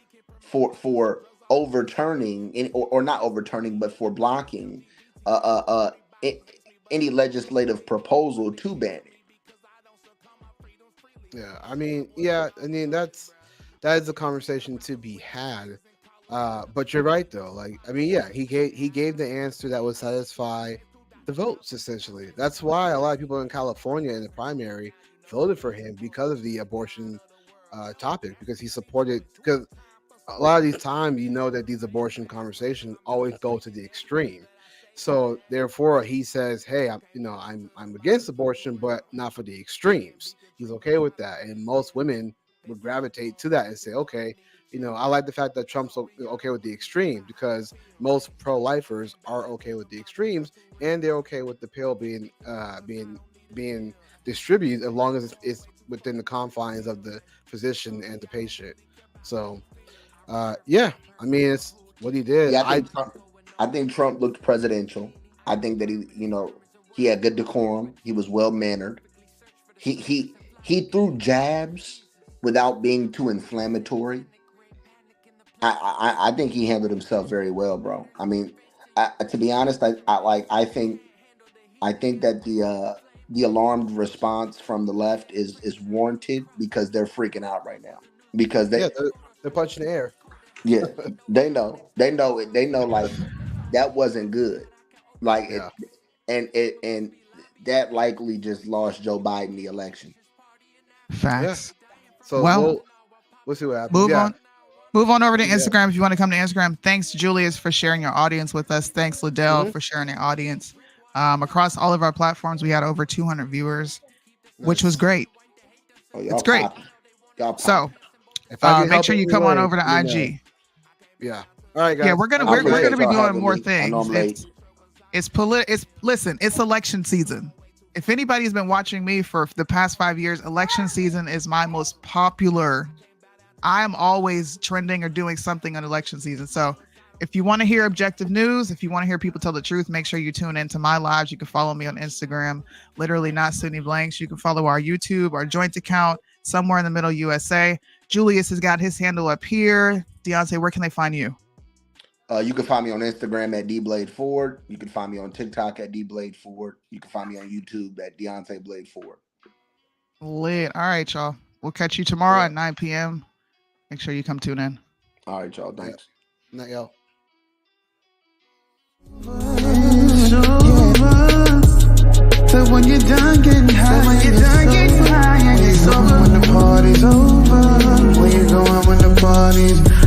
overturning or not overturning, but for blocking any legislative proposal to ban it. Yeah, I mean, that is a conversation to be had. But you're right though. Like, I mean, yeah, he gave the answer that would satisfy the votes essentially. That's why a lot of people in California in the primary voted for him because of the abortion topic, because he supported. Because a lot of these times, you know that these abortion conversations always go to the extreme. So therefore, he says, "Hey, I'm against abortion, but not for the extremes." He's okay with that, and most women would gravitate to that and say, "Okay, I like the fact that Trump's okay with the extreme, because most pro-lifers are okay with the extremes, and they're okay with the pill being distributed as long as it's within the confines of the physician and the patient." So, yeah, I mean, it's what he did. Yeah, I think Trump looked presidential. I think that he had good decorum. He was well mannered. He threw jabs without being too inflammatory. I think he handled himself very well, bro. I mean, to be honest, I think that the alarmed response from the left is warranted, because they're freaking out right now, because they're punching the air. Yeah, they know like that wasn't good, like and that likely just lost Joe Biden the election. Facts. Yeah. So we'll see what happens. Move on over to Instagram if you want to come to Instagram. Thanks, Julius, for sharing your audience with us. Thanks, Liddell, for sharing your audience. Across all of our platforms, we had over 200 viewers, which was great. It's great. So make sure you come on over to IG. Yeah. All right, guys. Yeah, we're gonna be doing more things. It's election season. If anybody's been watching me for the past 5 years, election season is my most popular. I am always trending or doing something on election season. So if you want to hear objective news, if you want to hear people tell the truth, make sure you tune into my lives. You can follow me on Instagram, literally not Sydney Blanks. You can follow our YouTube, our joint account, Somewhere in the Middle USA. Julius has got his handle up here. Deontay, where can they find you? You can find me on Instagram at DBladeFord. You can find me on TikTok at DBladeFord. You can find me on YouTube at Deontay Blade Ford. Lit. All right, y'all. We'll catch you tomorrow at 9 p.m. Make sure you come tune in. All right, y'all. Thanks. Not yo. So when you're done getting high, it's over when the party's over. Where you going when the party's